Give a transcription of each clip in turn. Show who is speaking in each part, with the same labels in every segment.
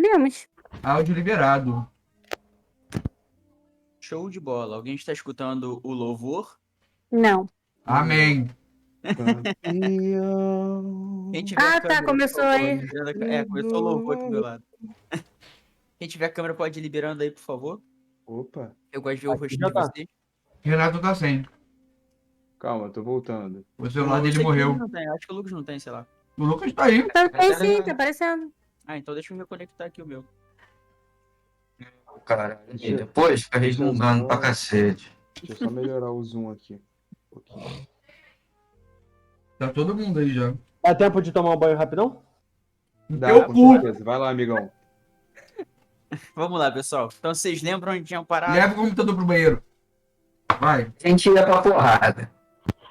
Speaker 1: Podemos.
Speaker 2: Áudio liberado.
Speaker 3: Show de bola. Alguém está escutando o louvor?
Speaker 1: Não.
Speaker 2: Amém.
Speaker 3: Quem tiver a câmera,
Speaker 1: Começou
Speaker 3: por favor,
Speaker 1: aí.
Speaker 3: começou o louvor aqui do meu lado. Quem tiver a câmera pode ir liberando aí, por favor.
Speaker 4: Opa,
Speaker 3: Eu gosto de ver o
Speaker 5: Aqui
Speaker 3: rostinho
Speaker 5: já
Speaker 3: de
Speaker 5: tá.
Speaker 3: vocês.
Speaker 2: Renato tá sem.
Speaker 4: calma, tô voltando.
Speaker 2: O celular
Speaker 3: Eu
Speaker 2: dele
Speaker 3: sei que o
Speaker 2: morreu.
Speaker 3: Lucas não tem, acho que o Lucas não tem, sei lá.
Speaker 2: O Lucas tá aí.
Speaker 1: Tem sim, tá aparecendo.
Speaker 3: Ah, então deixa eu reconectar aqui o meu.
Speaker 6: Cara,
Speaker 4: Deixa-
Speaker 6: e depois fica
Speaker 4: deixa eu
Speaker 6: resmungando
Speaker 4: só-
Speaker 6: pra cacete.
Speaker 4: Deixa eu só melhorar o zoom aqui. Um pouquinho.
Speaker 2: Tá todo mundo aí já.
Speaker 5: Dá tempo de tomar um banho rapidão?
Speaker 4: Dá,
Speaker 2: Eu
Speaker 4: com
Speaker 2: cu.
Speaker 4: certeza. Vai lá, amigão.
Speaker 3: Vamos lá, pessoal. Então vocês lembram onde tinham parado?
Speaker 2: Leva o computador pro banheiro. Vai.
Speaker 6: A gente ia pra porrada.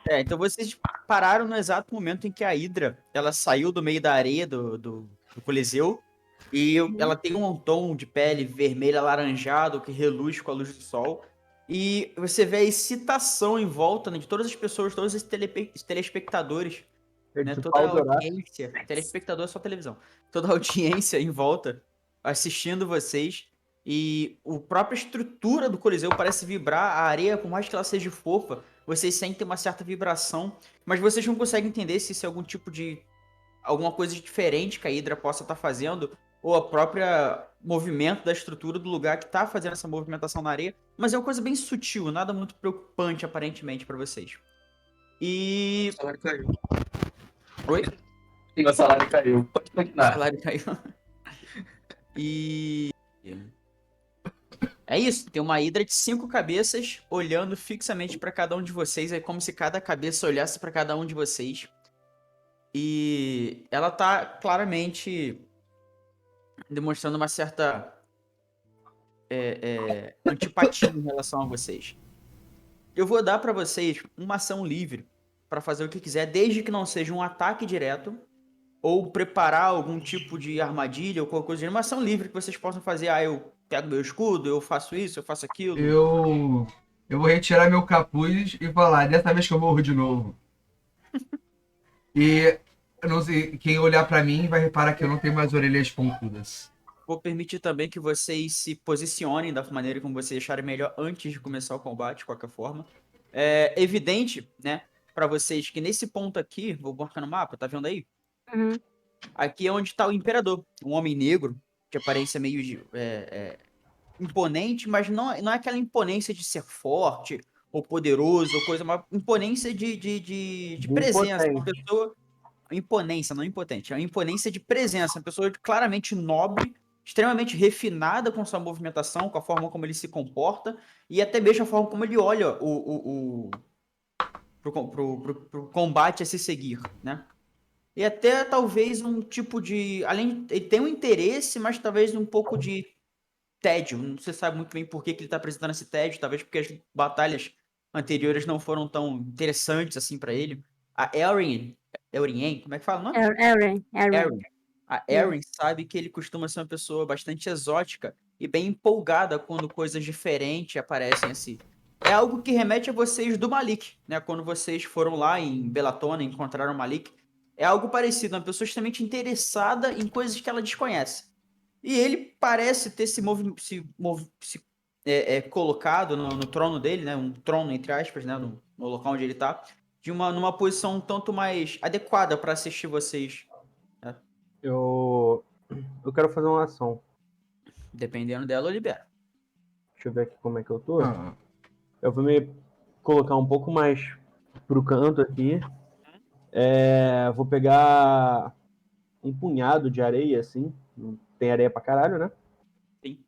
Speaker 3: Então vocês pararam no exato momento em que a Hydra, ela saiu do meio da areia do Coliseu e ela tem um tom de pele vermelho alaranjado que reluz com a luz do sol. E você vê a excitação em volta, né, de todas as pessoas, todos os telespectadores, né,
Speaker 5: De
Speaker 3: toda
Speaker 5: pau
Speaker 3: a
Speaker 5: dourado.
Speaker 3: audiência. Telespectador é só televisão. Toda a audiência em volta assistindo vocês. E a própria estrutura do Coliseu parece vibrar. A areia, por mais que ela seja fofa, vocês sentem uma certa vibração, mas vocês não conseguem entender se isso é algum tipo de... alguma coisa diferente que a Hydra possa estar fazendo, ou a própria movimento da estrutura do lugar que está fazendo essa movimentação na areia, mas é uma coisa bem sutil, nada muito preocupante, aparentemente, para vocês. E...
Speaker 6: O salário caiu.
Speaker 3: Oi?
Speaker 6: O salário caiu. Pode
Speaker 3: O
Speaker 6: continuar.
Speaker 3: salário caiu. E... é isso, tem uma hidra de 5 cabeças olhando fixamente para cada um de vocês. É como se cada cabeça olhasse para cada um de vocês. E ela tá claramente demonstrando uma certa antipatia em relação a vocês. Eu vou dar para vocês uma ação livre para fazer o que quiser, desde que não seja um ataque direto ou preparar algum tipo de armadilha ou qualquer coisa. Uma ação livre que vocês possam fazer. Eu pego meu escudo, eu faço isso, eu faço aquilo.
Speaker 2: Eu vou retirar meu capuz e falar, dessa vez que eu morro de novo. E eu não sei, quem olhar pra mim vai reparar que eu não tenho mais orelhas pontudas.
Speaker 3: Vou permitir também que vocês se posicionem da maneira como vocês acharem melhor antes de começar o combate, de qualquer forma. É evidente, né, pra vocês que nesse ponto aqui, vou marcar no mapa, tá vendo aí?
Speaker 1: Uhum.
Speaker 3: Aqui é onde tá o Imperador, um homem negro, de aparência meio imponente, mas não é aquela imponência de ser forte ou poderoso, ou coisa, uma imponência de presença. Uma
Speaker 5: Impotente.
Speaker 3: pessoa. Imponência, não impotente. É uma imponência de presença. Uma pessoa claramente nobre, extremamente refinada com sua movimentação, com a forma como ele se comporta, e até mesmo a forma como ele olha pro combate a se seguir, né? E até talvez um tipo de... ele tem um interesse, mas talvez um pouco de tédio. Não se sabe muito bem por que ele está apresentando esse tédio. Talvez porque as batalhas anteriores não foram tão interessantes assim para ele. A Erin, como é que fala, não?
Speaker 1: Aaron.
Speaker 3: Erin. A Erin sabe que ele costuma ser uma pessoa bastante exótica e bem empolgada quando coisas diferentes aparecem assim. É algo que remete a vocês do Malik, né? Quando vocês foram lá em Belatona e encontraram o Malik. É algo parecido, uma pessoa extremamente interessada em coisas que ela desconhece. E ele parece ter colocado no trono dele, né? Um trono, entre aspas, né? No local onde ele tá. Numa posição um tanto mais adequada para assistir vocês. Né?
Speaker 5: Eu quero fazer uma ação.
Speaker 3: Dependendo dela, eu libero.
Speaker 5: Deixa eu ver aqui como é que eu tô.
Speaker 2: Ah,
Speaker 5: Eu vou me colocar um pouco mais pro canto aqui. Vou pegar um punhado de areia, assim. Tem areia pra caralho, né?
Speaker 3: Sim.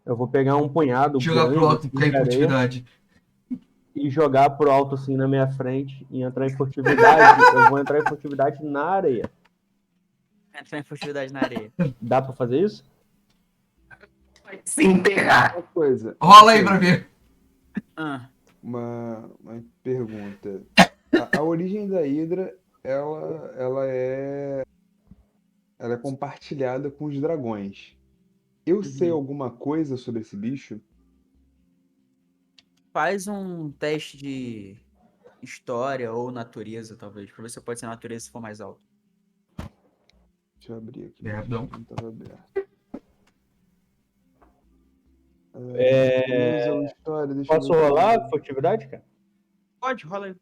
Speaker 5: Eu vou pegar um punhado
Speaker 2: jogar pro
Speaker 5: grande,
Speaker 2: alto
Speaker 5: assim,
Speaker 2: e ficar em
Speaker 5: de areia
Speaker 2: furtividade.
Speaker 5: e jogar pro alto, assim, na minha frente e entrar em furtividade. Eu vou entrar em furtividade na areia.
Speaker 3: Entrar em furtividade na areia.
Speaker 5: Dá pra fazer isso?
Speaker 6: Se enterrar.
Speaker 4: Uma coisa.
Speaker 2: Rola aí pra ver.
Speaker 3: Ah,
Speaker 4: Uma pergunta. A origem da Hydra, ela é compartilhada com os dragões. Eu sei alguma coisa sobre esse bicho?
Speaker 3: faz um teste de história ou natureza, talvez. Pra ver se pode ser natureza se for mais alto.
Speaker 4: Deixa eu abrir aqui.
Speaker 2: Perdão.
Speaker 4: Não tava aberto. Natureza ou história, deixa eu
Speaker 5: Posso
Speaker 4: ver aqui.
Speaker 5: rolar furtividade, cara?
Speaker 3: Pode, rola aí.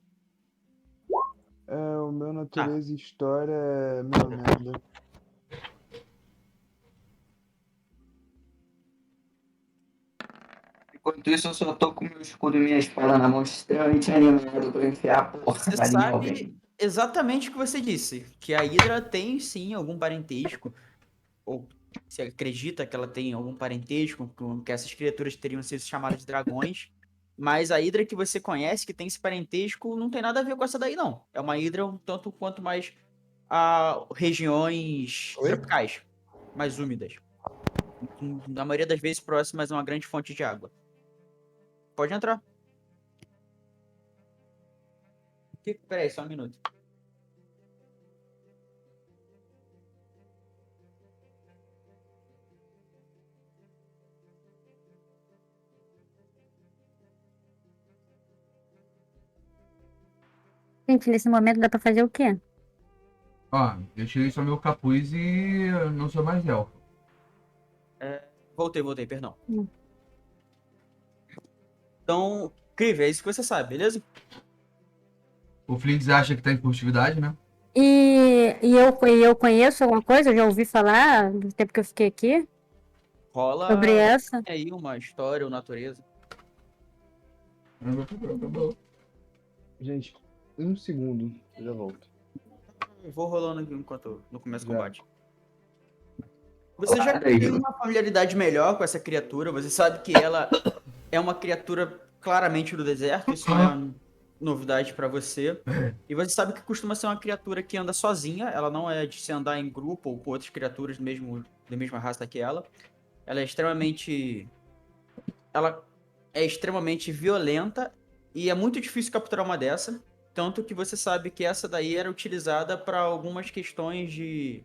Speaker 4: O meu natureza e história é meio merda.
Speaker 6: Enquanto isso, eu só tô com meu escudo e minha espada na mão, extremamente animado pra enfiar a
Speaker 3: Você
Speaker 6: porrada em alguém.
Speaker 3: sabe exatamente o que você disse, que a Hydra tem sim algum parentesco, ou se acredita que ela tem algum parentesco, que essas criaturas teriam sido chamadas de dragões, mas a Hydra que você conhece, que tem esse parentesco, não tem nada a ver com essa daí, não. É uma Hydra um tanto quanto mais a regiões
Speaker 4: Oi?
Speaker 3: tropicais, mais úmidas. Na maioria das vezes próximas a uma grande fonte de água. Pode entrar. Peraí, só um minuto.
Speaker 1: Gente, nesse momento dá pra fazer o quê?
Speaker 2: Ó, eu tirei só meu capuz e eu não sou mais elfo.
Speaker 3: Voltei, perdão.
Speaker 1: Hum.
Speaker 3: Então, Crive, é isso que você sabe, beleza?
Speaker 2: O Flint acha que tá em furtividade, né?
Speaker 1: E eu conheço alguma coisa? Eu já ouvi falar do tempo que eu fiquei aqui
Speaker 3: Rola
Speaker 1: sobre essa.
Speaker 3: aí uma história ou natureza.
Speaker 2: Acabou.
Speaker 4: Gente, um segundo, eu já volto.
Speaker 3: Eu vou rolando aqui enquanto no começo do
Speaker 4: Já.
Speaker 3: combate. Você já
Speaker 6: Claro,
Speaker 3: tem
Speaker 6: eu-
Speaker 3: uma familiaridade melhor com essa criatura. Você sabe que ela é uma criatura claramente do deserto. Isso não é uma novidade pra você. E você sabe que costuma ser uma criatura que anda sozinha. Ela não é de se andar em grupo ou com outras criaturas mesmo da mesma raça que ela. Ela é extremamente violenta e é muito difícil capturar uma dessa. Tanto que você sabe que essa daí era utilizada para algumas questões de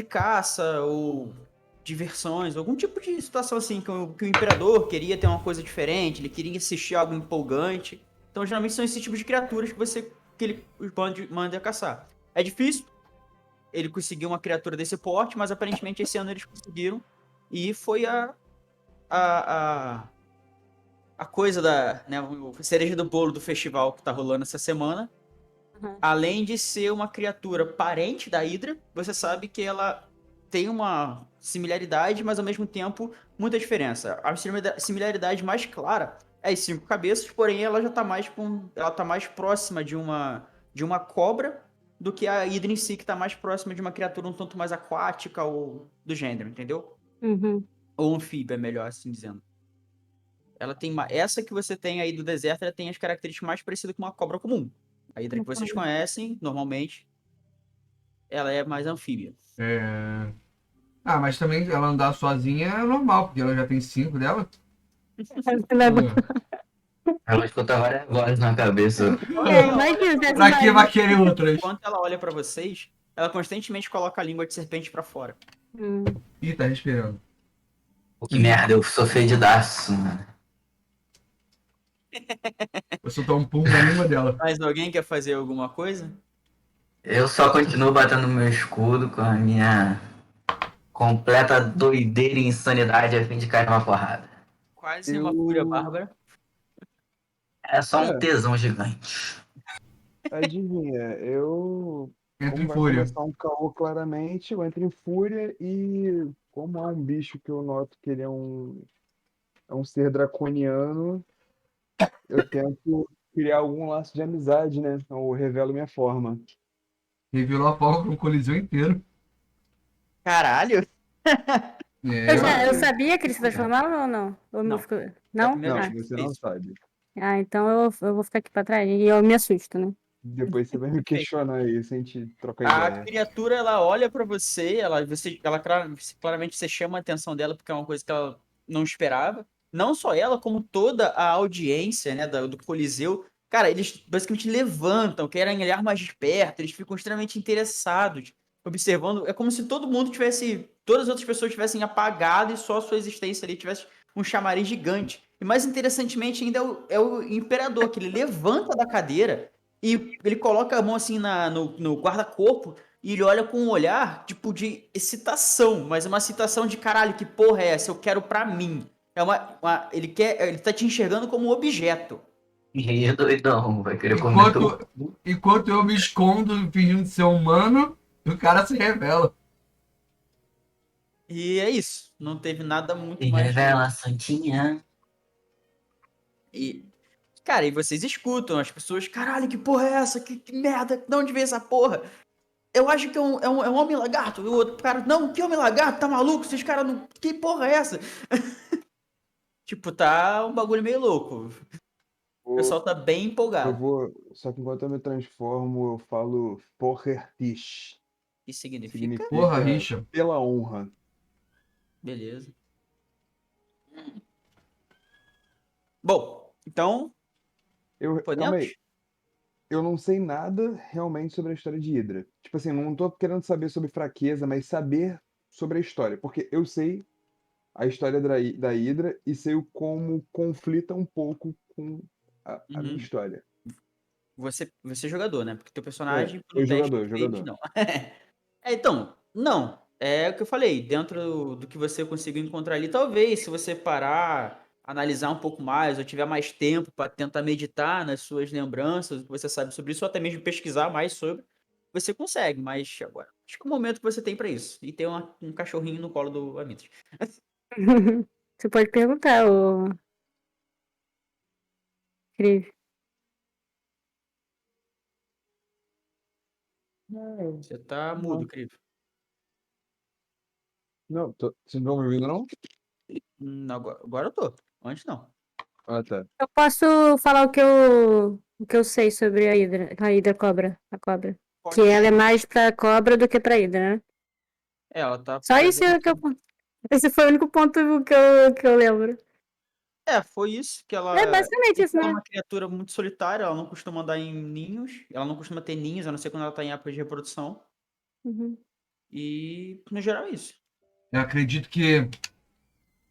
Speaker 3: caça ou diversões, algum tipo de situação assim, que o imperador queria ter uma coisa diferente, ele queria assistir algo empolgante. Então, geralmente são esse tipo de criaturas que ele os manda caçar. É difícil ele conseguir uma criatura desse porte, mas aparentemente esse ano eles conseguiram. E foi a coisa né, a cereja do bolo do festival que tá rolando essa semana.
Speaker 1: Uhum.
Speaker 3: Além de ser uma criatura parente da Hydra, você sabe que ela tem uma similaridade, mas ao mesmo tempo muita diferença. A similaridade mais clara é as 5 cabeças, porém ela já tá mais próxima de uma cobra do que a Hydra em si, que tá mais próxima de uma criatura um tanto mais aquática ou do gênero, entendeu?
Speaker 1: Uhum.
Speaker 3: Ou anfíbia, melhor assim dizendo. Ela tem essa que você tem aí do deserto, ela tem as características mais parecidas com uma cobra comum. A Hydra que vocês conhecem, normalmente, ela é mais anfíbia.
Speaker 2: Ah, mas também ela andar sozinha é normal, porque ela já tem 5 dela.
Speaker 6: Ela escuta várias vozes na cabeça.
Speaker 1: Imagina,
Speaker 2: Pra que vai querer outras?
Speaker 3: Enquanto ela olha pra vocês, ela constantemente coloca a língua de serpente pra fora.
Speaker 2: Ih, tá respirando.
Speaker 6: Pô, que merda, eu sou fedidaço, mano.
Speaker 2: Eu soltar um pum na língua dela.
Speaker 3: Mas alguém quer fazer alguma coisa?
Speaker 6: Eu só continuo batendo meu escudo com a minha completa doideira e insanidade a fim de cair numa porrada.
Speaker 3: Quase uma fúria bárbara.
Speaker 6: É só um
Speaker 4: É.
Speaker 6: tesão gigante.
Speaker 4: Adivinha, eu.
Speaker 2: Entra
Speaker 4: Como
Speaker 2: em
Speaker 4: vai
Speaker 2: fúria.
Speaker 4: começar um caô claramente, eu entro em fúria e como há um bicho que eu noto que ele é um ser draconiano, eu tento criar algum laço de amizade, né? Ou revelo minha forma.
Speaker 2: Revelou a forma pro coliseu inteiro.
Speaker 3: Caralho!
Speaker 1: Eu sabia que ele se transformava ou não? Ou
Speaker 3: Não.
Speaker 1: Não?
Speaker 3: primeira
Speaker 4: Não,
Speaker 3: vez que
Speaker 4: você
Speaker 3: você
Speaker 4: não
Speaker 3: fez.
Speaker 4: sabe.
Speaker 1: Então eu vou ficar aqui pra trás e eu me assusto, né?
Speaker 4: Depois você vai me questionar aí, sem te trocar
Speaker 3: A
Speaker 4: ideia.
Speaker 3: criatura, ela olha pra você, claramente você chama a atenção dela porque é uma coisa que ela não esperava. Não só ela, como toda a audiência, né, do Coliseu. Cara, eles basicamente levantam, querem olhar mais de perto, eles ficam extremamente interessados, observando. É como se todas as outras pessoas tivessem apagado e só a sua existência ali tivesse um chamariz gigante. E mais interessantemente ainda é o imperador, que ele levanta da cadeira e ele coloca a mão assim no guarda-corpo e ele olha com um olhar, tipo, de excitação, mas uma excitação de caralho, que porra é essa? Eu quero pra mim. Ele tá te enxergando como um objeto.
Speaker 6: E aí é doidão, vai querer comer tudo.
Speaker 2: Enquanto eu me escondo fingindo ser humano, o cara se revela.
Speaker 3: E é isso. Não teve nada muito
Speaker 6: E
Speaker 3: mais.
Speaker 6: revela, Santinha.
Speaker 3: E, cara, e vocês escutam as pessoas, caralho, que porra é essa? Que merda? De onde veio essa porra? Eu acho que é um homem lagarto. E o outro cara, não, que homem lagarto? Tá maluco? Esses caras não. Que porra é essa? Tipo, tá um bagulho meio louco. O pessoal tá bem
Speaker 4: Eu
Speaker 3: empolgado.
Speaker 4: vou. Só que enquanto eu me transformo, eu falo Porrertish.
Speaker 3: Isso significa?
Speaker 4: Significa
Speaker 2: Porra, Richa.
Speaker 4: pela honra.
Speaker 3: Beleza. Bom, então,
Speaker 4: Calma aí.
Speaker 3: podemos?
Speaker 4: Eu não sei nada realmente sobre a história de Hydra. Tipo assim, não tô querendo saber sobre fraqueza, mas saber sobre a história. Porque eu sei a história da Hydra e sei o como conflita um pouco com a minha
Speaker 3: Uhum.
Speaker 4: história.
Speaker 3: Você é jogador, né? Porque teu personagem,
Speaker 4: Eu
Speaker 3: pelo teste
Speaker 4: jogador,
Speaker 3: que fez,
Speaker 4: jogador.
Speaker 3: não. Então, não. É o que eu falei. Dentro do que você conseguiu encontrar ali, talvez, se você parar, analisar um pouco mais, ou tiver mais tempo para tentar meditar nas suas lembranças, o que você sabe sobre isso, ou até mesmo pesquisar mais sobre, você consegue. Mas agora, acho que é o momento que você tem para isso. E ter um cachorrinho no colo do Amitos.
Speaker 1: Você pode perguntar, ô Cris.
Speaker 3: Você tá
Speaker 4: Não,
Speaker 3: mudo, Crivo.
Speaker 4: não, vocês não estão me ouvindo, não?
Speaker 3: Agora eu tô. Antes não.
Speaker 4: Ah, tá.
Speaker 1: Eu posso falar o que eu sei sobre a Hidra cobra, a cobra. Que
Speaker 3: Pode.
Speaker 1: ela é mais pra cobra do que pra Hidra, né?
Speaker 3: Ela tá
Speaker 1: Só isso
Speaker 3: fazendo.
Speaker 1: que eu. Esse foi o único ponto que eu lembro.
Speaker 3: Foi isso que
Speaker 1: É
Speaker 3: ela.
Speaker 1: basicamente isso,
Speaker 3: Ela é
Speaker 1: né?
Speaker 3: uma criatura muito solitária, ela não costuma andar em ninhos, ela não costuma ter ninhos, a não ser quando ela tá em época de reprodução.
Speaker 1: Uhum.
Speaker 3: E, no geral, é isso.
Speaker 2: Eu acredito que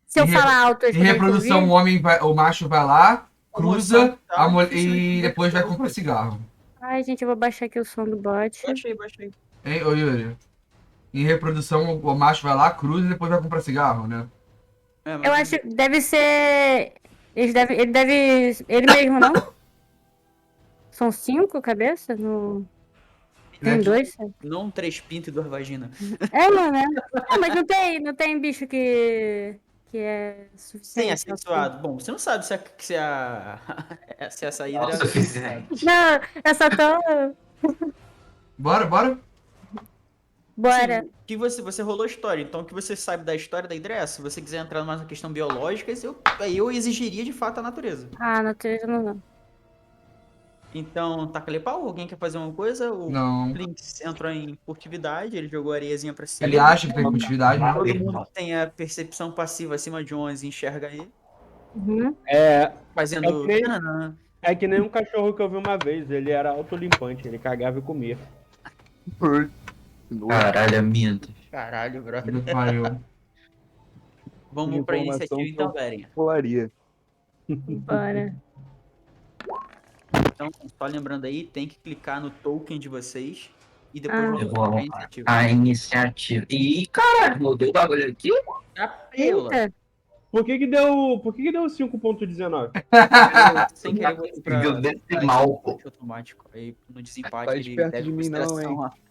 Speaker 1: Se eu falar alto, eles
Speaker 2: em
Speaker 1: podem
Speaker 2: reprodução
Speaker 1: ouvir?
Speaker 2: o macho vai lá,
Speaker 3: A moção
Speaker 2: cruza
Speaker 3: tá dificilmente
Speaker 2: e depois vai
Speaker 3: detectável.
Speaker 2: comprar cigarro.
Speaker 1: Ai, gente, eu vou baixar aqui o som do bot.
Speaker 3: Baixei.
Speaker 2: Hein, ô Yuri? Em reprodução o macho vai lá, cruza e depois vai comprar cigarro, né?
Speaker 3: Mas
Speaker 1: Eu acho que deve ser. Ele mesmo, não? São 5 cabeças? Tem
Speaker 2: Né?
Speaker 1: 2, sabe?
Speaker 3: não 3 pintos e 2 vaginas.
Speaker 1: Mano, né? Não, mas não tem bicho que é
Speaker 3: Sim,
Speaker 1: suficiente.
Speaker 3: assexuado. Bom, você não sabe se essa hidra é
Speaker 6: Não, suficiente.
Speaker 1: Não, é só tão.
Speaker 2: Bora?
Speaker 1: Bora.
Speaker 3: Sim, que você rolou história, então o que você sabe da história da hidra é essa. Se você quiser entrar mais na questão biológica, aí eu exigiria de fato a natureza.
Speaker 1: Ah, natureza não.
Speaker 3: Então, taca-lhe pau, alguém quer fazer uma coisa? O
Speaker 2: Não.
Speaker 3: Blinks entrou em furtividade, ele jogou areiazinha pra cima.
Speaker 2: Ele acha que tem furtividade, né?
Speaker 3: Todo mundo que tem a percepção passiva acima de 11 enxerga ele,
Speaker 1: Uhum.
Speaker 3: fazendo...
Speaker 5: É que nem um cachorro que eu vi uma vez, ele era autolimpante, ele cagava e comia.
Speaker 6: Caralho, Aminto.
Speaker 3: Caralho, brother.
Speaker 2: Puta que pariu.
Speaker 3: Vamos pra
Speaker 4: Informação
Speaker 3: iniciativa
Speaker 4: que
Speaker 3: então,
Speaker 4: eu
Speaker 3: Beren.
Speaker 4: pularia.
Speaker 1: Bora.
Speaker 3: Então, só lembrando aí, tem que clicar no token de vocês e depois
Speaker 1: Ah.
Speaker 6: Eu
Speaker 3: rolar
Speaker 6: vou
Speaker 3: a
Speaker 6: arrumar
Speaker 3: iniciativa.
Speaker 6: a iniciativa. Ih, caralho, mudou o bagulho aqui?
Speaker 3: Capela!
Speaker 1: Eita.
Speaker 5: Por que deu 5.19?
Speaker 3: Sem querer botar pra
Speaker 6: Conseguiu decimal, pô.
Speaker 3: automático. Aí no desempate
Speaker 4: Sai
Speaker 3: ele
Speaker 4: de perto
Speaker 3: leva
Speaker 4: de
Speaker 3: em
Speaker 4: mim não,
Speaker 3: consideração
Speaker 4: hein?
Speaker 3: a-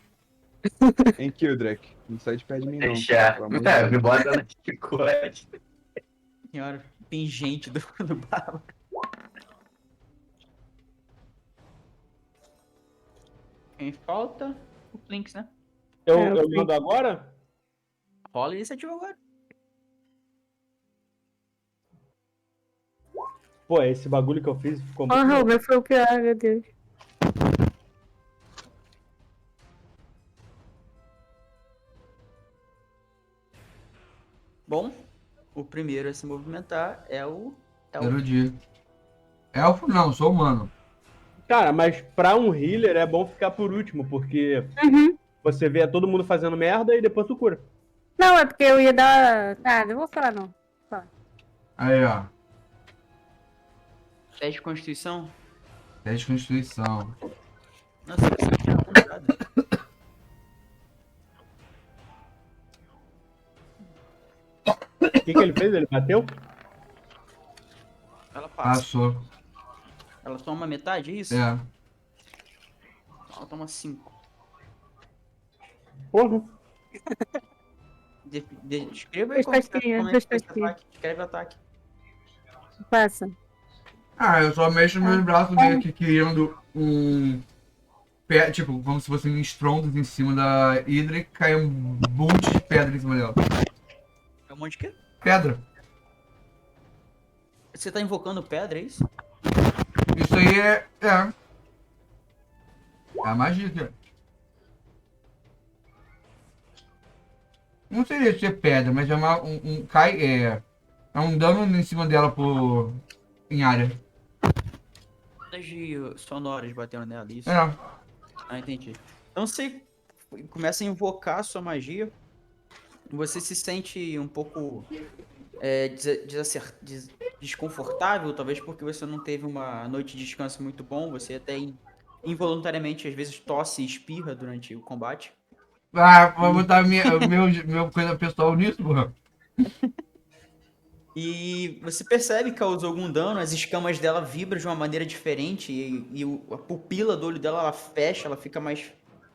Speaker 4: Hein, Kildrek? Não sai de perto de mim, não.
Speaker 6: Deixar.
Speaker 4: Pelo amor de Deus.
Speaker 6: Me bota na chicote.
Speaker 3: senhora pingente do Barba. Quem falta? O Plinks, né?
Speaker 5: Eu
Speaker 1: sim.
Speaker 5: mando agora?
Speaker 3: Rola a iniciativa agora.
Speaker 5: Pô, esse bagulho que eu fiz ficou muito
Speaker 1: Porra, o
Speaker 5: louco.
Speaker 1: meu foi o pior, meu Deus.
Speaker 3: Bom, o primeiro a se movimentar é o
Speaker 2: Erudi. Elfo não, sou humano.
Speaker 5: Cara, mas pra um healer é bom ficar por último, porque
Speaker 1: Uhum.
Speaker 5: você vê todo mundo fazendo merda e depois tu cura.
Speaker 1: Não, é porque eu ia dar. Ah, não vou falar não.
Speaker 2: Aí, ó.
Speaker 3: teste de Constituição.
Speaker 2: Teste de Constituição.
Speaker 3: Nossa, você é complicado.
Speaker 5: O que ele fez? Ele bateu?
Speaker 3: passa.
Speaker 2: Passou.
Speaker 3: Ela toma metade, é isso?
Speaker 2: É.
Speaker 3: Ela toma 5.
Speaker 5: Porra.
Speaker 3: Descreva aí como é que foi esse ataque. Descreve o ataque.
Speaker 1: Passa.
Speaker 2: Ah, eu só mexo meus braços meio que criando um. Tipo, como se fossem estrondos em cima da Hydra e cai um monte de pedra em cima dela.
Speaker 3: É um monte de quê?
Speaker 2: Pedra.
Speaker 3: Você tá invocando pedra, é isso?
Speaker 2: Isso aí é. É a magia aqui, ó. Não seria ser pedra, mas é cai. É um dano em cima dela em área.
Speaker 3: Ondas sonoras batendo nela, isso?
Speaker 2: É.
Speaker 3: Ah, entendi. Então você começa a invocar a sua magia. Você se sente um pouco desconfortável, talvez porque você não teve uma noite de descanso muito bom. Você até involuntariamente, às vezes, tosse e espirra durante o combate.
Speaker 2: Ah, vou botar meu coisa pessoal nisso, porra.
Speaker 3: E você percebe que causou algum dano, as escamas dela vibram de uma maneira diferente e a pupila do olho dela ela fecha, ela fica mais.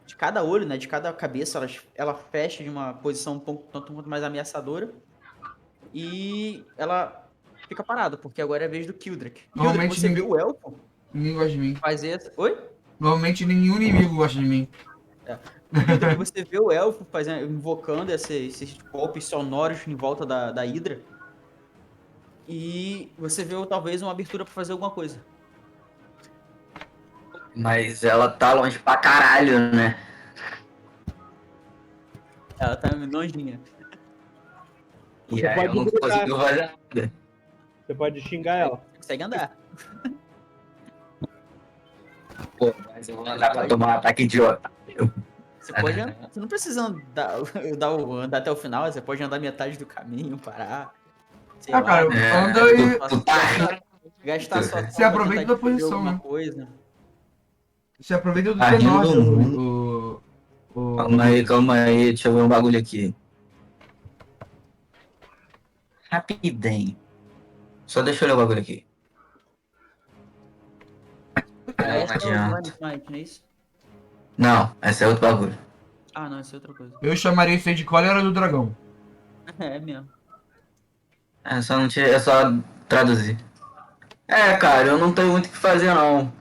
Speaker 3: De cada olho, né? De cada cabeça, ela fecha de uma posição um pouco tanto quanto mais ameaçadora. E ela fica parada, porque agora é a vez do Kildrak. Kildrak,
Speaker 2: Normalmente
Speaker 3: você
Speaker 2: ninguém-
Speaker 3: viu o elfo
Speaker 2: Ninguém gosta de mim.
Speaker 3: fazer essa. Oi?
Speaker 2: Normalmente nenhum inimigo gosta de mim.
Speaker 3: Kildrak, você vê o elfo invocando esses golpes sonoros em volta da Hydra. E você vê talvez uma abertura pra fazer alguma coisa.
Speaker 6: Mas ela tá longe pra caralho, né?
Speaker 3: Ela tá longinha.
Speaker 6: E
Speaker 5: Você
Speaker 6: aí
Speaker 5: pode
Speaker 6: eu não
Speaker 5: gritar.
Speaker 6: consigo fazer nada.
Speaker 5: Você pode xingar ela.
Speaker 3: Você consegue andar.
Speaker 6: Pô, mas eu vou andar pra tomar um ataque idiota.
Speaker 3: Você pode andar. Você não precisa andar até o final, você pode andar metade do caminho, parar. Sei
Speaker 2: Ah,
Speaker 3: lá,
Speaker 2: cara, anda e.
Speaker 6: Tu tá
Speaker 3: gastar sua
Speaker 2: Você aproveita
Speaker 3: tentar
Speaker 2: da posição,
Speaker 3: alguma
Speaker 2: né?
Speaker 3: coisa.
Speaker 2: Você aproveita do
Speaker 6: Tá
Speaker 2: seu
Speaker 6: rindo
Speaker 2: norte,
Speaker 6: muito. Calma aí, deixa eu ver um bagulho aqui. Rapidem. Só deixa eu ler o bagulho aqui. Não,
Speaker 3: Essa é o
Speaker 6: adianta.
Speaker 3: Blind Smite, não é isso?
Speaker 6: Não, esse é outro bagulho.
Speaker 3: Ah, não, essa é outra coisa.
Speaker 2: Eu chamaria isso aí de cólera do dragão.
Speaker 3: É mesmo.
Speaker 6: É só traduzir. É, cara, eu não tenho muito o que fazer, não.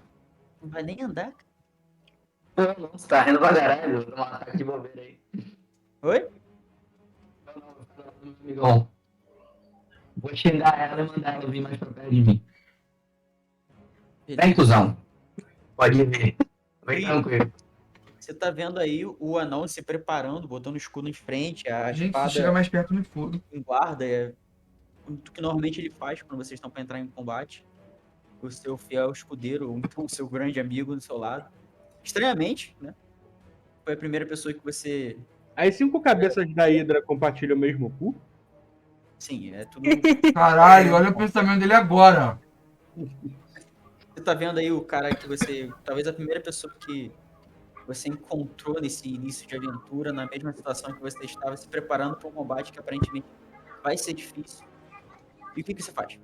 Speaker 3: Não vai nem andar.
Speaker 6: Pô, não, você tá rindo pra caralho. Vou dar um ataque de bobeira aí.
Speaker 3: Oi?
Speaker 6: Amigão. Vou xingar ela e mandar ela vir mais pra perto de mim. Vem, cuzão. Pode vir. Vem tranquilo.
Speaker 3: Você tá vendo aí o anão se preparando, botando o escudo em frente, a
Speaker 2: Gente,
Speaker 3: espada
Speaker 2: se chega mais perto, me fodo.
Speaker 3: em guarda, é o que normalmente ele faz quando vocês estão para entrar em combate. O seu fiel escudeiro, ou então o seu grande amigo do seu lado. Estranhamente, né? Foi a primeira pessoa que você...
Speaker 5: As 5 cabeças da Hydra compartilham o mesmo cu?
Speaker 3: Sim, é tudo...
Speaker 2: Caralho, olha o pensamento dele agora.
Speaker 3: Você tá vendo aí o cara que você... Talvez a primeira pessoa que você encontrou nesse início de aventura, na mesma situação que você estava se preparando para um combate que aparentemente vai ser difícil. E o que você faz?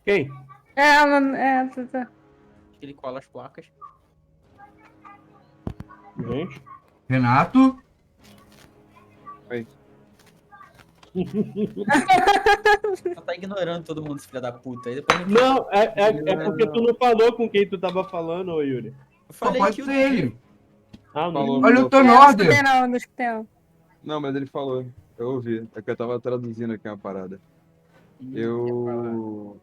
Speaker 5: Quem?
Speaker 1: Tá.
Speaker 3: Ele cola as placas.
Speaker 5: Gente.
Speaker 2: Renato?
Speaker 3: Ela tá ignorando todo mundo, esse filho da puta. Aí depois
Speaker 5: Não, é porque tu não falou com quem tu tava falando, ô Yuri.
Speaker 3: eu
Speaker 2: Só
Speaker 3: falei
Speaker 2: pode
Speaker 3: que
Speaker 2: ser ele.
Speaker 5: Ah,
Speaker 4: Falou.
Speaker 2: Olha o
Speaker 1: Não
Speaker 2: Tonorder.
Speaker 1: escutei não, não escutei não.
Speaker 4: Não, mas ele falou. Eu ouvi. É que eu tava traduzindo aqui uma parada. Eu.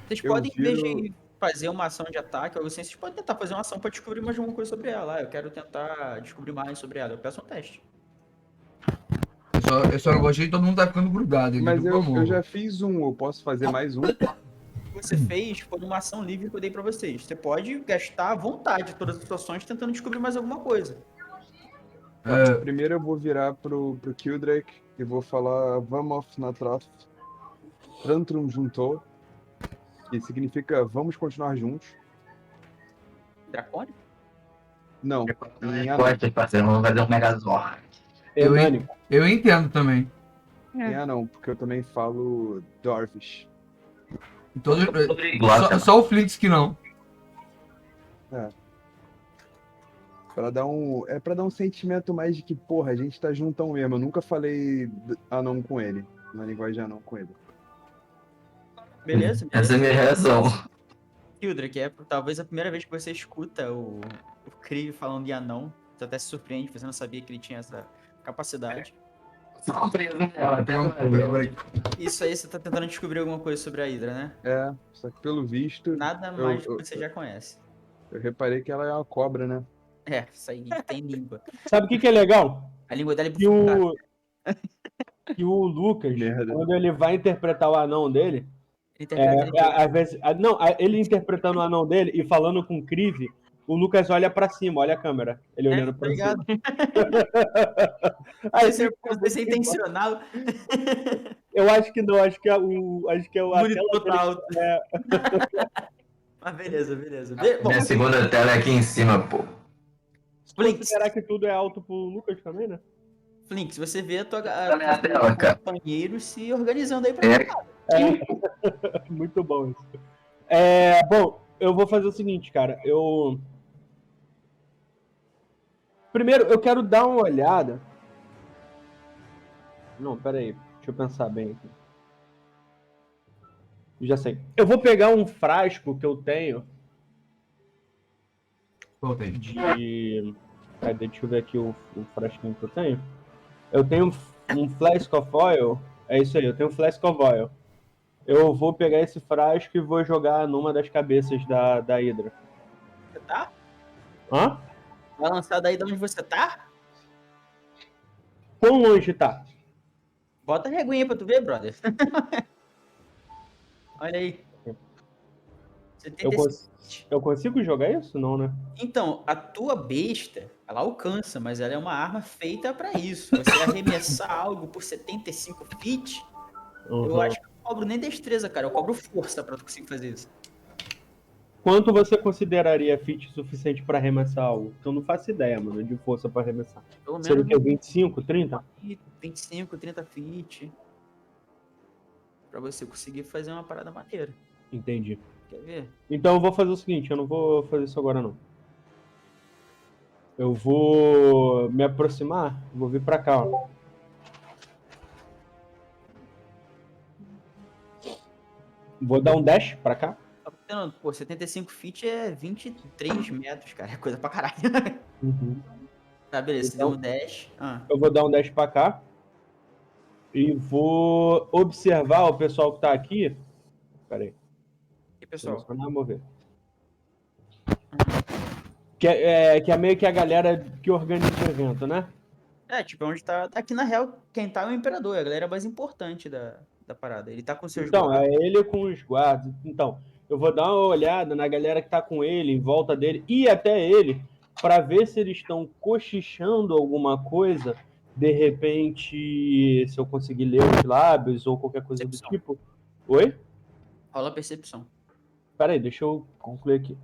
Speaker 3: Vocês
Speaker 4: eu
Speaker 3: podem, em vez
Speaker 4: viro-
Speaker 3: de fazer uma ação de ataque, ou assim, vocês podem tentar fazer uma ação pra descobrir mais alguma coisa sobre ela. Eu quero tentar descobrir mais sobre ela. Eu peço um teste.
Speaker 2: Eu só não gostei de todo mundo tá ficando grudado.
Speaker 4: Mas
Speaker 2: Ele
Speaker 4: eu
Speaker 2: ficou
Speaker 4: já fiz um, eu posso fazer mais um?
Speaker 3: O que você fez foi uma ação livre que eu dei pra vocês. Você pode gastar à vontade todas as situações tentando descobrir mais alguma coisa.
Speaker 4: Primeiro eu vou virar pro Kildrak e vou falar Vamos na Troth Trantrum Juntou, que significa vamos continuar juntos.
Speaker 3: Dracônio?
Speaker 4: Não, em anão.
Speaker 6: Resposta, parceiro. Vamos fazer um Megazord.
Speaker 2: Eu-
Speaker 5: Enânico.
Speaker 2: Eu entendo também.
Speaker 4: Em anão, porque eu também falo Dwarvish.
Speaker 2: Todos,
Speaker 6: Glota.
Speaker 2: só o Flix que não.
Speaker 4: Pra dar um sentimento mais de que, porra, a gente tá juntão mesmo. Eu nunca falei anão com ele. Na linguagem de anão com ele.
Speaker 3: Beleza?
Speaker 6: Essa é a minha reação.
Speaker 3: Hildra, que é talvez a primeira vez que você escuta o Krieg falando em anão. Você até se surpreende, você não sabia que ele tinha essa capacidade.
Speaker 6: Surpresa, né?
Speaker 3: Isso aí você tá tentando descobrir alguma coisa sobre a Hydra, né?
Speaker 4: É, só que pelo visto,
Speaker 3: Nada mais do que você já conhece.
Speaker 4: eu reparei que ela é uma cobra, né?
Speaker 3: É, isso aí tem língua.
Speaker 5: Sabe o que é legal?
Speaker 3: A língua dela é
Speaker 5: Que
Speaker 3: bufocada.
Speaker 5: que o Lucas,
Speaker 4: Merda.
Speaker 5: quando ele vai interpretar o anão dele,
Speaker 3: Ele interpreta ele
Speaker 5: às vezes, ele interpretando o anão dele e falando com o Krive, o Lucas olha pra cima, olha a câmera, ele olhando pra cima.
Speaker 3: Obrigado.
Speaker 5: Aí,
Speaker 3: Não sei se é intencional.
Speaker 5: eu acho que não, acho que é o
Speaker 3: O
Speaker 5: a
Speaker 3: monitor
Speaker 5: tela
Speaker 3: tá alto.
Speaker 5: dele-
Speaker 3: Mas beleza. Bom,
Speaker 6: Minha segunda tela é aqui em cima, pô.
Speaker 5: se
Speaker 3: Flinks.
Speaker 5: considerar que tudo é alto pro Lucas também, né?
Speaker 3: Flinks, você vê
Speaker 6: Tá na tela, cara.
Speaker 3: companheiros se organizando aí pra
Speaker 6: É,
Speaker 5: Muito bom isso. Bom, eu vou fazer o seguinte, cara. Primeiro, eu quero dar uma olhada. Não, peraí. Deixa eu pensar bem aqui. Já sei. Eu vou pegar um frasco que eu tenho
Speaker 2: Voltei.
Speaker 5: de... Cadê? Deixa eu ver aqui o frasquinho que eu tenho. Eu tenho um Flask of Oil. É isso aí, eu tenho um Flask of Oil. Eu vou pegar esse frasco e vou jogar numa das cabeças da Hydra.
Speaker 3: você tá?
Speaker 5: Hã?
Speaker 3: Vai lançar daí de onde você tá?
Speaker 5: Quão longe tá?
Speaker 3: Bota a reguinha pra tu ver, brother. Olha aí.
Speaker 5: Eu consigo jogar isso? Não, né?
Speaker 3: Então, a tua besta, ela alcança, mas ela é uma arma feita pra isso. Você arremessar algo por 75 feet, eu
Speaker 5: Uhum.
Speaker 3: acho que eu não cobro nem destreza, cara. Eu cobro força pra tu conseguir fazer isso.
Speaker 5: Quanto você consideraria fit suficiente pra arremessar algo? Eu não faço ideia, mano, de força pra arremessar.
Speaker 3: Pelo
Speaker 5: Seria o
Speaker 3: menos
Speaker 5: que? 25, 30?
Speaker 3: 25, 30 feet. Pra você conseguir fazer uma parada maneira.
Speaker 5: Entendi.
Speaker 3: Quer ver?
Speaker 5: Então eu vou fazer o seguinte, eu não vou fazer isso agora não. Eu vou me aproximar, vou vir pra cá, ó. Vou dar um dash pra cá.
Speaker 3: Tá vendo? Pô, 75 feet é 23 metros, cara. É coisa pra caralho.
Speaker 5: Uhum.
Speaker 3: Tá, beleza. Você
Speaker 5: Então-
Speaker 3: deu um dash.
Speaker 5: Eu vou dar um dash pra cá. E vou observar o pessoal que tá aqui. Pera aí.
Speaker 3: E pessoal?
Speaker 5: Selecionar, mover. Que é meio que a galera que organiza o evento, né?
Speaker 3: É, tipo, onde tá. Aqui na real, quem tá é o imperador, é a galera mais importante da parada. Ele tá com seus
Speaker 5: Então,
Speaker 3: guardas.
Speaker 5: é ele com os guardas. Então, eu vou dar uma olhada na galera que tá com ele, em volta dele, e até ele, pra ver se eles estão cochichando alguma coisa. De repente, se eu conseguir ler os lábios ou qualquer coisa do
Speaker 3: Percepção.
Speaker 5: tipo. Oi?
Speaker 3: Rola a percepção.
Speaker 5: Peraí, deixa eu concluir aqui.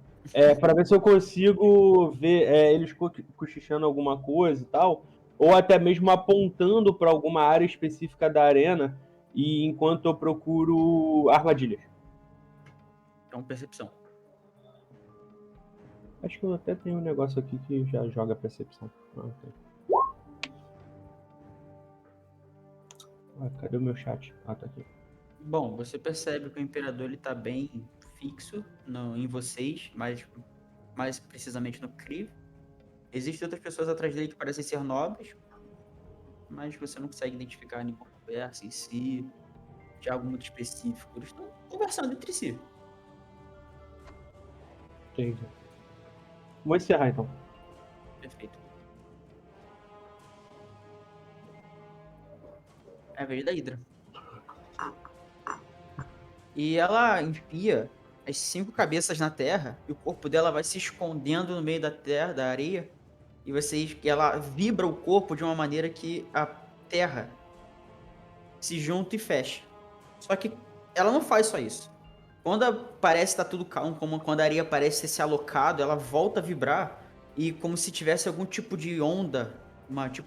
Speaker 5: Pra ver se eu consigo ver eles cochichando alguma coisa e tal, ou até mesmo apontando pra alguma área específica da arena, e enquanto eu procuro armadilhas.
Speaker 3: Então, percepção.
Speaker 5: Acho que eu até tenho um negócio aqui que já joga percepção. Cadê o meu chat? Ah, tá aqui.
Speaker 3: Bom, você percebe que o imperador ele tá bem fixo em vocês, mais precisamente no Kriv. Existem outras pessoas atrás dele que parecem ser nobres, mas você não consegue identificar nenhuma conversa em si, de algo muito específico. Eles estão conversando entre si.
Speaker 5: Entendi. Vou encerrar então.
Speaker 3: Perfeito. É a vez da Hydra. E ela enfia as 5 cabeças na terra e o corpo dela vai se escondendo no meio da terra, da areia. E ela vibra o corpo de uma maneira que a terra se junta e fecha. Só que ela não faz só isso. Quando parece estar tudo calmo, como quando a areia parece ter se alocado, ela volta a vibrar e como se tivesse algum tipo de onda,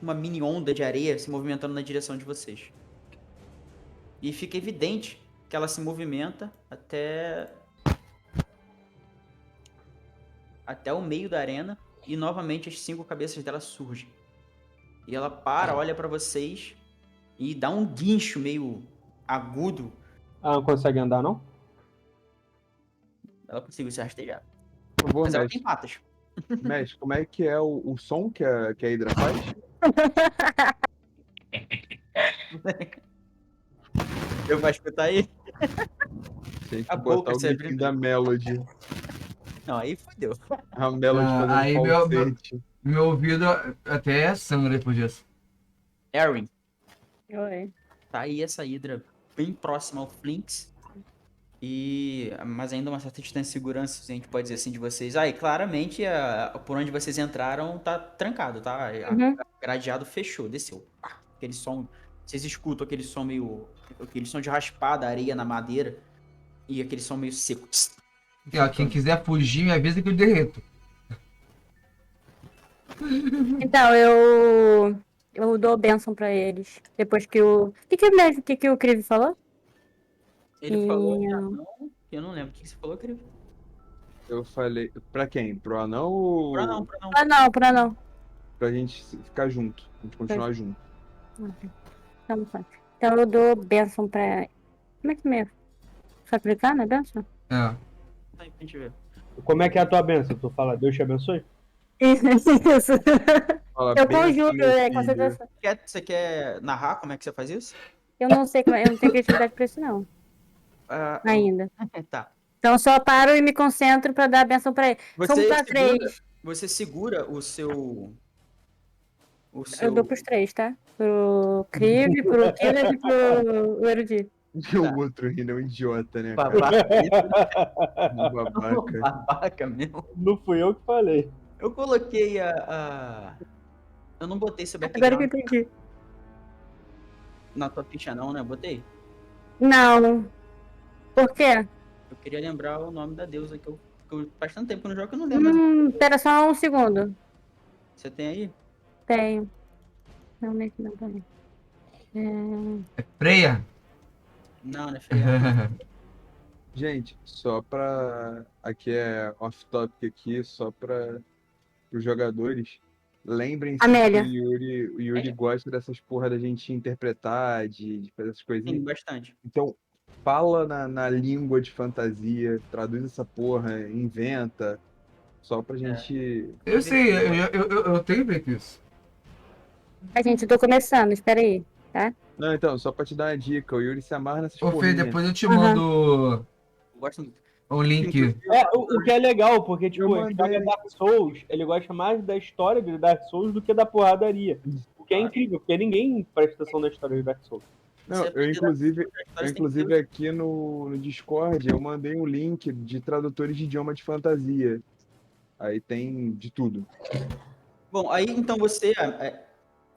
Speaker 3: uma mini onda de areia se movimentando na direção de vocês. E fica evidente que ela se movimenta até o meio da arena e novamente as 5 cabeças dela surgem. E ela olha pra vocês e dá um guincho meio agudo.
Speaker 5: Ah, não consegue andar, não?
Speaker 3: Ela conseguiu se rastejar.
Speaker 4: Por favor,
Speaker 3: Mas ela
Speaker 4: mestre.
Speaker 3: tem patas.
Speaker 4: Mestre, como é que é o som que a Hydra faz?
Speaker 3: Eu vou escutar aí?
Speaker 4: Tem que
Speaker 3: A
Speaker 4: botar
Speaker 3: boca
Speaker 4: o
Speaker 3: se
Speaker 4: gritinho
Speaker 3: abrindo.
Speaker 4: da Melody.
Speaker 3: Não, aí fodeu.
Speaker 4: A Melody
Speaker 2: Ah,
Speaker 4: fazendo
Speaker 2: aí
Speaker 4: falsete.
Speaker 2: meu ouvido até sangra depois disso.
Speaker 3: Erin,
Speaker 1: Oi.
Speaker 3: tá aí essa Hydra bem próxima ao Flinx. Mas ainda uma certa distância de segurança, se a gente pode dizer assim, de vocês. E claramente, por onde vocês entraram tá trancado, tá?
Speaker 1: Uhum.
Speaker 3: A gradeado fechou, desceu. Pá, aquele som, vocês escutam aquele som meio... Aquele som de raspar da areia na madeira. E aquele som meio seco.
Speaker 2: E, ó, quem quiser fugir, me avisa que eu derreto.
Speaker 1: Então, eu dou bênção pra eles. Depois que o... que o Crive falou?
Speaker 3: Ele falou em anão, eu não lembro. O que você falou, querido?
Speaker 4: Eu falei. Pra quem? Pro anão ou
Speaker 3: Pra não, pra não.
Speaker 1: Pra não.
Speaker 4: pra gente ficar junto? A gente continuar junto.
Speaker 1: Então, tá. Então eu dou bênção pra... Como é que mesmo? Só clicar na bênção?
Speaker 2: É.
Speaker 3: Tá aí pra gente ver.
Speaker 5: Como é que é a tua bênção? Tu fala, Deus te abençoe?
Speaker 1: Isso.
Speaker 4: Fala,
Speaker 1: Eu
Speaker 4: "Benção,
Speaker 1: conjuro,
Speaker 4: meu filho."
Speaker 1: concentração.
Speaker 3: Você quer narrar como é que você faz isso?
Speaker 1: Eu não sei como é, eu não tenho criatividade pra isso, não.
Speaker 3: Ah,
Speaker 1: Ainda.
Speaker 3: tá.
Speaker 1: Então eu só paro e me concentro pra dar a benção pra ele. São pra três.
Speaker 3: Você segura o seu.
Speaker 1: Eu dou pros três, tá? Pro Crive, pro Killer e pro Erudito.
Speaker 4: E o outro rindo é um idiota, né, cara?
Speaker 3: Babaca,
Speaker 4: Um babaca.
Speaker 3: babaca mesmo.
Speaker 5: Não fui eu que falei.
Speaker 3: Eu coloquei eu não botei seu
Speaker 1: Agora que eu
Speaker 3: background
Speaker 1: entendi.
Speaker 3: na tua ficha, não, né? Eu botei.
Speaker 1: Não. Por quê?
Speaker 3: Eu queria lembrar o nome da deusa que faz tanto tempo que eu não jogo que eu não lembro.
Speaker 1: Pera só um segundo.
Speaker 3: Você tem aí?
Speaker 1: Tenho. Realmente não tem.
Speaker 2: Freia?
Speaker 3: Não, né, Freya?
Speaker 4: Gente, só pra. Aqui é off-topic aqui, só pra os jogadores. Lembrem-se que
Speaker 1: Amélia.
Speaker 4: o Yuri gosta dessas porra da gente interpretar, de fazer essas
Speaker 3: Sim,
Speaker 4: coisinhas.
Speaker 3: bastante.
Speaker 4: Então, fala na língua de fantasia, traduz essa porra, inventa, só pra gente.
Speaker 2: Eu sei, eu tenho feito isso.
Speaker 1: A gente, eu tô começando, espera aí, tá?
Speaker 4: Não, então, só pra te dar uma dica, o Yuri se amarra nessas
Speaker 2: Ô, Fê,
Speaker 4: porrinhas.
Speaker 2: depois eu te
Speaker 1: Aham.
Speaker 2: mando
Speaker 3: Eu gosto muito.
Speaker 2: um link.
Speaker 5: O que é legal, porque, tipo,
Speaker 4: Eu
Speaker 5: ele joga
Speaker 4: mandei.
Speaker 5: Dark Souls, ele gosta mais da história de Dark Souls do que da porradaria. O que é incrível, porque ninguém presta atenção na história de Dark Souls.
Speaker 4: Não,
Speaker 3: Você
Speaker 4: eu
Speaker 3: aprender
Speaker 4: inclusive,
Speaker 3: das histórias, tem que
Speaker 4: inclusive
Speaker 3: ter-
Speaker 4: aqui no Discord eu mandei um link de tradutores de idioma de fantasia. Aí tem de tudo.
Speaker 3: Bom, aí então você,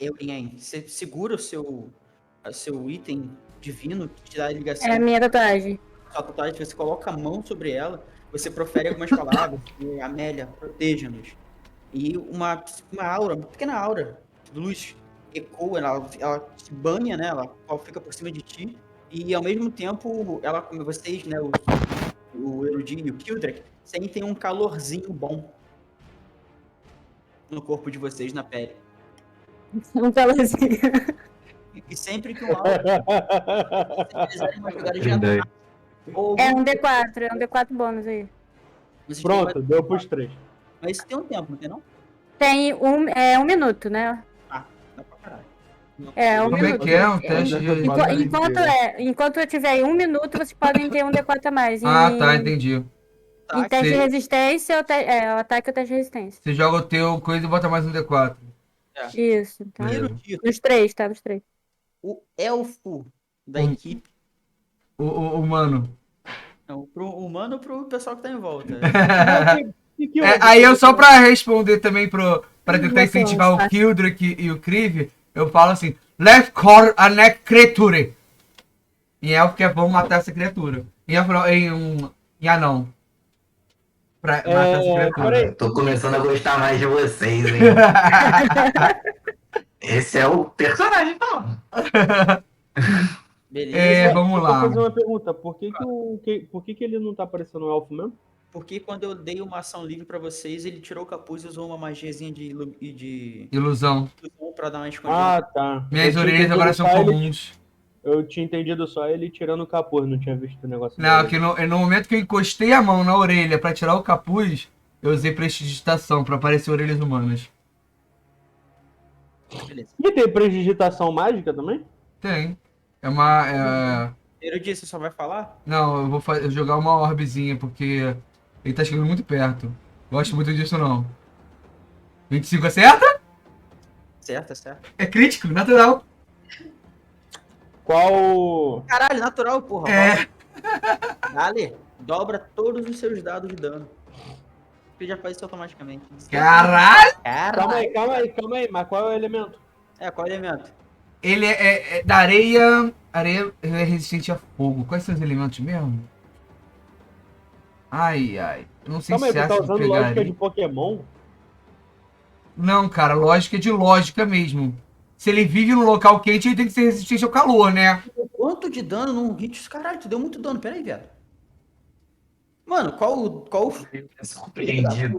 Speaker 3: Eulen, você segura o seu item divino que te dá a ligação
Speaker 1: É a minha tatuagem.
Speaker 3: sua tatuagem, você coloca a mão sobre ela, você profere algumas palavras, tipo, Amélia, proteja-nos. E uma aura, uma pequena aura de luz ecoa, ela se banha, né? Ela fica por cima de ti. E ao mesmo tempo, ela, como vocês, né? O Erudin e o Kildrak, sentem um calorzinho bom no corpo de vocês, na pele.
Speaker 1: Um calorzinho.
Speaker 3: E sempre que um aura, vocês fizerem uma jogada de ataque, ou
Speaker 1: É um D4 bônus aí.
Speaker 3: vocês
Speaker 5: Pronto, deu pros três.
Speaker 3: Mas tem um tempo, não tem não?
Speaker 1: Tem um minuto, né?
Speaker 3: Dá pra caralho.
Speaker 1: É, um
Speaker 2: Como é
Speaker 1: minuto.
Speaker 2: que é? Um teste de.
Speaker 1: Enquanto eu tiver 1 minuto, vocês podem ter um D4 a mais.
Speaker 2: Ah, tá, entendi.
Speaker 3: Tá,
Speaker 1: Em teste de
Speaker 2: Sim.
Speaker 1: resistência, o ataque ou teste de resistência.
Speaker 2: Você joga o teu coisa e bota mais um D4.
Speaker 1: Isso, tá?
Speaker 2: Beleza.
Speaker 3: Erudito,
Speaker 1: Os três, tá? Os três.
Speaker 3: o elfo da
Speaker 2: Hum.
Speaker 3: equipe.
Speaker 2: O mano.
Speaker 3: Não, pro humano ou pro pessoal que tá em volta.
Speaker 2: Aí eu só pra responder também pra tentar
Speaker 1: Você,
Speaker 2: incentivar o
Speaker 1: tá.
Speaker 2: Kildrak e o Krive, eu falo assim, let's call a neck creature. Em elfo que é vamos matar essa criatura. Em anão. pra matar essa criatura.
Speaker 5: peraí.
Speaker 6: Tô começando a gostar mais de vocês, hein? Esse é o personagem, não.
Speaker 3: Beleza?
Speaker 2: Vamos
Speaker 5: Eu vou
Speaker 2: lá.
Speaker 5: fazer uma pergunta. Por que ele não tá parecendo um elfo mesmo?
Speaker 3: Porque quando eu dei uma ação livre pra vocês, ele tirou o capuz e usou uma magiazinha de
Speaker 2: Ilusão.
Speaker 3: ilusão pra dar uma escondida.
Speaker 5: Ah, tá.
Speaker 2: Minhas
Speaker 5: Eu tinha
Speaker 2: orelhas agora
Speaker 5: entendido
Speaker 2: são
Speaker 5: só ele-
Speaker 2: comuns.
Speaker 5: Eu tinha entendido só ele tirando o capuz, não tinha visto o negócio
Speaker 2: Não,
Speaker 5: dele.
Speaker 2: que no momento que eu encostei a mão na orelha pra tirar o capuz, eu usei prestidigitação pra aparecer orelhas humanas.
Speaker 3: Beleza.
Speaker 5: E tem prestidigitação mágica também?
Speaker 2: Tem. É uma.
Speaker 3: Primeiro dia, você só vai falar?
Speaker 2: Não, eu vou jogar uma orbezinha, porque ele tá chegando muito perto. Gosto muito disso, não. 25 acerta?
Speaker 3: Certo, certo.
Speaker 2: É crítico, natural.
Speaker 5: Qual.
Speaker 3: Caralho, natural, porra.
Speaker 2: É.
Speaker 3: Dale, dobra todos os seus dados de dano. Você já faz isso automaticamente.
Speaker 2: Caralho!
Speaker 3: Caralho.
Speaker 5: Calma aí. Mas qual é o elemento?
Speaker 3: Qual elemento?
Speaker 2: Ele é da areia. Areia é resistente a fogo. Quais são os elementos mesmo? Ai. Eu não sei
Speaker 5: Calma aí,
Speaker 2: se
Speaker 5: tu
Speaker 2: é
Speaker 5: tá
Speaker 2: essa
Speaker 5: usando lógica de Pokémon?
Speaker 2: Não, cara, lógica é de lógica mesmo. Se ele vive num local quente, ele tem que ser resistente ao calor, né?
Speaker 3: Quanto de dano num hit? Caralho, tu deu muito dano. Pera aí, viado. Mano, qual
Speaker 6: Surpreendido.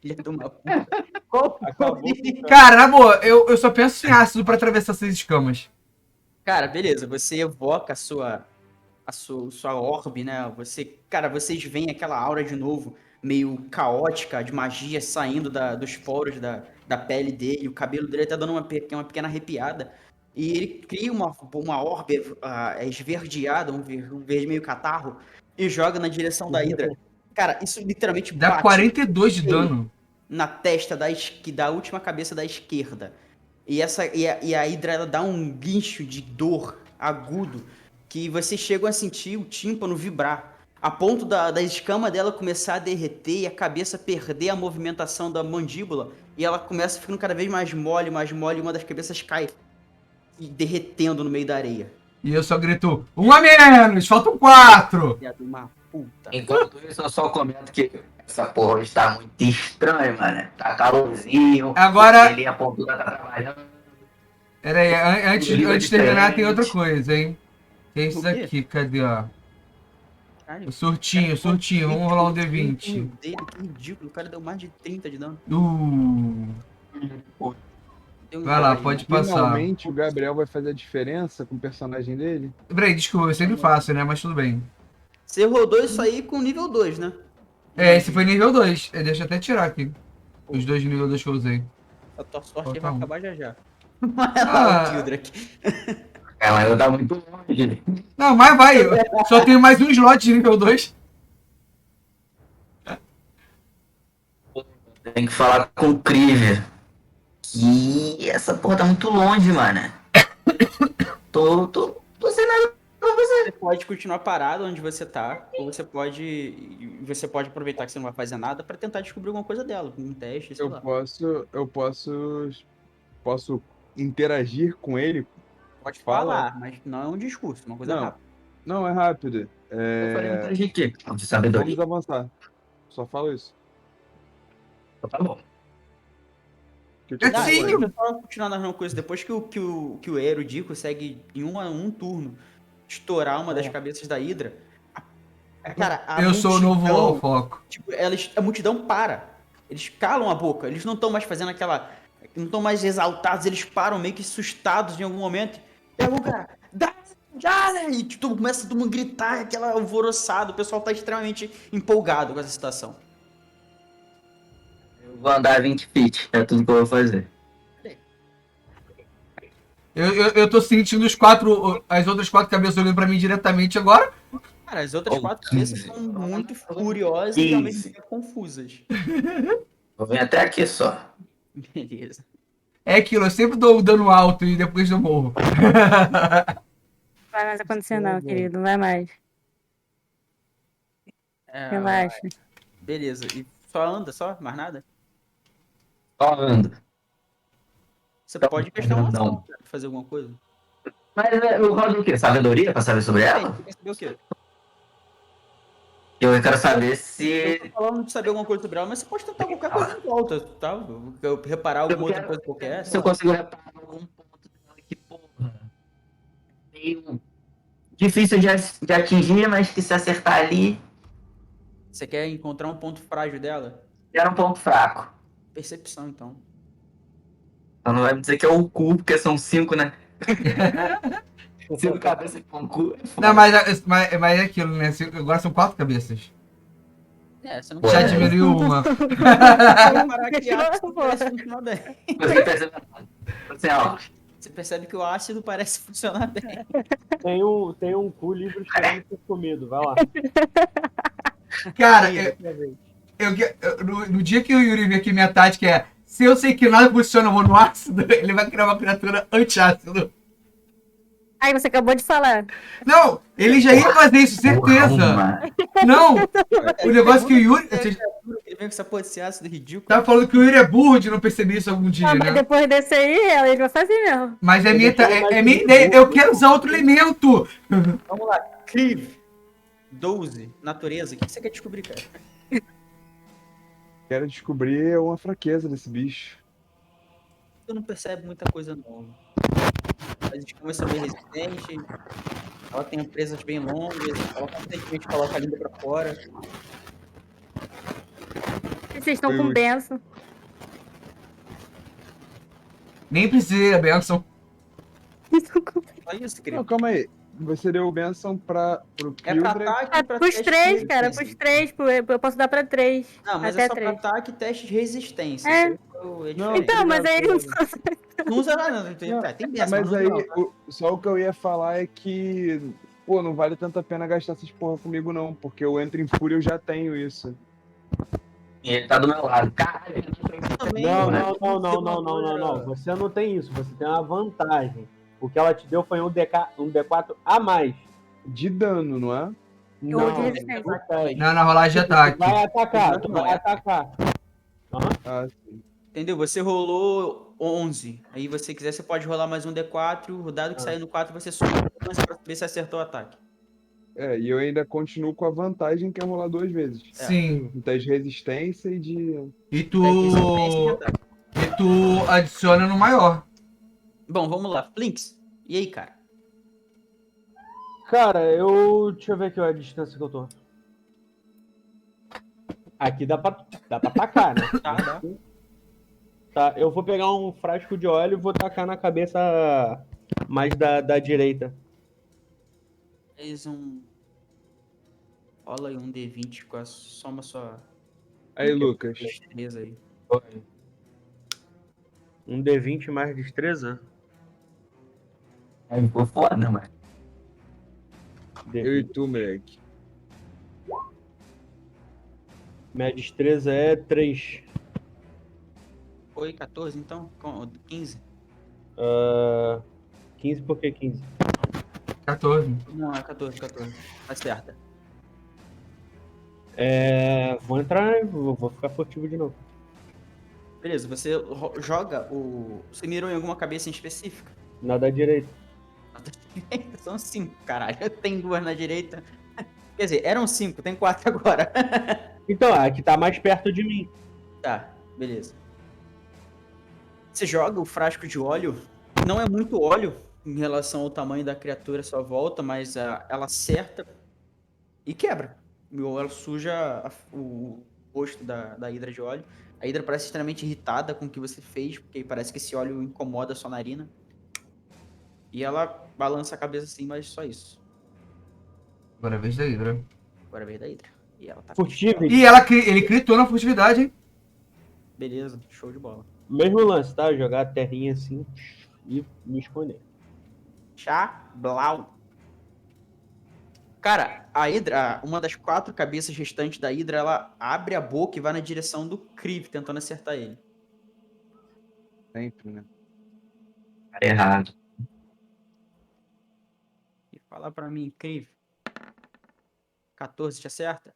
Speaker 3: filha de uma puta? Qual
Speaker 5: Acabou.
Speaker 2: Cara, na boa, eu só penso em ácido pra atravessar essas escamas.
Speaker 3: Cara, beleza, você evoca a sua orbe, né? Vocês veem aquela aura de novo, meio caótica, de magia saindo dos poros da pele dele, o cabelo dele tá dando uma pequena arrepiada. E ele cria uma orbe esverdeada, um verde meio catarro, e joga na direção da Hydra. Cara, isso literalmente
Speaker 2: Dá
Speaker 3: bate
Speaker 2: 42 de dano.
Speaker 3: na testa da última cabeça da esquerda. E a Hydra ela dá um guincho de dor agudo que vocês chegam a sentir o tímpano vibrar. A ponto da escama dela começar a derreter e a cabeça perder a movimentação da mandíbula. E ela começa ficando cada vez mais mole, e uma das cabeças cai derretendo no meio da areia.
Speaker 2: E eu só grito, 1 a menos, faltam 4.
Speaker 3: Filha de uma puta.
Speaker 6: Enquanto isso, eu só comento que essa porra está muito estranha, mano. Tá calorzinho.
Speaker 2: Agora-
Speaker 6: Ele apontou, tá trabalhando.
Speaker 2: Pera aí, antes de terminar tem outra coisa, hein? Que é isso
Speaker 3: O quê?
Speaker 2: aqui, cadê, ó?
Speaker 3: Caralho,
Speaker 2: O surtinho, vamos rolar um D20.
Speaker 3: Dele, que ridículo, o cara deu mais de 30 de dano. Deu um
Speaker 2: Vai lá,
Speaker 3: dó aí,
Speaker 2: pode
Speaker 3: né?
Speaker 2: passar.
Speaker 4: Finalmente o Gabriel vai fazer a diferença com o personagem dele.
Speaker 2: Peraí, desculpa, eu sempre faço, né? Mas tudo bem.
Speaker 3: Você rodou isso aí com nível 2, né?
Speaker 2: Esse foi nível 2. Deixa eu até tirar aqui. Os dois de nível 2 que eu usei.
Speaker 3: A tua sorte
Speaker 2: Falta
Speaker 3: vai
Speaker 2: um.
Speaker 3: acabar já já.
Speaker 2: Ah.
Speaker 3: O Kildrak.
Speaker 6: Ela ainda tá muito longe.
Speaker 2: Não, mas vai. Eu só tenho mais um slot de nível 2.
Speaker 6: Tem que falar com o Kriver. Que essa porra tá muito longe, mano. Tô sem nada pra fazer.
Speaker 3: Você pode continuar parado onde você tá, ou você pode aproveitar que você não vai fazer nada pra tentar descobrir alguma coisa dela, um teste, sei lá.
Speaker 4: Eu posso interagir com ele.
Speaker 3: Pode
Speaker 4: fala.
Speaker 3: falar, mas não é um discurso, é uma coisa
Speaker 4: Não.
Speaker 3: rápida.
Speaker 4: Não, é rápido.
Speaker 6: Eu falei interagir aqui. De
Speaker 4: Vamos
Speaker 6: sabedoria.
Speaker 4: avançar. Só falo isso.
Speaker 6: Tá bom.
Speaker 4: Que eu te
Speaker 3: Tá,
Speaker 4: falei.
Speaker 2: Sim.
Speaker 3: deixa eu só continuar narrando coisa. Depois que o Erudi consegue, em um turno, estourar uma das cabeças da Hydra, cara, a
Speaker 2: Eu sou o novo
Speaker 3: multidão,
Speaker 2: foco.
Speaker 3: tipo, a multidão para. Eles calam a boca. Eles não estão mais fazendo aquela... Não estão mais exaltados. Eles param meio que assustados em algum momento. Pegam o cara... Dá! E tipo, começa todo mundo a gritar, aquela alvoroçada. O pessoal tá extremamente empolgado com essa situação.
Speaker 6: Eu vou andar 20 feet. É tudo que eu vou fazer.
Speaker 2: Eu tô sentindo as outras 4 cabeças olhando pra mim diretamente agora.
Speaker 3: Cara, as outras 4 cabeças são muito furiosas e ao mesmo tempo confusas.
Speaker 6: Vou vir até aqui só.
Speaker 3: Beleza.
Speaker 2: É aquilo, eu sempre dou o dano alto e depois eu morro.
Speaker 1: Não vai mais acontecer não, querido. Não vai mais. Relaxa.
Speaker 3: Beleza. E só anda, mais nada?
Speaker 6: Só ando.
Speaker 3: Você pode gastar uma ação
Speaker 6: Não.
Speaker 3: pra fazer alguma coisa.
Speaker 6: Mas eu rodo o quê? Sabedoria pra saber sobre
Speaker 3: Aí,
Speaker 6: ela?
Speaker 3: você quer saber o quê?
Speaker 6: Eu quero saber se.
Speaker 3: Eu tô falando de saber alguma coisa sobre ela, mas você pode tentar qualquer coisa em volta, tá? Eu reparar alguma outra coisa qualquer,
Speaker 6: Se
Speaker 3: sei
Speaker 6: eu
Speaker 3: lá.
Speaker 6: consigo reparar algum ponto dela que, porra, meio difícil de atingir, mas que se acertar ali,
Speaker 3: Você quer encontrar um ponto frágil dela?
Speaker 6: era um ponto fraco.
Speaker 3: Percepção, então.
Speaker 6: Então não vai me dizer que é o cu, porque são 5, né? 5 cabeças com cu.
Speaker 2: Não, mas é aquilo, né? Agora são 4 cabeças.
Speaker 3: É, você não
Speaker 6: Ué.
Speaker 2: Já
Speaker 3: consegue
Speaker 2: diminuiu uma.
Speaker 3: reparar que ácido parece funcionar bem.
Speaker 6: Você percebe assim, ó.
Speaker 3: Você percebe que o ácido parece funcionar bem.
Speaker 5: Tem um cu livre esperando ser comido, vai lá.
Speaker 2: Cara,
Speaker 3: Aí,
Speaker 2: no dia que o Yuri ver aqui minha tática é: se eu sei que nada funciona, eu vou no ácido, ele vai criar uma criatura anti-ácido.
Speaker 1: Aí você acabou de falar.
Speaker 2: Não, ele já ia fazer isso, certeza.
Speaker 6: Porra,
Speaker 2: Não, o negócio que o Yuri. Vocês
Speaker 3: ele vem com essa porra desse ácido ridículo.
Speaker 2: estavam falando que o Yuri é burro de não perceber isso algum dia,
Speaker 1: Ah, mas
Speaker 2: né?
Speaker 1: depois desse aí, ele vai fazer mesmo.
Speaker 2: Mas é
Speaker 5: Eu
Speaker 2: minha,
Speaker 5: deixei mais
Speaker 2: é minha
Speaker 5: de
Speaker 2: ideia.
Speaker 5: boa,
Speaker 2: Eu quero usar outro elemento.
Speaker 3: Vamos lá, Clive. 12, natureza. O que você quer descobrir, cara?
Speaker 4: Quero descobrir uma fraqueza desse bicho.
Speaker 3: Tu não percebe muita coisa nova. As escamas são bem resistentes. Ela tem presas bem longas. Ela constantemente coloca a língua pra fora.
Speaker 1: Vocês estão com
Speaker 4: Eu-
Speaker 1: benção.
Speaker 2: Nem precisei, a benção.
Speaker 3: Só isso,
Speaker 4: Não,
Speaker 3: querido.
Speaker 4: calma aí. Você deu bênção pro
Speaker 3: É pra
Speaker 4: Kildred.
Speaker 3: ataque
Speaker 1: É
Speaker 3: e pra
Speaker 1: pros
Speaker 3: teste de
Speaker 1: 3, cara.
Speaker 3: resistência.
Speaker 1: Pros 3. Eu posso dar pra 3.
Speaker 3: Não, mas
Speaker 1: Até
Speaker 3: é só pra
Speaker 1: 3.
Speaker 3: ataque e teste de resistência.
Speaker 1: É.
Speaker 3: Isso aí é
Speaker 4: Não,
Speaker 3: diferente.
Speaker 1: Então, mas aí ele não
Speaker 3: Não usa nada, não. Tem,
Speaker 4: Não,
Speaker 3: tem benção,
Speaker 4: Mas
Speaker 3: não usa
Speaker 4: aí,
Speaker 3: não, tá?
Speaker 4: só o que eu ia falar é que, pô, não vale tanto a pena gastar essas porra comigo, não. Porque eu entro em fúria, eu já tenho isso.
Speaker 6: E ele tá do meu lado. Caralho, ele não tem
Speaker 3: Também,
Speaker 5: Não,
Speaker 3: né?
Speaker 5: não. Você não tem isso. Você tem uma vantagem. O que ela te deu foi um D4 a mais.
Speaker 4: De dano, não é?
Speaker 1: Ou de
Speaker 5: Não,
Speaker 1: resistência.
Speaker 2: Não, na rolagem de
Speaker 5: tu
Speaker 2: ataque.
Speaker 5: vai atacar, tu
Speaker 3: Não,
Speaker 5: vai
Speaker 3: é.
Speaker 5: atacar. Aham.
Speaker 4: Ah, sim.
Speaker 3: Entendeu? Você rolou 11. Aí, se você quiser, você pode rolar mais um D4. O dado que sair no 4, você soma 11 pra ver se acertou o ataque.
Speaker 4: É, e eu ainda continuo com a vantagem que é rolar 2 vezes.
Speaker 2: Sim.
Speaker 4: Então, de resistência e de.
Speaker 2: E tu.
Speaker 3: É, resistência e ataque.
Speaker 2: E tu adiciona no maior.
Speaker 3: Bom, vamos lá. Flinks. E aí, cara?
Speaker 5: Cara, deixa eu ver aqui a distância que eu tô. Aqui dá pra atacar, né?
Speaker 3: Tá, dá.
Speaker 5: Tá, eu vou pegar um frasco de óleo e vou tacar na cabeça mais da direita.
Speaker 3: Fez um... Rola aí um D20 com a soma sua
Speaker 4: Aí, Lucas.
Speaker 3: destreza aí.
Speaker 5: Um D20 mais destreza?
Speaker 6: Aí ficou foda, mano.
Speaker 4: Eu e tu, moleque.
Speaker 5: Minha destreza é 3.
Speaker 3: Foi 14, então? 15?
Speaker 5: 15 por que 15?
Speaker 2: 14.
Speaker 3: Não, é 14. Tá certa.
Speaker 5: Vou entrar, vou ficar furtivo de novo.
Speaker 3: Beleza, você joga o... Você mirou em alguma cabeça em específica?
Speaker 5: Na da direita.
Speaker 3: São 5, caralho. Tem 2 na direita. Quer dizer, eram 5, tem 4 agora.
Speaker 5: Então, a que tá mais perto de mim.
Speaker 3: Tá, beleza. Você joga o frasco de óleo. Não é muito óleo em relação ao tamanho da criatura à sua volta, mas ela acerta e quebra. Ela suja o rosto da hidra de óleo. A hidra parece extremamente irritada com o que você fez, porque parece que esse óleo incomoda a sua narina. E ela balança a cabeça assim, mas só isso.
Speaker 2: Agora é a vez da Hydra.
Speaker 3: Agora é a vez da hidra. E ela tá
Speaker 5: Furtivo.
Speaker 2: E ele critou na furtividade, hein?
Speaker 3: beleza, show de bola.
Speaker 5: Mesmo lance, tá? Jogar a terrinha assim e me esconder.
Speaker 3: Blau. Cara, a Hydra, uma das 4 cabeças restantes da Hydra, ela abre a boca e vai na direção do Kriv, tentando acertar ele.
Speaker 4: Sempre, né?
Speaker 6: Cara errado.
Speaker 3: E fala pra mim, Kriv. 14 te acerta?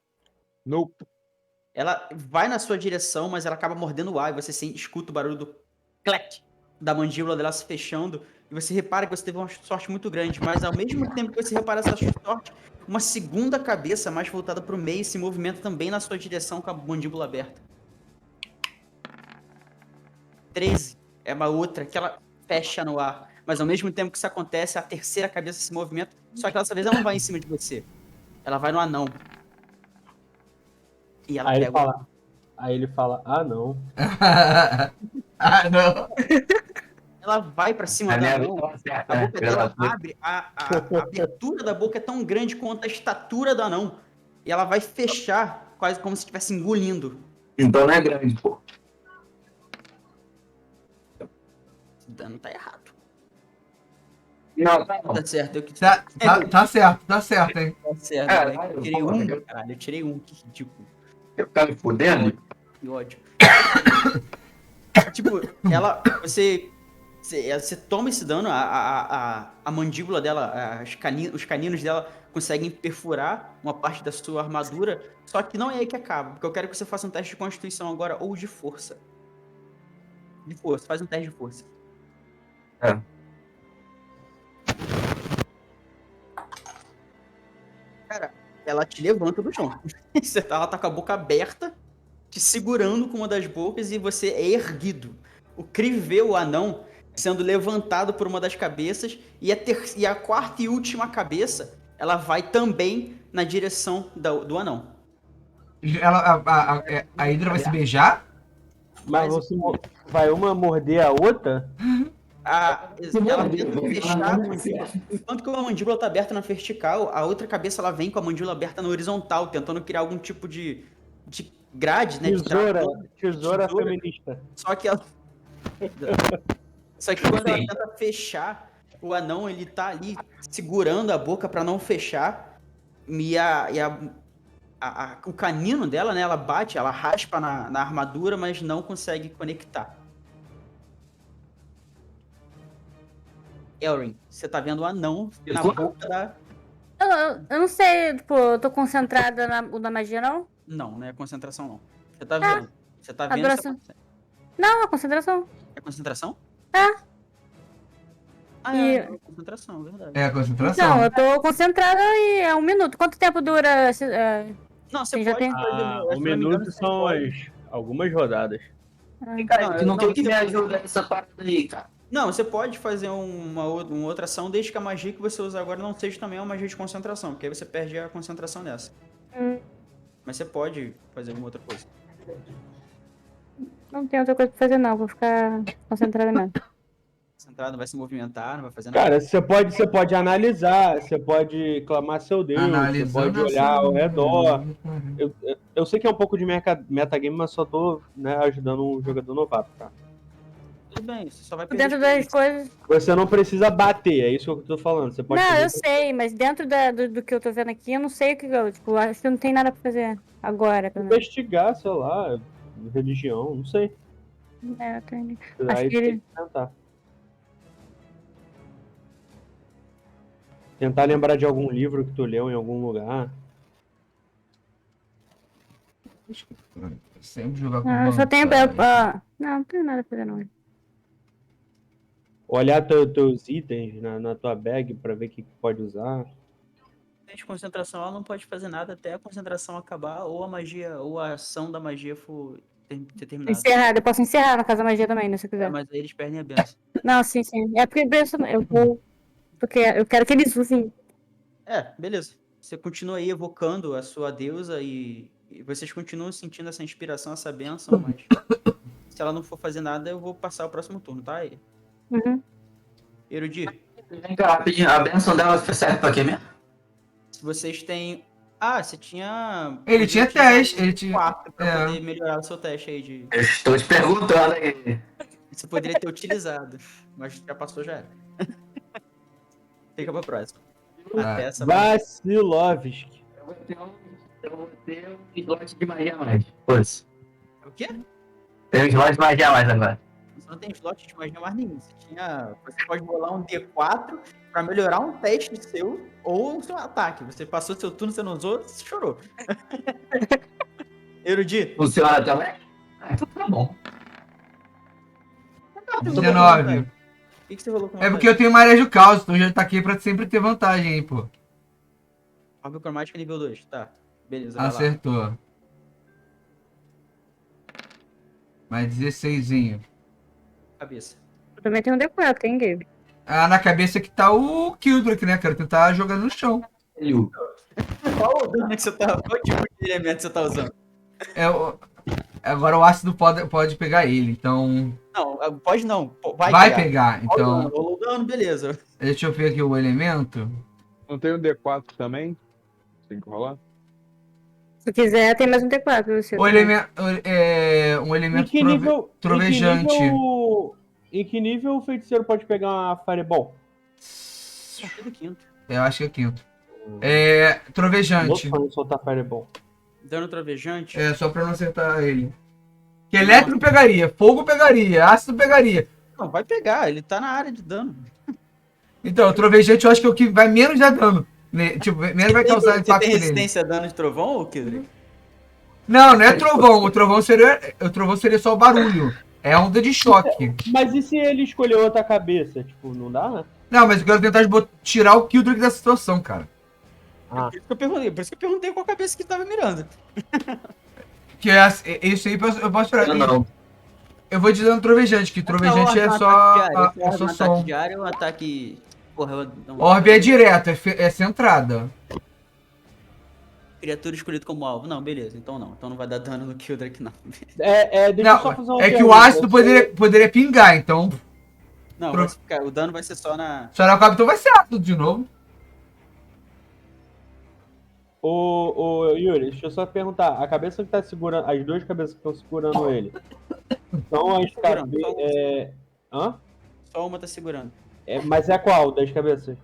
Speaker 4: Nope.
Speaker 3: Ela vai na sua direção, mas ela acaba mordendo o ar e você escuta o barulho do clack da mandíbula dela se fechando e você repara que você teve uma sorte muito grande, mas ao mesmo tempo que você repara essa sorte, uma segunda cabeça mais voltada para o meio se movimenta também na sua direção com a mandíbula aberta. 13 é uma outra que ela fecha no ar, mas ao mesmo tempo que isso acontece, a terceira cabeça se movimenta, só que dessa vez ela não vai em cima de você, ela vai no anão. E ela
Speaker 5: Aí
Speaker 3: pega
Speaker 5: ele fala, ah, não.
Speaker 2: Ah, não.
Speaker 3: ela vai pra cima
Speaker 6: A
Speaker 3: do
Speaker 6: minha
Speaker 3: anão.
Speaker 6: vida tá certa,
Speaker 3: A
Speaker 6: né?
Speaker 3: boca
Speaker 6: Filha
Speaker 3: dela
Speaker 6: da puta.
Speaker 3: abre, a abertura da boca é tão grande quanto a estatura do anão. E ela vai fechar, quase como se estivesse engolindo.
Speaker 6: Então não é grande, pô.
Speaker 3: Esse dano tá errado.
Speaker 6: Não, tá bom.
Speaker 3: Tá certo, eu que
Speaker 2: Tá certo, hein?
Speaker 3: tá certo,
Speaker 6: É,
Speaker 3: né? Eu tirei
Speaker 6: porra,
Speaker 3: um, caralho, eu tirei um, que ridículo.
Speaker 6: Eu ficar me fudendo?
Speaker 3: Que ódio. Tipo, você toma esse dano, a mandíbula dela, os caninos dela conseguem perfurar uma parte da sua armadura, só que não é aí que acaba, porque eu quero que você faça um teste de constituição agora, ou de força. De força, faz um teste de força.
Speaker 6: É.
Speaker 3: Cara, ela te levanta do chão. Ela tá com a boca aberta, te segurando com uma das bocas e você é erguido. O Kriv vê o anão sendo levantado por uma das cabeças e a quarta e última cabeça, ela vai também na direção do anão.
Speaker 2: A Hydra vai se beijar?
Speaker 5: Mas vai uma morder a outra?
Speaker 3: Ela tenta fechar, enquanto que a mandíbula tá aberta na vertical, a outra cabeça ela vem com a mandíbula aberta na horizontal, tentando criar algum tipo de grade, né?
Speaker 5: Tesoura feminista.
Speaker 3: Só que quando ela tenta fechar, o anão ele tá ali segurando a boca pra não fechar. O canino dela, né? Ela bate, ela raspa na armadura, mas não consegue conectar. Elrin, você tá vendo o anão na boca da...
Speaker 1: Eu não sei, tipo, eu tô concentrada na magia, não?
Speaker 3: Não é concentração, não. Você tá vendo. Você tá vendo...
Speaker 1: Adoração. Não, é concentração.
Speaker 3: É concentração?
Speaker 1: É.
Speaker 3: É concentração, verdade.
Speaker 2: É a concentração.
Speaker 1: Não, eu tô concentrada e é 1 minuto. Quanto tempo dura?
Speaker 3: Não, você
Speaker 1: já
Speaker 3: pode
Speaker 1: tem...
Speaker 3: fazer... se
Speaker 5: Um
Speaker 3: não me engano,
Speaker 5: minuto
Speaker 3: você
Speaker 5: são
Speaker 3: pode.
Speaker 5: algumas rodadas.
Speaker 6: Cara, tu não
Speaker 3: não,
Speaker 6: tem que me ajudar nessa parada aí, cara.
Speaker 3: Não, você pode fazer uma outra ação, desde que a magia que você usa agora não seja também uma magia de concentração, porque aí você perde a concentração nessa. Mas você pode fazer alguma outra coisa.
Speaker 1: Não tem outra coisa pra fazer, não. Vou ficar concentrada mesmo.
Speaker 3: Concentrado, não vai se movimentar, não vai fazer nada.
Speaker 5: Cara, você pode analisar, você pode clamar seu Deus, você pode olhar ao redor. Eu sei que é um pouco de metagame, mas só tô, né, ajudando um jogador novato, tá?
Speaker 3: Tudo bem, você só vai perder
Speaker 1: Dentro das coisas...
Speaker 5: Você não precisa bater, é isso que eu tô falando. Você pode
Speaker 1: Não,
Speaker 5: fazer-
Speaker 1: eu sei, mas dentro do que eu tô vendo aqui, eu não sei o que eu... Tipo, acho que não tem nada pra fazer agora, pelo menos.
Speaker 5: investigar, sei lá, religião, não sei.
Speaker 1: É, eu tenho...
Speaker 5: Aí
Speaker 1: Acho que
Speaker 5: tem
Speaker 1: ele...
Speaker 5: que tentar lembrar de algum livro que tu leu em algum lugar.
Speaker 2: Sempre jogar com
Speaker 1: Ah, eu só tenho...
Speaker 2: vantagem.
Speaker 1: não tenho nada pra fazer, não.
Speaker 5: Olhar teus itens na tua bag pra ver o que pode usar.
Speaker 3: de concentração, ela não pode fazer nada até a concentração acabar ou a magia, ou a ação da magia for determinada.
Speaker 1: Encerrado, eu posso encerrar no caso da magia também, né, se eu quiser.
Speaker 3: Mas aí eles perdem a benção.
Speaker 1: Não, sim. É porque benção, eu vou... Porque eu quero que eles usem.
Speaker 3: Beleza. Você continua aí evocando a sua deusa e vocês continuam sentindo essa inspiração, essa benção, mas se ela não for fazer nada, eu vou passar o próximo turno, tá?
Speaker 1: Uhum.
Speaker 3: Erudi,
Speaker 6: Vem cá, rapidinho. A benção dela serve pra quê mesmo?
Speaker 3: se vocês têm... você tinha...
Speaker 2: Ele tinha teste, ele tinha...
Speaker 3: 4 pra poder melhorar o seu teste aí de...
Speaker 6: Eu estou te perguntando aí.
Speaker 3: Você poderia ter utilizado, mas já passou, já era. Fica pra próxima. Até essa...
Speaker 5: Vacilovski.
Speaker 6: Eu vou ter um slot de magia a mais. Pois.
Speaker 3: O quê?
Speaker 6: Tem um slot de magia a mais agora.
Speaker 3: Você não tem slot de magia mais nenhum. Você pode rolar um D4 pra melhorar um teste seu ou o seu ataque. Você passou seu turno, você não usou, você chorou. Erudi.
Speaker 6: Funciona também? Então tá bom.
Speaker 2: 19.
Speaker 3: que você rolou com
Speaker 2: É porque eu tenho maré de caos, então eu já taquei pra sempre ter vantagem aí, pô.
Speaker 3: Orbe cromática nível 2, tá. Beleza, vai lá.
Speaker 2: Acertou. Mais 16zinho.
Speaker 3: Cabeça.
Speaker 1: Eu também tenho um D4, hein, Gabe?
Speaker 2: Ah, na cabeça que tá o Kildrick, né? Quero tentar jogar no chão.
Speaker 3: Qual o dano que você tá... Qual tipo de elemento você tá usando?
Speaker 2: Agora o ácido pode pegar ele, então.
Speaker 3: Não, pode não.
Speaker 2: Vai pegar.
Speaker 3: Qual o dano?
Speaker 2: Então,
Speaker 3: Rolou o dano, beleza.
Speaker 2: deixa eu ver aqui o elemento.
Speaker 4: Não tem um D4 também? Tem que rolar?
Speaker 1: Se quiser, tem mais um D4 pra você.
Speaker 2: O
Speaker 1: também.
Speaker 2: elemento é um
Speaker 5: Em
Speaker 2: elemento
Speaker 5: que nível.
Speaker 2: trovejante.
Speaker 5: Em que nível o feiticeiro pode pegar uma Fireball?
Speaker 3: Partir do quinto.
Speaker 2: Eu acho que é quinto. É trovejante.
Speaker 5: Não soltar Fireball.
Speaker 3: Dano trovejante.
Speaker 2: É só pra não acertar ele. Que elétrico pegaria, fogo pegaria, ácido pegaria.
Speaker 3: Não, vai pegar, ele tá na área de dano.
Speaker 2: Então, o trovejante eu acho que é o que vai menos dar dano. Tipo, menos vai causar
Speaker 3: Você
Speaker 2: impacto
Speaker 3: tem
Speaker 2: nele.
Speaker 3: resistência a dano de trovão, ou Kildrick?
Speaker 2: Não, não é trovão. O trovão seria só o barulho. É onda de choque.
Speaker 5: Mas e se ele escolher outra cabeça? Tipo, não dá, né?
Speaker 2: Não, mas eu quero tentar tirar o Kildrick dessa situação, cara.
Speaker 5: Ah,
Speaker 3: Por isso que eu perguntei qual cabeça que tava mirando.
Speaker 2: Que é isso aí eu posso tirar.
Speaker 6: Eu não.
Speaker 2: Eu vou te dando trovejante, que trovejante é só
Speaker 3: um
Speaker 2: som.
Speaker 3: ataque diário ou um ataque... Porra, eu não...
Speaker 2: Orbe é direto, é centrada.
Speaker 3: Criatura escolhida como alvo. Não, beleza, então não. Então não vai dar dano no Kildrick, não.
Speaker 5: deixa eu só fazer
Speaker 2: Não,
Speaker 5: uma
Speaker 2: é que o
Speaker 5: pergunta.
Speaker 2: ácido poderia pingar, então.
Speaker 3: Não, vai ficar, o dano vai ser só na...
Speaker 2: Só na capitão vai ser ácido de novo.
Speaker 5: Ô, Yuri, deixa eu só perguntar. A cabeça que tá segurando. As duas cabeças que estão segurando ele. São as
Speaker 3: Segurando,
Speaker 5: cabeças. Hã?
Speaker 3: Só uma tá segurando.
Speaker 5: Mas é qual das cabeças?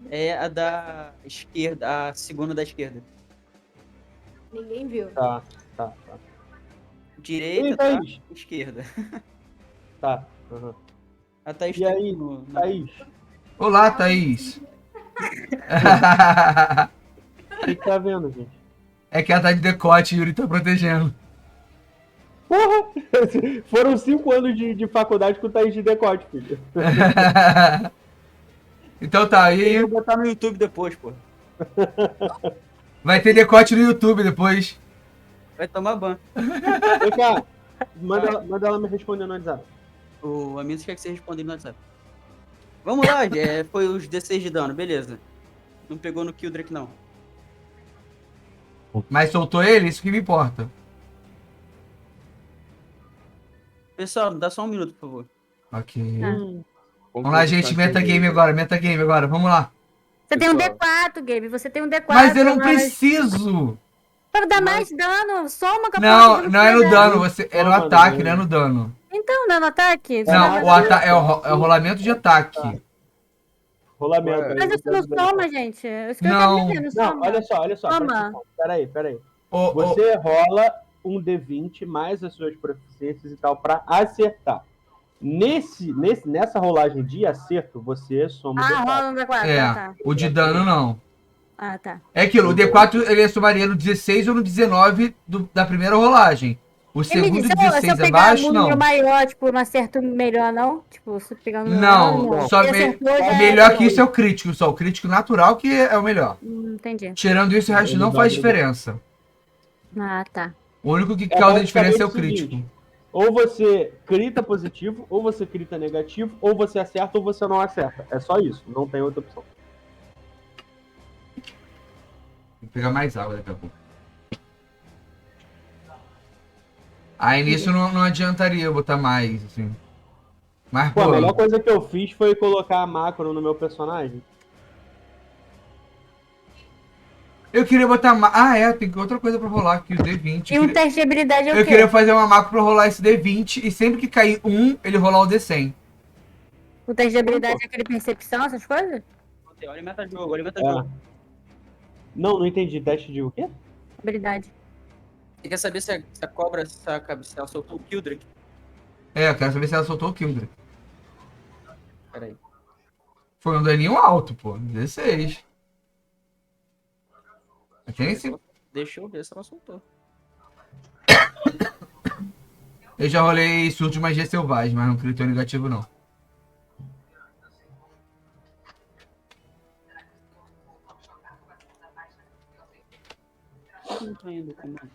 Speaker 3: É a da esquerda, a segunda da esquerda.
Speaker 1: Ninguém viu.
Speaker 5: Tá.
Speaker 3: Direita,
Speaker 5: Ei,
Speaker 3: tá?
Speaker 5: Thaís.
Speaker 3: Esquerda.
Speaker 5: Tá. Uhum.
Speaker 3: A Thaís
Speaker 5: E
Speaker 3: tá
Speaker 5: aí,
Speaker 3: no...
Speaker 5: Thaís?
Speaker 2: Olá, Thaís.
Speaker 5: O que tá vendo, gente?
Speaker 2: É que ela tá de decote e o Yuri tá protegendo.
Speaker 5: Porra! Foram 5 anos de faculdade com o Thaís de decote, filho.
Speaker 2: Então tá, e
Speaker 3: Eu
Speaker 2: aí?
Speaker 3: vou botar no YouTube depois, pô.
Speaker 2: Vai ter decote no YouTube depois.
Speaker 3: Vai tomar ban.
Speaker 5: Vem cá, manda ela me responder no WhatsApp.
Speaker 3: O Aminos quer que você responda no WhatsApp. Vamos lá, foi os D6 de dano, beleza. Não pegou no Kildrick, não.
Speaker 2: Mas soltou ele? Isso que me importa.
Speaker 3: Pessoal, dá só um minuto, por favor.
Speaker 2: Ok.
Speaker 1: Ah.
Speaker 2: Vamos lá, gente. Metagame agora, metagame agora. Vamos lá.
Speaker 1: Você tem um
Speaker 4: Pessoal.
Speaker 1: D4, Gabe. Você tem um D4.
Speaker 2: Mas eu não
Speaker 1: mas-
Speaker 2: preciso.
Speaker 1: Pra dar mais dano. Soma com a
Speaker 2: Não,
Speaker 1: porra do
Speaker 2: não é no
Speaker 1: pegar.
Speaker 2: dano. É no
Speaker 5: Toma,
Speaker 2: ataque,
Speaker 5: né?
Speaker 2: não é no dano.
Speaker 1: Então, não é no ataque? Você
Speaker 2: Não,
Speaker 1: vai
Speaker 2: o
Speaker 1: fazer-
Speaker 2: é o rolamento de ataque.
Speaker 5: Rolamento.
Speaker 4: Ué.
Speaker 5: aí,
Speaker 1: Mas isso não
Speaker 5: você-
Speaker 1: soma, gente. Isso que eu
Speaker 2: Não.
Speaker 1: tô dizendo,
Speaker 5: Não,
Speaker 1: soma.
Speaker 5: olha só. presta
Speaker 1: Toma.
Speaker 5: atenção. Peraí.
Speaker 2: Ô,
Speaker 5: Você rola um D20 mais as suas proficiências e tal pra acertar. Nessa rolagem de acerto, você soma o
Speaker 1: Ah,
Speaker 5: D4.
Speaker 1: rola um D4.
Speaker 2: é,
Speaker 1: tá.
Speaker 2: o de dano não.
Speaker 1: Ah, tá.
Speaker 2: É aquilo, o D4 ele somaria no 16 ou no 19 da primeira rolagem. O
Speaker 1: E me
Speaker 2: segundo
Speaker 1: diz, se eu
Speaker 2: 16
Speaker 1: pegar
Speaker 2: abaixo,
Speaker 1: um
Speaker 2: não.
Speaker 1: número maior, tipo, não acerto melhor, não? Tipo, se pegar um número
Speaker 2: Não,
Speaker 1: maior,
Speaker 2: só
Speaker 1: Se acertou, já é
Speaker 2: melhor que
Speaker 1: bom.
Speaker 2: isso é o crítico, só o crítico natural que é o melhor.
Speaker 1: Entendi.
Speaker 2: Tirando isso, o resto
Speaker 5: Ele
Speaker 2: não
Speaker 5: vai
Speaker 2: faz
Speaker 5: brigar.
Speaker 2: diferença.
Speaker 1: Ah, tá.
Speaker 2: O único que
Speaker 5: É
Speaker 2: causa diferença é o
Speaker 5: basicamente o
Speaker 2: crítico.
Speaker 5: seguinte, ou você crita positivo, ou você crita negativo, ou você acerta ou você não acerta. É só isso, não tem outra opção.
Speaker 2: Vou pegar mais água daqui a pouco. Aí nisso não adiantaria eu botar mais, assim. Mas,
Speaker 5: Pô,
Speaker 2: pô,
Speaker 5: a melhor coisa que eu fiz foi colocar a macro no meu personagem.
Speaker 2: eu queria botar mais. Ah, é, tem outra coisa pra rolar aqui, o D20.
Speaker 1: E um teste de habilidade é o
Speaker 2: Eu
Speaker 1: quê?
Speaker 2: queria fazer uma macro pra rolar esse D20 e sempre que cair um, ele rolar o D100.
Speaker 1: O teste de habilidade é aquele percepção, essas coisas?
Speaker 3: Olha o metajogo, olha o metajogo.
Speaker 5: Não entendi. Teste de o quê?
Speaker 1: Habilidade.
Speaker 3: Você quer saber se a cobra, se ela soltou o Kildrick?
Speaker 2: É, eu quero saber se ela soltou o Kildrick.
Speaker 3: Peraí.
Speaker 2: Foi um daninho alto, pô. 16. Tem esse...
Speaker 3: Deixa eu ver se ela soltou.
Speaker 2: Eu já rolei surto de magia selvagem, mas não critou negativo, não.
Speaker 3: que não tá indo com mano?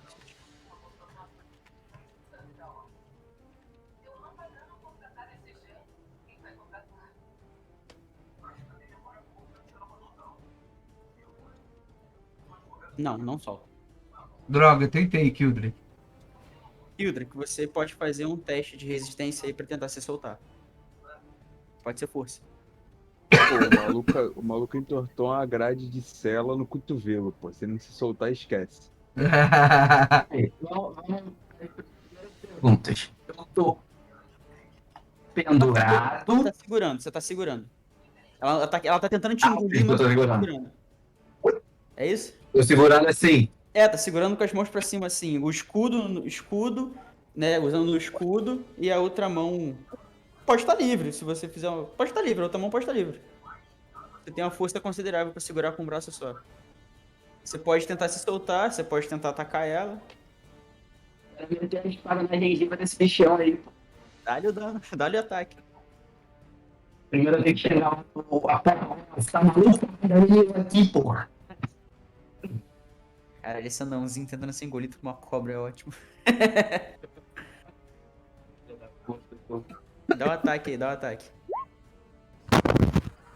Speaker 3: Não, não solta.
Speaker 2: Droga, tentei, Kildrick.
Speaker 3: Hildrick, você pode fazer um teste de resistência aí pra tentar se soltar. Pode ser força.
Speaker 4: Pô, o maluco entortou uma grade de cela no cotovelo, pô. Se ele não se soltar, esquece.
Speaker 6: Vamos perguntas. Eu tô pendurado.
Speaker 3: Você tá segurando. Ela tá tentando te
Speaker 6: Ah,
Speaker 3: engolir,
Speaker 6: eu
Speaker 3: mas
Speaker 6: tô
Speaker 3: você tá
Speaker 6: segurando.
Speaker 3: segurando. É isso?
Speaker 6: Tô segurando assim.
Speaker 3: Tá segurando com as mãos pra cima, assim. O escudo, né? Usando o escudo e a outra mão pode estar livre, se você fizer. Pode estar livre, a outra mão pode estar livre. Você tem uma força considerável pra segurar com um braço só. Você pode tentar se soltar, você pode tentar atacar ela.
Speaker 6: Eu meter a espada na gengiva desse bichão aí.
Speaker 3: Dá-lhe o dano, dá-lhe o ataque.
Speaker 6: Primeiro eu tenho que chegar a porra. Você tá maluco? Aqui, porra.
Speaker 3: Cara, esse anãozinho tentando ser engolido por uma cobra é ótimo. Dá o ataque aí, dá o ataque.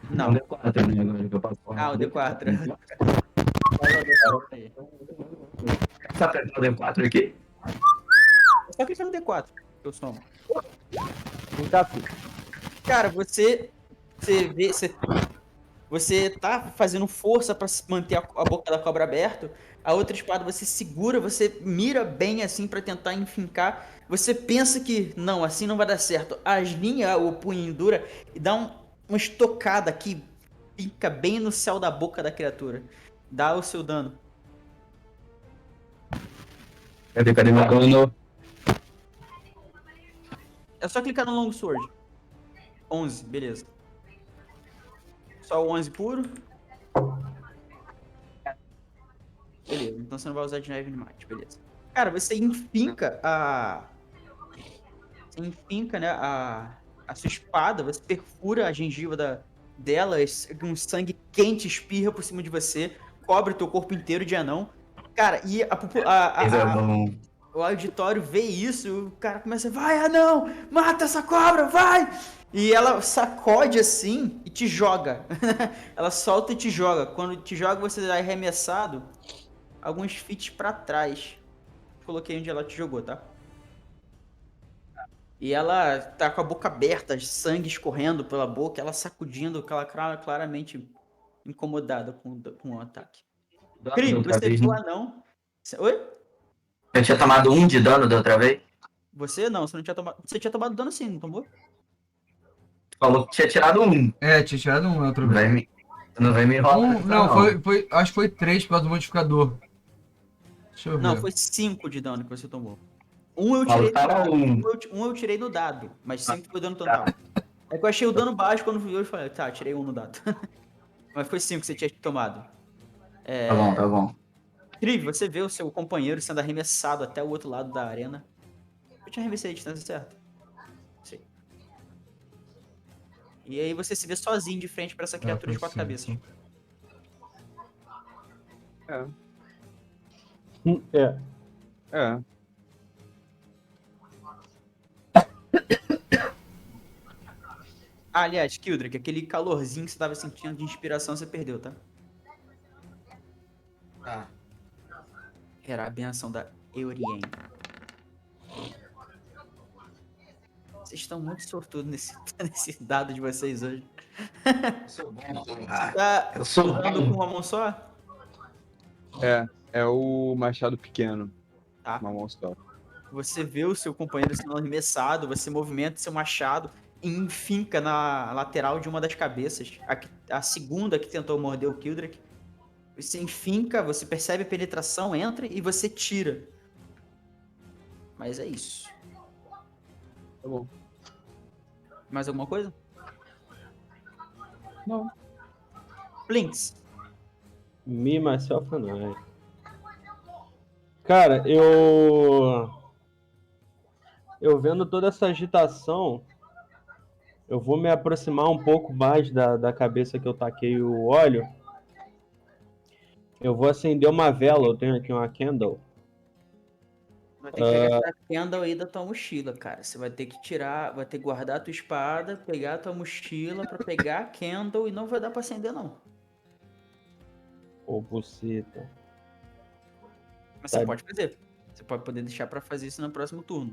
Speaker 3: Não.
Speaker 6: Não, D4, né? Agora que eu passo.
Speaker 3: Ah, o D4. Aí.
Speaker 6: Você apertou o D4 aqui?
Speaker 3: Só clicar no D4, que eu somo.
Speaker 5: Tatu.
Speaker 3: Cara, você tá fazendo força pra manter a boca da cobra aberta. A outra espada você segura, você mira bem assim pra tentar enfincar. Você pensa que não, assim não vai dar certo. As linhas, o punho dura e dá uma estocada que fica bem no céu da boca da criatura. Dá o seu dano.
Speaker 6: Cadê meu dano?
Speaker 3: É só clicar no Long Sword. 11, beleza. Só o 11 puro. Beleza, então você não vai usar de neve mate, beleza. Cara, você enfinca Você enfinca, né, a sua espada, você perfura a gengiva dela, um sangue quente espirra por cima de você, cobre o teu corpo inteiro de anão. Cara, e o auditório vê isso, e o cara começa, vai anão, mata essa cobra, vai! E ela sacode assim e te joga. Ela solta e te joga. Quando te joga, você é arremessado alguns feet pra trás. Coloquei onde ela te jogou, tá? E ela tá com a boca aberta, sangue escorrendo pela boca, ela sacudindo, claramente incomodada com o ataque. Cri, você viu o anão. Oi?
Speaker 6: Eu tinha tomado 1 de dano da outra vez.
Speaker 3: Você não, você não tinha tomado. Você tinha tomado dano sim, não tomou?
Speaker 6: Falou que tinha tirado 1.
Speaker 2: É, tinha tirado um na outra vez.
Speaker 6: Não vai me enrolar.
Speaker 2: Não, acho que foi 3 por causa do modificador. Deixa eu ver.
Speaker 3: Não, foi 5 de dano que você tomou. Um eu tirei no
Speaker 6: Faltava
Speaker 3: dado.
Speaker 6: um.
Speaker 3: Um eu tirei no dado, mas 5 foi o dano total. É que eu achei o dano baixo quando eu falei, tá, tirei 1 no dado. Mas foi 5 que você tinha tomado.
Speaker 6: Tá bom.
Speaker 3: Triv, você vê o seu companheiro sendo arremessado até o outro lado da arena. Eu te arremessei a distância certa? Sim. E aí você se vê sozinho de frente pra essa criatura de 4
Speaker 2: sim,
Speaker 3: cabeças.
Speaker 2: sim.
Speaker 4: É.
Speaker 3: Ah, aliás, Kildrick, aquele calorzinho que você tava sentindo de inspiração, você perdeu, tá?
Speaker 6: Tá.
Speaker 3: Era a benção da Eurien. Vocês estão muito sortudos nesse dado de vocês hoje.
Speaker 6: Eu sou bom.
Speaker 3: Tá
Speaker 6: Eu sou
Speaker 3: usando
Speaker 6: bom.
Speaker 3: com uma mão só?
Speaker 4: É o machado pequeno.
Speaker 3: Tá.
Speaker 4: Uma mão só.
Speaker 3: Você vê o seu companheiro sendo arremessado, você movimenta seu machado e enfinca na lateral de uma das cabeças. A segunda que tentou morder o Kildrick. Você enfinca, você percebe a penetração, entra e você tira. Mas é isso.
Speaker 4: Tá bom.
Speaker 3: Mais alguma coisa?
Speaker 4: Não.
Speaker 3: Blinks.
Speaker 5: Me, myself and I. Cara, eu vendo toda essa agitação, eu vou me aproximar um pouco mais da cabeça que eu taquei o óleo. Eu vou acender uma vela, eu tenho aqui uma candle.
Speaker 3: Vai ter que pegar essa candle aí da tua mochila, cara. Você vai ter que tirar, vai ter que guardar a tua espada, pegar a tua mochila pra pegar a candle e não vai dar pra acender, não.
Speaker 5: Ô, buceta.
Speaker 3: Mas
Speaker 5: Tá.
Speaker 3: você pode fazer. Você pode poder deixar pra fazer isso no próximo turno.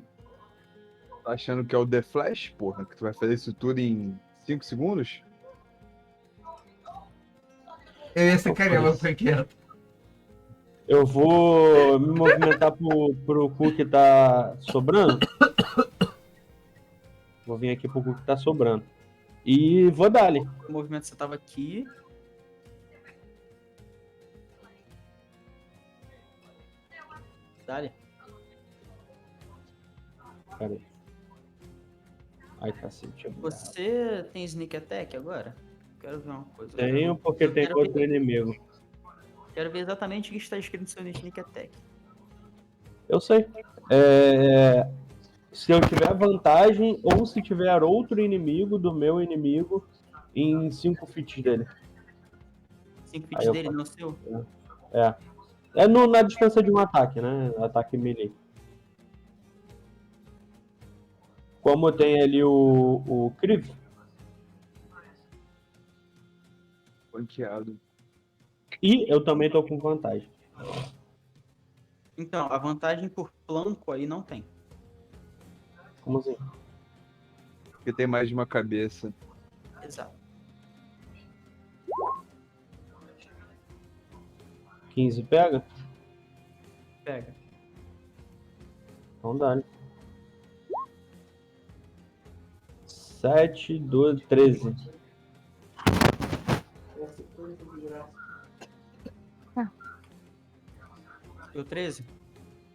Speaker 4: Tá achando que é o The Flash, porra? Que tu vai fazer isso tudo em 5 segundos?
Speaker 2: Eu ia ser caramba, foi quieto.
Speaker 5: Eu vou me movimentar pro cu que tá sobrando. Vou vir aqui pro cu que tá sobrando. E vou dar ali.
Speaker 3: O movimento você tava aqui. Dale.
Speaker 5: Pera aí. Ai, cacete.
Speaker 3: Você tem sneak attack agora? Quero ver uma coisa.
Speaker 5: Tenho porque
Speaker 3: Eu
Speaker 5: tem
Speaker 3: quero
Speaker 5: outro
Speaker 3: ver-
Speaker 5: inimigo.
Speaker 3: Quero ver exatamente o que está escrito no seu sneak attack.
Speaker 5: Eu sei. Se eu tiver vantagem ou se tiver outro inimigo do meu inimigo em 5 feet dele.
Speaker 3: 5
Speaker 5: Aí
Speaker 3: feet
Speaker 5: eu
Speaker 3: dele,
Speaker 5: faço.
Speaker 3: no seu.
Speaker 5: É na distância de um ataque, né? Ataque melee. Como tem ali o Kriv,
Speaker 4: Banqueado.
Speaker 5: e eu também tô com vantagem.
Speaker 3: Então, a vantagem por flanco aí não tem.
Speaker 5: Como assim?
Speaker 4: Porque tem mais de uma cabeça.
Speaker 3: Exato.
Speaker 5: 15 pega?
Speaker 3: Pega.
Speaker 5: Então dá. 7, 12, 13.
Speaker 3: Deu 13?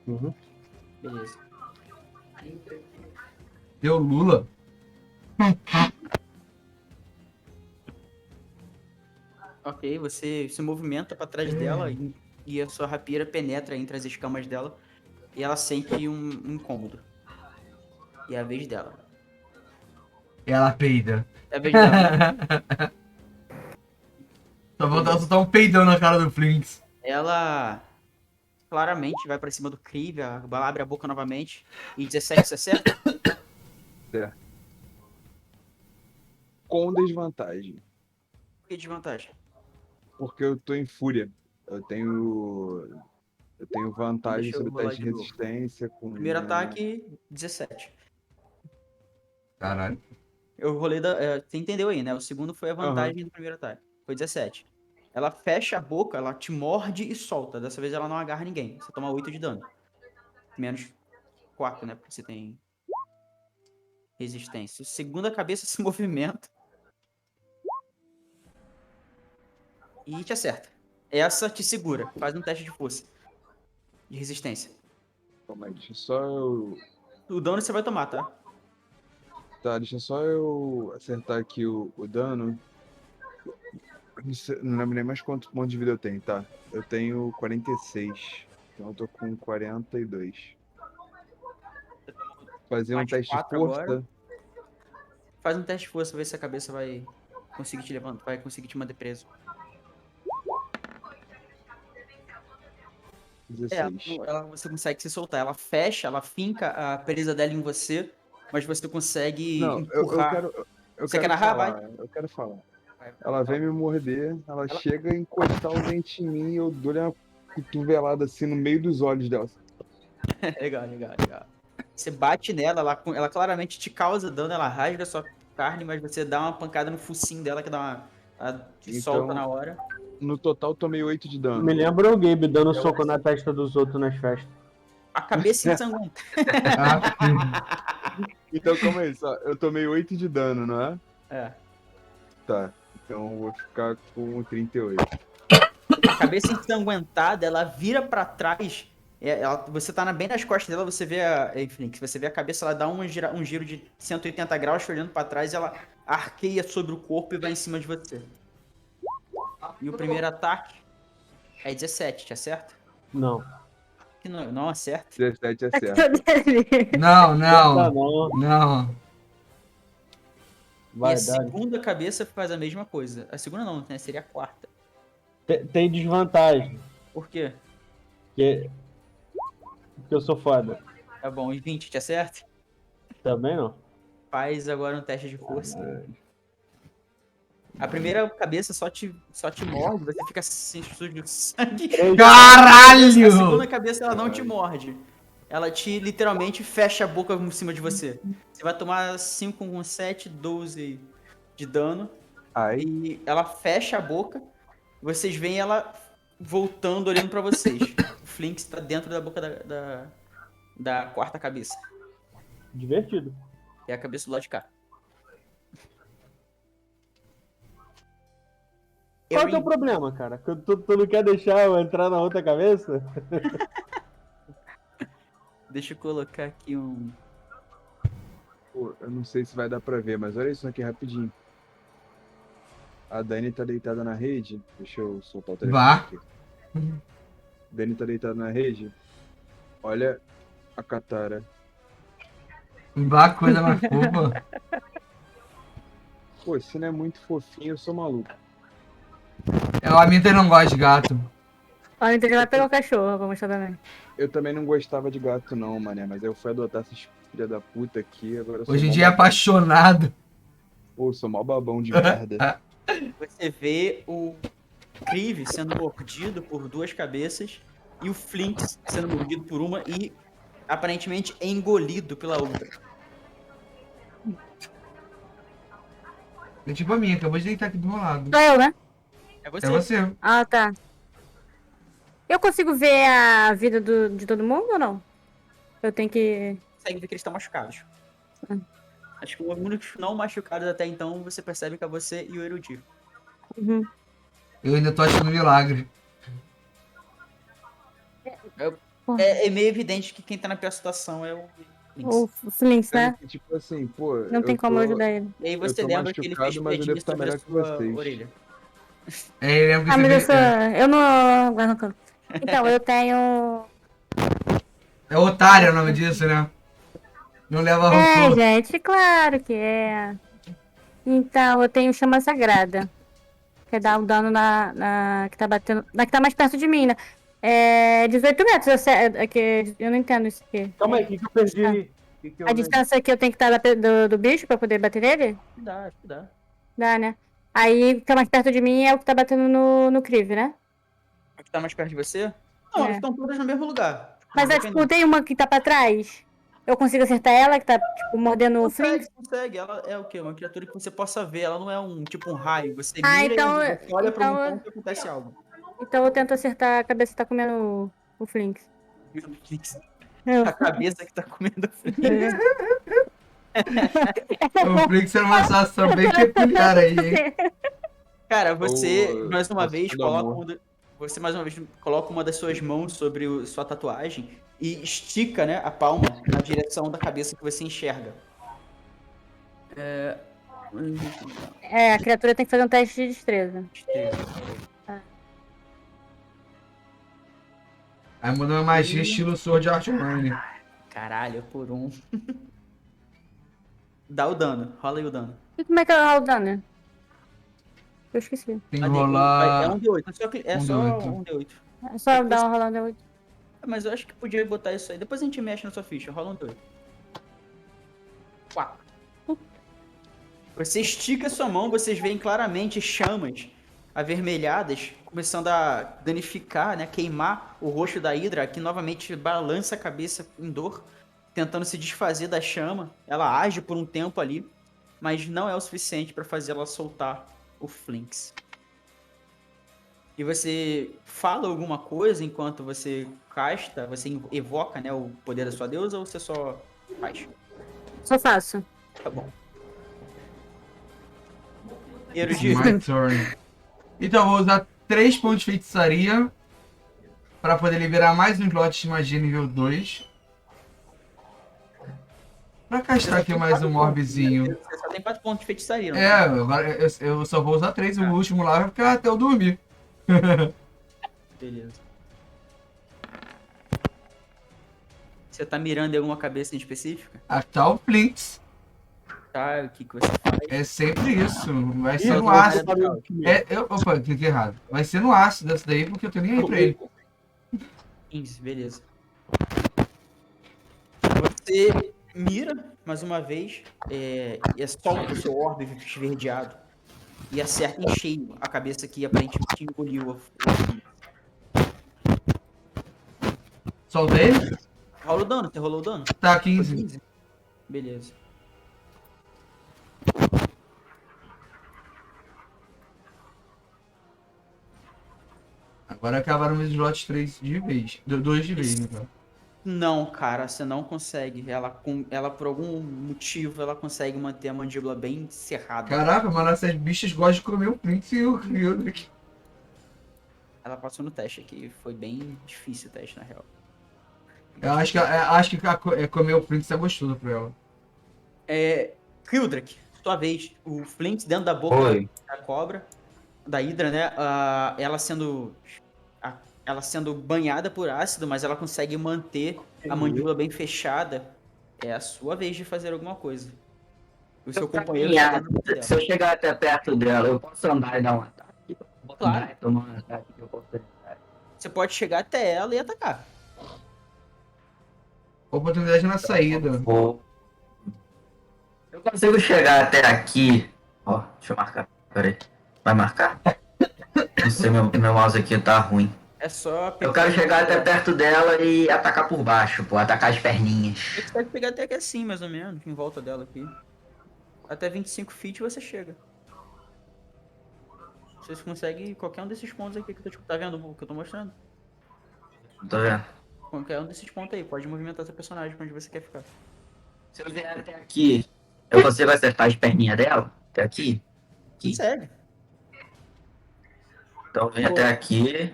Speaker 5: Uhum.
Speaker 3: Beleza.
Speaker 2: Deu Lula.
Speaker 3: Ok, você se movimenta pra trás dela e a sua rapieira penetra entre as escamas dela e ela sente um incômodo. E é a vez dela.
Speaker 2: Ela peida.
Speaker 3: É a vez dela.
Speaker 2: Só faltava soltar um peidão na cara do Flinks.
Speaker 3: Ela claramente vai pra cima do Kriv, abre a boca novamente. E 17 você acerta?
Speaker 4: Com desvantagem.
Speaker 3: Por que desvantagem?
Speaker 4: Porque eu tô em fúria. Eu tenho vantagem
Speaker 3: Deixa eu
Speaker 4: sobre o
Speaker 3: rolar
Speaker 4: teste de
Speaker 3: de novo.
Speaker 4: resistência. Com
Speaker 3: Primeiro ataque, 17.
Speaker 2: Caralho.
Speaker 3: Eu rolei você entendeu aí, né? O segundo foi a vantagem do primeiro ataque. Foi 17. Ela fecha a boca, ela te morde e solta. Dessa vez ela não agarra ninguém. Você toma 8 de dano. Menos 4, né? Porque você tem resistência. Segunda cabeça se movimenta. E te acerta. Essa te segura. Faz um teste de força. De resistência.
Speaker 4: Calma aí, deixa só eu.
Speaker 3: O dano você vai tomar, tá?
Speaker 4: Tá, deixa só eu acertar aqui o dano. Não lembro nem mais quanto ponto de vida eu tenho, tá? Eu tenho 46. Então eu tô com 42. Fazer um
Speaker 3: Mais
Speaker 4: teste de
Speaker 3: 4
Speaker 4: força.
Speaker 3: agora. Faz um teste de força, ver se a cabeça vai conseguir te levantar, vai conseguir te manter preso.
Speaker 4: 16.
Speaker 3: Você consegue se soltar. Ela fecha, ela finca a presa dela em você, mas você consegue
Speaker 4: Não, eu
Speaker 3: empurrar.
Speaker 4: quero.
Speaker 3: Você quer narrar?
Speaker 4: falar, eu quero falar.
Speaker 3: Vai.
Speaker 4: Ela vem me morder, ela chega a encostar o dente em mim e eu dou-lhe uma cotovelada assim no meio dos olhos dela.
Speaker 3: Legal. Você bate nela, ela claramente te causa dano, ela rasga a sua carne, mas você dá uma pancada no focinho dela que ela te
Speaker 4: Então-
Speaker 3: solta na hora.
Speaker 4: No total, tomei 8 de dano.
Speaker 5: Me lembra o Gabe dando soco na testa dos outros nas festas.
Speaker 3: A cabeça ensanguentada.
Speaker 2: Ah,
Speaker 4: Então, calma aí, só. Eu tomei 8 de dano, não é?
Speaker 3: É.
Speaker 4: Tá. Então eu vou ficar com 38.
Speaker 3: A cabeça ensanguentada, ela vira pra trás. Você tá bem nas costas dela, você vê enfim, você vê a cabeça, ela dá um giro de 180 graus, olhando pra trás, e ela arqueia sobre o corpo e vai em cima de você. E o primeiro ataque é 17, te acerta?
Speaker 5: Não.
Speaker 3: Que não acerta.
Speaker 4: 17 é certo.
Speaker 2: não,
Speaker 5: Tá
Speaker 2: não.
Speaker 5: bom.
Speaker 2: Não.
Speaker 5: Vai
Speaker 3: E a
Speaker 5: dar.
Speaker 3: segunda cabeça faz a mesma coisa. A segunda não, né? Seria a quarta.
Speaker 5: Tem desvantagem,
Speaker 3: Por quê?
Speaker 5: porque eu sou foda.
Speaker 3: Tá bom, e 20, te acerta?
Speaker 5: Também não.
Speaker 3: Faz agora um teste de força. A primeira cabeça só te morde, você fica assim, sujo de sangue. A
Speaker 2: Caralho!
Speaker 3: segunda cabeça, ela não te morde. Ela te, literalmente, fecha a boca em cima de você. Você vai tomar 5 com 7, 12 de dano.
Speaker 4: Ai,
Speaker 3: E ela fecha a boca. Vocês veem ela voltando, olhando pra vocês. O Flinks tá dentro da boca da quarta cabeça.
Speaker 5: Divertido.
Speaker 3: Que é a cabeça do lado de cá.
Speaker 5: Qual que é o problema, cara? Que tu não quer deixar eu entrar na outra cabeça?
Speaker 3: Deixa eu colocar aqui um...
Speaker 4: pô, eu não sei se vai dar pra ver, mas olha isso aqui rapidinho. A Dani tá deitada na rede. Deixa eu soltar o telefone
Speaker 2: Vá.
Speaker 4: aqui. Dani tá deitada na rede. Olha a Katara.
Speaker 2: Vá, coisa mais fofa.
Speaker 4: Pô, se não é muito fofinho, eu sou maluco.
Speaker 2: A Minter não gosta de gato.
Speaker 1: Olha, então ele vai pegar o cachorro, vou mostrar também.
Speaker 4: Eu também não gostava de gato, não, mané. Mas eu fui adotar essas filha da puta aqui. Agora eu sou
Speaker 2: Hoje em
Speaker 4: mó
Speaker 2: dia é
Speaker 4: babão.
Speaker 2: apaixonado.
Speaker 4: Pô, eu sou mó babão de merda.
Speaker 3: Você vê o Krive sendo mordido por duas cabeças e o Flinks sendo mordido por uma e aparentemente engolido pela outra.
Speaker 2: É tipo a minha, acabou de deitar aqui do meu lado.
Speaker 1: Sou eu, né?
Speaker 3: É você.
Speaker 2: É você.
Speaker 1: Ah, tá. Eu consigo ver a vida de todo mundo ou não? Eu tenho que...
Speaker 3: Consegue ver que eles estão machucados.
Speaker 1: Ah.
Speaker 3: Acho que os únicos não machucados até então você percebe que é você e o Erudito.
Speaker 1: Uhum.
Speaker 2: Eu ainda tô achando milagre.
Speaker 3: É meio evidente que quem tá na pior situação é o
Speaker 1: O
Speaker 3: Flinks.
Speaker 1: Flinks,
Speaker 4: Sendo
Speaker 1: né?
Speaker 4: que, tipo assim, pô,
Speaker 1: Não tem como eu ajudar ele.
Speaker 3: E aí você
Speaker 4: tô
Speaker 3: lembra que ele fez
Speaker 4: machucado, mas eu devo
Speaker 3: pedinho
Speaker 4: estar
Speaker 3: sobre a
Speaker 4: melhor que
Speaker 3: sua
Speaker 4: vocês.
Speaker 3: orelha.
Speaker 2: É, ele lembra que
Speaker 1: Ah,
Speaker 2: você
Speaker 1: mas eu
Speaker 2: fez-
Speaker 1: sou... Eu não... Guarda no canto. Então, eu tenho...
Speaker 2: É otário o nome disso, né? Não leva
Speaker 1: É,
Speaker 2: rancor.
Speaker 1: gente, claro que é. Então, eu tenho chama sagrada. Que é dar um dano que tá batendo. Na que tá mais perto de mim, né? É 18 metros. Eu não entendo isso aqui.
Speaker 5: Calma aí, o que eu perdi? Que eu
Speaker 1: A distância que eu tenho que estar do bicho pra poder bater nele?
Speaker 3: Dá, acho que dá.
Speaker 1: Dá, né? Aí, o que tá mais perto de mim é o que tá batendo no Krive, né?
Speaker 3: A que tá mais perto de você? Não,
Speaker 1: É.
Speaker 3: eles estão todas no mesmo lugar.
Speaker 1: Mas, tipo, tem uma que tá pra trás. Eu consigo acertar ela, que tá, tipo, mordendo o Flint?
Speaker 3: Consegue. Ela é o quê? Uma criatura que você possa ver. Ela não é tipo um raio. Você
Speaker 1: Ah,
Speaker 3: mira
Speaker 1: então-
Speaker 3: e você olha pra um
Speaker 1: então-
Speaker 3: ponto e acontece algo.
Speaker 1: Então eu tento acertar a cabeça que tá comendo o Flinks.
Speaker 3: A cabeça que tá comendo o Flinks.
Speaker 2: O Flix era uma situação bem peculiar aí, hein?
Speaker 3: Cara, você
Speaker 4: Ô,
Speaker 3: mais uma
Speaker 4: nossa,
Speaker 3: vez
Speaker 4: do
Speaker 3: coloca
Speaker 4: amor.
Speaker 3: você mais uma vez coloca uma das suas mãos sobre sua tatuagem e estica, né, a palma na direção da cabeça que você enxerga.
Speaker 1: É, a criatura tem que fazer um teste de destreza.
Speaker 2: Aí mandou uma magia estilo Sword Art Online.
Speaker 3: Caralho, por um. Dá o dano, rola aí o dano.
Speaker 1: E como é que eu rolo o dano? Eu esqueci.
Speaker 2: Tem que
Speaker 3: É
Speaker 2: rolar.
Speaker 3: um D8, é
Speaker 2: Um
Speaker 3: só
Speaker 2: D8.
Speaker 3: um D8.
Speaker 1: É só dar uma rolada 8.
Speaker 3: Mas eu acho que podia botar isso aí. Depois a gente mexe na sua ficha, rola um D8. 4. Você estica sua mão, vocês veem claramente chamas avermelhadas começando a danificar, né, queimar o rosto da Hydra, que novamente balança a cabeça em dor, tentando se desfazer da chama. Ela age por um tempo ali, mas não é o suficiente para fazer ela soltar o Flinks. E você fala alguma coisa enquanto você casta, você evoca, né, o poder da sua deusa, ou você só faz?
Speaker 1: Só faço.
Speaker 3: Tá bom. Erudito.
Speaker 2: My turn. Então, vou usar 3 pontos de feitiçaria pra poder liberar mais um slot de magia nível 2. Pra castar aqui mais um orbzinho.
Speaker 3: Você só tem 4 pontos de feitiçaria, não
Speaker 2: É,
Speaker 3: tem?
Speaker 2: agora eu só vou usar 3, o último lá vai ficar até eu dormir.
Speaker 3: Beleza. Você tá mirando em alguma cabeça em específica?
Speaker 2: A tal Flinks.
Speaker 3: tá? O que que você faz?
Speaker 2: É sempre isso. Vai
Speaker 5: Ih,
Speaker 2: ser no
Speaker 5: vou
Speaker 2: ácido.
Speaker 5: botar no time.
Speaker 2: Opa, cliquei errado. Vai ser no ácido essa daí, porque eu tenho nem aí pra ele.
Speaker 3: 15, beleza. Você mira, mais uma vez, e solta o seu orbe esverdeado e acerta em cheio a cabeça que aparentemente engoliu
Speaker 2: Soltei?
Speaker 3: Rola o dano, você rolou o dano?
Speaker 2: Tá,
Speaker 3: Foi
Speaker 2: 15.
Speaker 3: 15? Beleza.
Speaker 2: Agora acabaram meus slots 3 de vez. 2 de vez, então.
Speaker 3: Não, cara, você não consegue. Ela, por algum motivo, ela consegue manter a mandíbula bem cerrada.
Speaker 2: Caraca, mano, essas bichas gostam de comer o Prince e o Hildrick.
Speaker 3: Ela passou no teste aqui. Foi bem difícil o teste, na real.
Speaker 2: Eu acho que comer o Prince é gostoso pra ela.
Speaker 3: Hildrick, sua vez. O Flint dentro da boca
Speaker 6: Oi.
Speaker 3: da cobra, da Hydra, né? Ela sendo banhada por ácido, mas ela consegue manter a mandíbula bem fechada. É a sua vez de fazer alguma coisa. O seu companheiro tá dentro da boca
Speaker 6: Se
Speaker 3: dela.
Speaker 6: eu chegar até perto dela, eu posso andar e dar um ataque? Vou
Speaker 3: Claro.
Speaker 6: andar e tomar um ataque de oportunidade.
Speaker 3: Você pode chegar até ela e atacar.
Speaker 2: Oportunidade na saída.
Speaker 6: Vou. Eu consigo chegar até aqui. Ó, deixa eu marcar. Peraí. Vai marcar? Não sei, meu mouse aqui tá ruim.
Speaker 3: É só
Speaker 6: Eu quero chegar até perto dela e atacar por baixo, pô. Atacar as perninhas.
Speaker 3: Você consegue pegar até aqui assim, mais ou menos, em volta dela aqui. Até 25 feet você chega. Vocês conseguem qualquer um desses pontos aqui que eu tô, tá vendo o que eu tô mostrando?
Speaker 6: Tô vendo.
Speaker 3: Qualquer um desses pontos aí, pode movimentar seu personagem pra onde você quer ficar.
Speaker 6: Se eu vier até aqui, eu consigo acertar as perninhas dela? Até aqui? Aqui.
Speaker 3: Consegue.
Speaker 6: Então vem até aqui.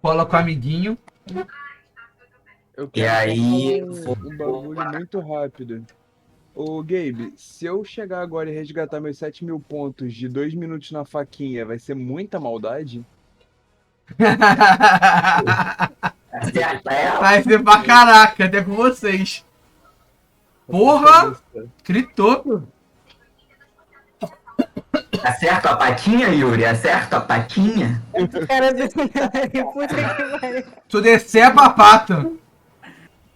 Speaker 2: Cola com o amiguinho.
Speaker 4: Eu
Speaker 6: E
Speaker 4: quero
Speaker 6: aí,
Speaker 4: falar um bagulho muito rápido. Ô, Gabe, se eu chegar agora e resgatar meus 7.000 pontos de 2 minutos na faquinha, vai ser muita maldade?
Speaker 6: acerta ela.
Speaker 2: Vai ser pra caraca, até com vocês. Porra! Gritou.
Speaker 6: Acerta a patinha, Yuri? Acerta a patinha?
Speaker 1: Cara do... Puta que pariu.
Speaker 2: Tu descer a papata.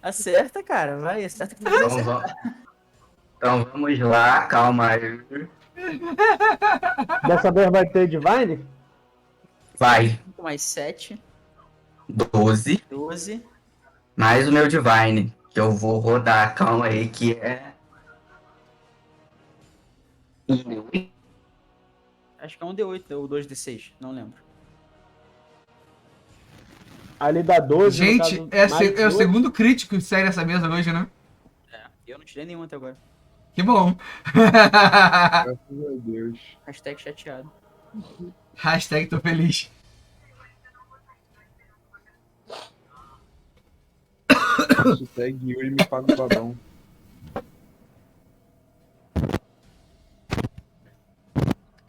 Speaker 3: Acerta, cara, vai, acerta que
Speaker 6: Então, então vamos lá, calma aí.
Speaker 5: Dessa vez vai ter Divine?
Speaker 6: Vai.
Speaker 3: mais 7,
Speaker 6: 12.
Speaker 3: 12.
Speaker 6: Mais o meu Divine. Que eu vou rodar, calma aí, que é.
Speaker 3: Acho que é um D8 ou 2D6, não lembro.
Speaker 5: Ali dá 12.
Speaker 2: Gente,
Speaker 5: no caso, mais
Speaker 2: é o
Speaker 5: 12.
Speaker 2: segundo crítico que sai nessa mesa hoje, né?
Speaker 3: Eu não tirei nenhum até agora.
Speaker 2: Que bom.
Speaker 4: Graças a Deus.
Speaker 3: Hashtag chateado.
Speaker 2: Hashtag tô feliz.
Speaker 4: Hashtag Yuri me paga o babão.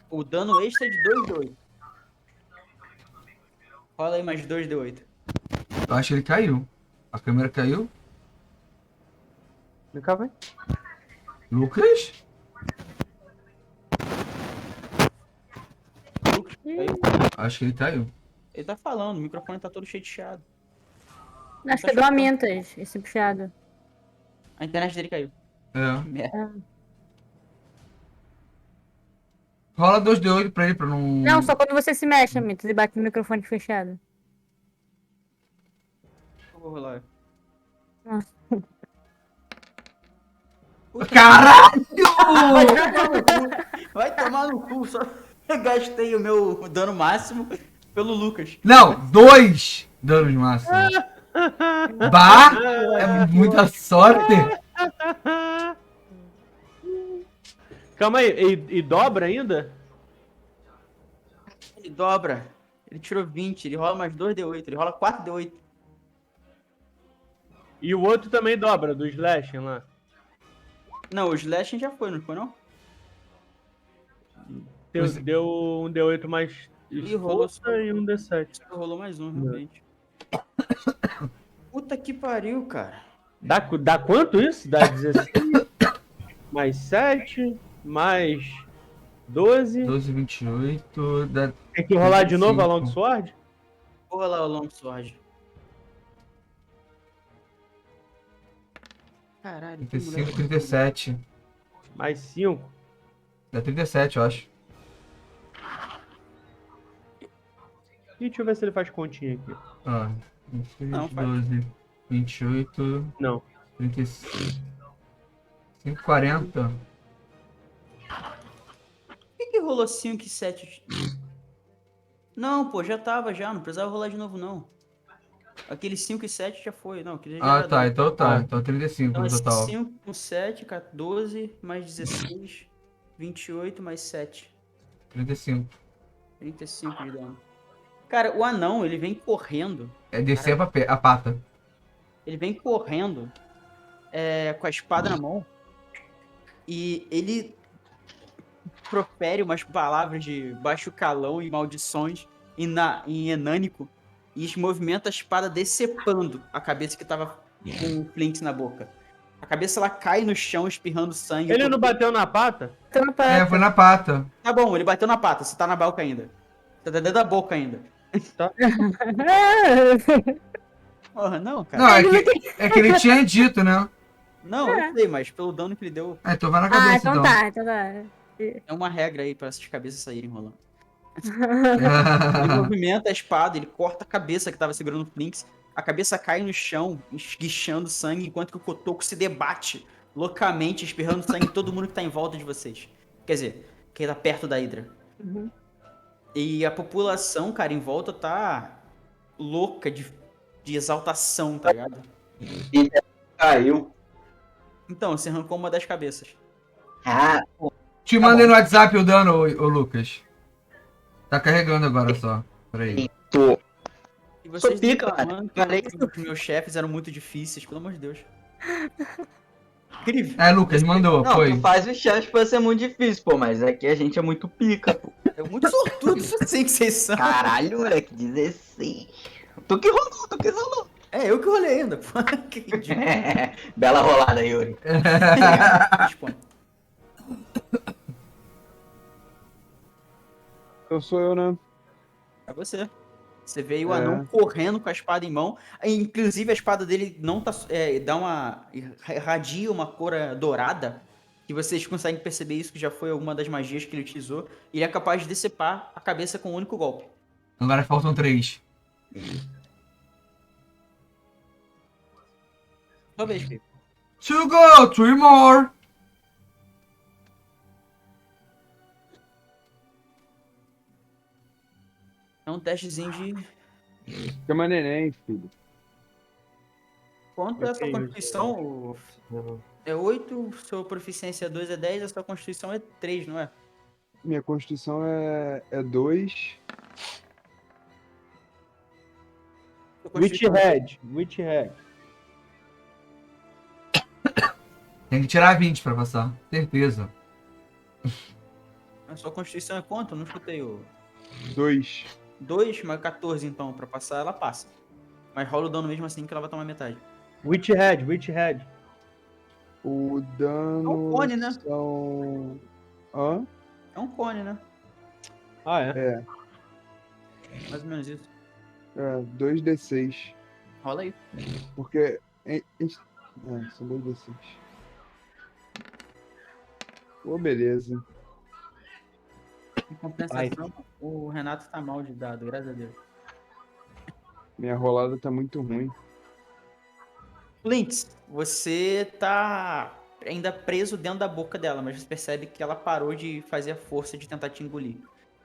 Speaker 3: O dano extra é de 2D8. Rola aí mais 2D8.
Speaker 2: Eu acho que ele caiu. A câmera caiu.
Speaker 5: Vem cá, vem.
Speaker 2: Lucas? Acho que ele caiu.
Speaker 3: Ele tá falando, o microfone tá todo cheio de chiado.
Speaker 1: Acho que é do Amintas, esse puxado.
Speaker 3: A internet dele caiu.
Speaker 2: É.
Speaker 3: Merda.
Speaker 2: Rola 2D8 pra ele, pra não...
Speaker 1: Não, só quando você se mexe, Amintas, e bate no microfone fechado.
Speaker 3: Eu vou rolar.
Speaker 1: Nossa.
Speaker 2: Caralho!
Speaker 3: Vai tomar no cu, só gastei o meu dano máximo pelo Lucas.
Speaker 2: Não, 2 danos máximo. Bah! É muita sorte.
Speaker 5: Calma aí, e dobra ainda?
Speaker 3: Ele dobra. Ele tirou 20, ele rola mais 2D8, ele rola 4D8.
Speaker 5: E o outro também dobra, do Slashing lá.
Speaker 3: Não, o Slashing já foi, não foi não?
Speaker 5: Deu um D8 mais
Speaker 3: Ih, rolou
Speaker 5: força
Speaker 3: só.
Speaker 5: e um D7.
Speaker 3: Rolou mais um, realmente. Puta que pariu, cara.
Speaker 5: Dá quanto isso? Dá 16? mais 7, mais 12.
Speaker 2: 12, 28, dá
Speaker 5: Tem que rolar de novo a
Speaker 2: 25.
Speaker 5: Longsword?
Speaker 3: Vou rolar o Longsword. Caralho, que
Speaker 2: 35,
Speaker 3: moleque.
Speaker 2: 37.
Speaker 5: Mais 5.
Speaker 2: Dá 37, eu acho.
Speaker 5: E deixa eu ver se ele faz continha aqui.
Speaker 2: Ó, 26,
Speaker 3: Não, faz.
Speaker 2: 12, 28,
Speaker 5: Não.
Speaker 2: 35, 40.
Speaker 3: Por que rolou 5 e 7? Não, pô, já tava já, não precisava rolar de novo, não. Aquele 5 e 7 já foi, não, aquele já
Speaker 2: Ah,
Speaker 3: era
Speaker 2: tá,
Speaker 3: dano.
Speaker 2: então tá.
Speaker 5: Ah.
Speaker 2: Então 35
Speaker 3: Então
Speaker 2: no
Speaker 3: é
Speaker 2: total.
Speaker 3: 5 com 7, 14, mais 16, 28, mais 7.
Speaker 2: 35.
Speaker 3: 35 de dano. Cara, o anão, ele vem correndo.
Speaker 2: É descer a pata.
Speaker 3: Ele vem correndo com a espada na mão. E ele profere umas palavras de baixo calão e maldições em enânico. E movimenta a espada decepando a cabeça que tava com o Flint na boca. A cabeça ela cai no chão, espirrando sangue.
Speaker 5: Ele não bateu na pata?
Speaker 1: Tô no
Speaker 2: É, foi na pata.
Speaker 3: Tá bom, ele bateu na pata, você tá na boca ainda. Você tá dentro da boca ainda. Porra, não, cara.
Speaker 2: Não, é que ele tinha dito, né?
Speaker 3: Não, eu sei, mas pelo dano que ele deu,
Speaker 2: Ah, então vai na
Speaker 1: Ah,
Speaker 2: cabeça,
Speaker 1: então
Speaker 2: então.
Speaker 1: tá, então tá.
Speaker 3: é uma regra aí pra essas cabeças saírem rolando. Ele movimenta a espada, ele corta a cabeça que tava segurando o Flinx. A cabeça cai no chão, esguichando sangue, enquanto que o Cotoco se debate loucamente, espirrando sangue em todo mundo que tá em volta de vocês. Quer dizer, que tá perto da Hydra.
Speaker 1: Uhum.
Speaker 3: E a população, cara, em volta tá louca de exaltação, tá ligado?
Speaker 6: Caiu.
Speaker 3: Então, você arrancou uma das cabeças.
Speaker 6: Ah,
Speaker 2: Te mandei no WhatsApp o dano, ô Lucas. Tá carregando agora só. Peraí.
Speaker 6: tô.
Speaker 3: E vocês
Speaker 6: Sou pica,
Speaker 3: reclamando
Speaker 6: cara.
Speaker 3: que os meus chefes eram muito difíceis, pelo amor de Deus. Incrível.
Speaker 2: É, Lucas, mandou,
Speaker 6: Não,
Speaker 2: foi.
Speaker 6: tu faz o chat pra ser muito difícil, pô, mas aqui a gente é muito pica, pô.
Speaker 3: É muito sortudo assim que vocês são.
Speaker 6: Caralho, moleque, 16. Tu que rolou.
Speaker 3: É, eu que rolei ainda, pô. Que ridículo.
Speaker 6: Bela rolada, Yuri.
Speaker 3: Responde.
Speaker 4: Então sou eu, né?
Speaker 3: É você. Você vê o
Speaker 4: É.
Speaker 3: anão correndo com a espada em mão. Inclusive, a espada dele não tá. Dá uma. Irradia uma cor dourada. Que vocês conseguem perceber isso, que já foi alguma das magias que ele utilizou. E ele é capaz de decepar a cabeça com um único golpe.
Speaker 2: Agora faltam 3.
Speaker 3: Sua vez, Felipe.
Speaker 2: 2 go, 3 more.
Speaker 3: É um testezinho de.
Speaker 4: Chama neném, filho.
Speaker 3: Quanto é a sua
Speaker 5: Ok,
Speaker 3: constituição? É 8, sua proficiência é 2, é 10, a sua constituição é 3, não é?
Speaker 4: Minha constituição é 2.
Speaker 3: Sua constituição-
Speaker 5: Witchhead.
Speaker 2: Tem que tirar 20 pra passar. Certeza.
Speaker 3: A sua constituição é quanto? Eu não escutei o.
Speaker 4: 2.
Speaker 3: 2 mais 14, então, pra passar, ela passa. Mas rola o dano mesmo assim que ela vai tomar metade.
Speaker 5: Witchhead.
Speaker 4: O dano.
Speaker 3: É um cone, né?
Speaker 4: São. Hã?
Speaker 3: É um cone, né?
Speaker 5: Ah, é?
Speaker 4: É.
Speaker 3: Mais ou menos isso.
Speaker 4: 2d6.
Speaker 3: Rola aí.
Speaker 4: Porque. São 2d6. Pô, beleza.
Speaker 3: Em compensação, o Renato tá mal de dado, graças a Deus.
Speaker 4: Minha rolada tá muito ruim.
Speaker 3: Flint, você tá ainda preso dentro da boca dela, mas você percebe que ela parou de fazer a força de tentar te engolir.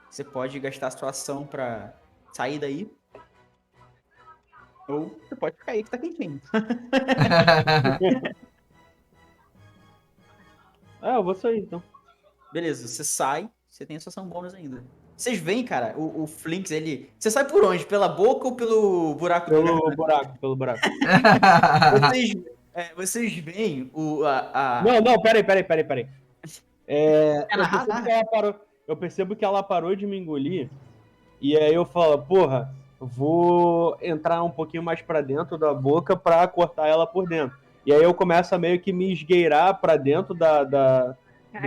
Speaker 3: Você pode gastar a sua ação pra sair daí. Ou você pode ficar aí que tá quentinho.
Speaker 5: Eu vou sair então.
Speaker 3: Beleza, você sai, você tem a sua ação bônus ainda. Vocês veem, cara, o Flinx, ele... Você sai por onde? Pela boca ou pelo buraco do garganta?
Speaker 5: Pelo buraco.
Speaker 3: Vocês veem
Speaker 5: Não, peraí.
Speaker 3: narrar.
Speaker 5: Eu percebo que ela parou de me engolir. E aí eu falo, porra, vou entrar um pouquinho mais pra dentro da boca pra cortar ela por dentro. E aí eu começo a meio que me esgueirar pra dentro do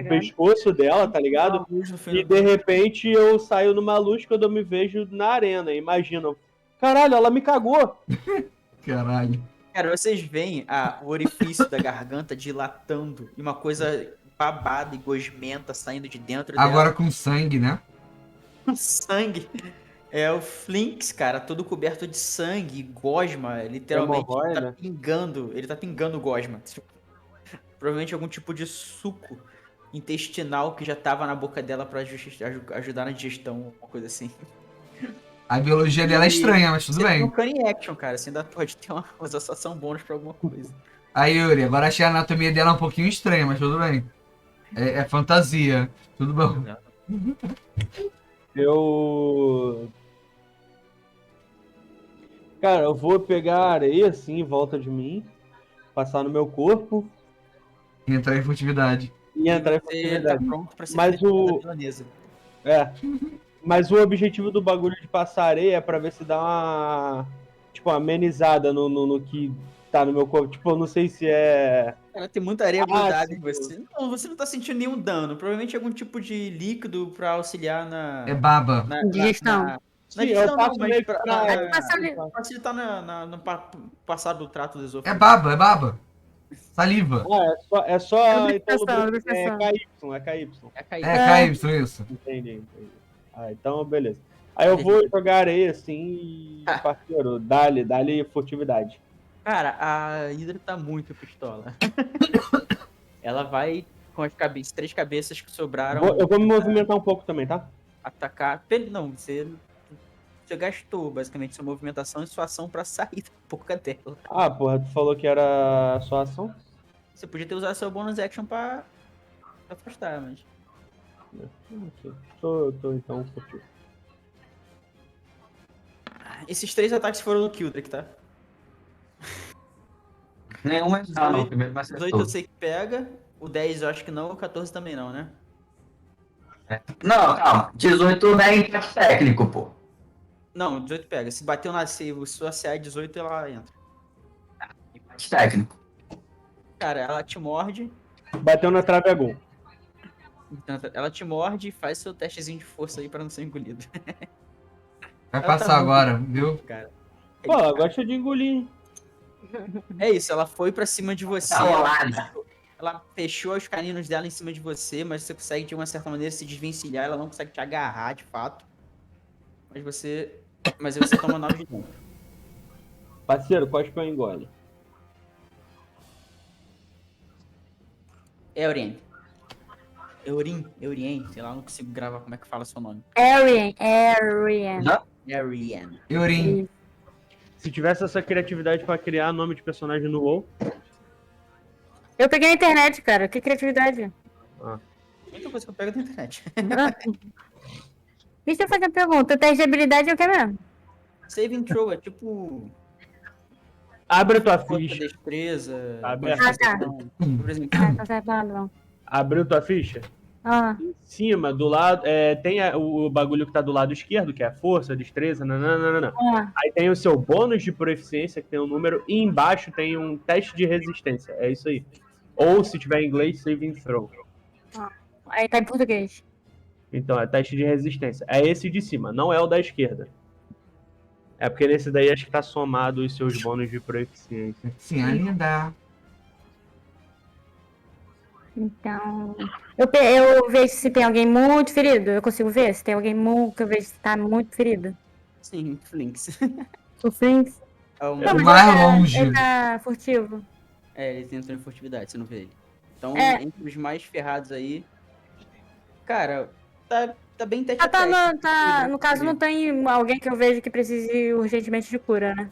Speaker 5: pescoço dela, tá ligado?
Speaker 3: Uma luz no fim
Speaker 5: E
Speaker 3: do-
Speaker 5: de repente eu saio numa luz quando eu me vejo na arena. Imagina, caralho, ela me cagou.
Speaker 2: Caralho.
Speaker 3: Cara, vocês veem o orifício da garganta dilatando e uma coisa babada e gosmenta saindo de dentro
Speaker 2: Agora com sangue, né?
Speaker 3: dela. Sangue. É o Flinks, cara, todo coberto de sangue, gosma, literalmente
Speaker 5: Hemorroida.
Speaker 3: ele tá pingando gosma. Provavelmente algum tipo de suco intestinal que já tava na boca dela pra ajudar na digestão, uma coisa assim.
Speaker 2: A biologia dela é estranha, mas tudo
Speaker 3: Você tem um
Speaker 2: bem.
Speaker 3: Cunning Action, cara, você ainda pode ter uma associação bônus pra alguma coisa.
Speaker 2: Aí, Yuri, agora achei a anatomia dela um pouquinho estranha, mas tudo bem. É fantasia. Tudo bom.
Speaker 5: Cara, eu vou pegar a areia assim em volta de mim, passar no meu corpo
Speaker 2: Entrar em furtividade.
Speaker 5: e entrar em
Speaker 3: Você tá
Speaker 5: furtividade.
Speaker 3: pronto pra ser
Speaker 5: Mas
Speaker 3: defendida
Speaker 5: o-
Speaker 3: da milanesa.
Speaker 5: É. Mas o objetivo do bagulho de passar areia é pra ver se dá uma. Tipo, uma amenizada no que tá no meu corpo. Tipo, eu não sei se é.
Speaker 3: Cara, tem muita areia grudada em
Speaker 5: sim.
Speaker 3: você. Não, você não tá sentindo nenhum dano. Provavelmente algum tipo de líquido pra auxiliar
Speaker 2: É baba.
Speaker 1: Digestão.
Speaker 3: Na
Speaker 5: Sim, eu
Speaker 3: digestão não,
Speaker 5: passo
Speaker 3: mas
Speaker 5: meio que
Speaker 3: pra,
Speaker 5: pra-
Speaker 3: na-
Speaker 1: Passar ali.
Speaker 3: facilitar no passar do trato do
Speaker 2: É
Speaker 3: esôfago.
Speaker 2: baba, é baba. Saliva.
Speaker 5: Ah, é só.
Speaker 1: Lubrificação, lubrificação.
Speaker 5: É KY, é KY.
Speaker 3: É cair.
Speaker 2: É, KY, isso.
Speaker 5: Entendi. Ah, então beleza. Aí eu vou jogar areia assim e, parceiro, dá-lhe furtividade.
Speaker 3: Cara, a Hydra tá muito pistola. Ela vai com as 3 cabeças que sobraram
Speaker 5: Eu vou me movimentar um pouco também, tá?
Speaker 3: atacar. Não, você gastou basicamente sua movimentação e sua ação pra sair da boca dela.
Speaker 5: Ah, porra, tu falou que era só ação?
Speaker 3: Você podia ter usado seu bonus action pra afastar, mas.
Speaker 5: Tô então furtivo.
Speaker 3: Esses 3 ataques foram no Kildrick, tá?
Speaker 6: Nenhum é não. O primeiro vai ser
Speaker 3: 18 eu
Speaker 6: todo.
Speaker 3: sei que pega, o 10 eu acho que não, o 14 também não, né?
Speaker 6: Não, calma. 18 não é impacto técnico, pô.
Speaker 3: Não, 18 pega. Se bateu na se sua CA é 18, ela entra.
Speaker 6: Impacto técnico.
Speaker 3: Cara, ela te morde.
Speaker 5: Bateu na trave é gol.
Speaker 3: Então, ela te morde e faz seu testezinho de força aí pra não ser engolido.
Speaker 2: Vai
Speaker 3: Ela tá
Speaker 2: passar
Speaker 3: muito
Speaker 2: agora, viu?
Speaker 3: Cara.
Speaker 5: Pô, ela gosta de engolir, hein?
Speaker 3: É isso, ela foi pra cima de você.
Speaker 6: Tá rolado.
Speaker 3: Ela fechou os caninos dela em cima de você, mas você consegue de uma certa maneira se desvencilhar. Ela não consegue te agarrar de fato. Mas aí você toma 9 de dano.
Speaker 5: Parceiro, cospe ou engole?
Speaker 3: Eurien, sei lá, não consigo gravar como é que fala seu nome.
Speaker 1: Arian.
Speaker 3: Eurien.
Speaker 2: Yurin.
Speaker 5: Se tivesse essa criatividade pra criar nome de personagem no WoW,
Speaker 1: Eu peguei na internet, cara. Que criatividade.
Speaker 3: Muita coisa que eu pego da internet.
Speaker 1: Deixa eu fazer uma pergunta. O teste de habilidade é o que mesmo?
Speaker 3: Saving throw é tipo.
Speaker 5: abre a tua
Speaker 3: Força,
Speaker 5: ficha.
Speaker 3: destreza.
Speaker 5: Aberto.
Speaker 3: constituição. Por exemplo,
Speaker 1: Ah, tá certo, não.
Speaker 5: Abriu tua ficha?
Speaker 1: Ah,
Speaker 5: Em cima, do lado, tem o bagulho que tá do lado esquerdo, que é a força, a destreza, nananana.
Speaker 1: ah.
Speaker 5: Aí tem o seu bônus de proficiência, que tem um número, e embaixo tem um teste de resistência. É isso aí. Ou, se tiver em inglês, saving throw.
Speaker 1: Aí tá em português.
Speaker 5: Então, é teste de resistência. É esse de cima, não é o da esquerda. É porque nesse daí acho que tá somado os seus bônus de proficiência.
Speaker 2: Sim, ainda.
Speaker 1: Então. Eu vejo se tem alguém muito ferido. Eu consigo ver se tem alguém que eu vejo se tá muito ferido.
Speaker 3: sim, Flinks.
Speaker 1: O Flinks.
Speaker 3: É,
Speaker 1: Não, mas
Speaker 2: mais
Speaker 1: ele tá-
Speaker 2: longe.
Speaker 1: Ele tá furtivo.
Speaker 3: ele entrou em furtividade, você não vê ele. Então,
Speaker 1: É.
Speaker 3: entre os mais ferrados aí. Cara, tá bem teste
Speaker 1: Ah,
Speaker 3: a
Speaker 1: tá,
Speaker 3: teste.
Speaker 1: no caso, não tem alguém que eu vejo que precise urgentemente de cura, né?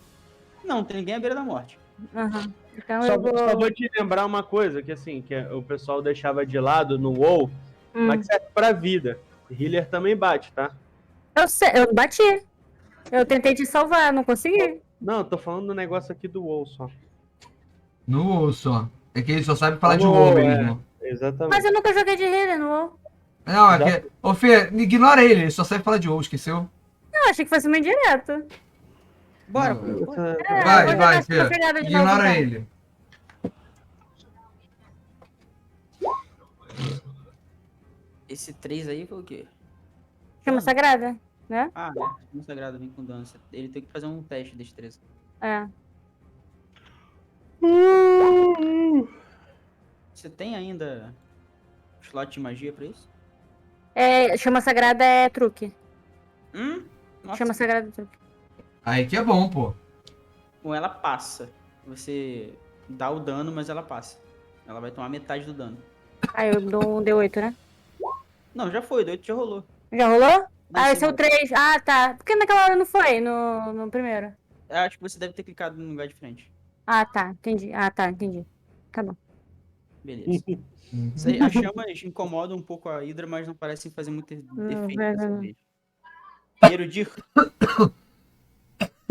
Speaker 3: Não, tem ninguém à beira da morte.
Speaker 1: Aham. Então
Speaker 5: Só
Speaker 1: eu vou.
Speaker 5: vou te lembrar uma coisa, que assim, o pessoal deixava de lado no WoW, mas que serve pra vida. Healer também bate, tá?
Speaker 1: Eu sei, eu bati. Eu tentei te salvar, não consegui.
Speaker 5: Não, eu tô falando do negócio aqui do WoW só.
Speaker 2: No WoW só. É que ele só sabe falar de
Speaker 5: No
Speaker 2: WoW
Speaker 5: WoW,
Speaker 2: mesmo.
Speaker 5: Exatamente.
Speaker 1: Mas eu nunca joguei de healer no WoW.
Speaker 2: Não, é que. Ô Fê, ignora ele só sabe falar de WoW, esqueceu?
Speaker 1: Eu achei que fosse muito direto.
Speaker 3: Bora,
Speaker 2: Não.
Speaker 3: pô.
Speaker 1: É,
Speaker 2: Vai,
Speaker 1: vou
Speaker 2: vai,
Speaker 1: jogar
Speaker 2: Fê.
Speaker 1: essa pegada de novo,
Speaker 2: Ignora
Speaker 1: então.
Speaker 2: ele.
Speaker 3: Esse 3 aí foi o quê?
Speaker 1: Chama
Speaker 3: Dano?
Speaker 1: sagrada, né?
Speaker 3: Ah, né? Chama sagrado vem com dano. Ele tem que fazer um teste de destreza.
Speaker 1: É.
Speaker 3: Você tem ainda slot de magia pra isso?
Speaker 1: Chama sagrada é truque.
Speaker 3: Nossa,
Speaker 1: Chama sagrada é truque.
Speaker 2: Aí que é bom, pô.
Speaker 3: com ela passa. Você dá o dano, mas ela passa. Ela vai tomar metade do dano.
Speaker 1: Aí eu dou um D8, né?
Speaker 3: Não, já foi, o 8 já rolou.
Speaker 1: Já rolou?
Speaker 3: Lá em
Speaker 1: Ah, esse é
Speaker 3: cima.
Speaker 1: o 3. Ah, tá. Por que naquela hora não foi no primeiro?
Speaker 3: Eu acho que você deve ter clicado no lugar diferente.
Speaker 1: Ah, tá. Entendi. Ah, tá. Entendi. Tá bom.
Speaker 3: Beleza. As chamas incomodam um pouco a Hydra, mas não parecem fazer muito defeito dessa vez. Erudir,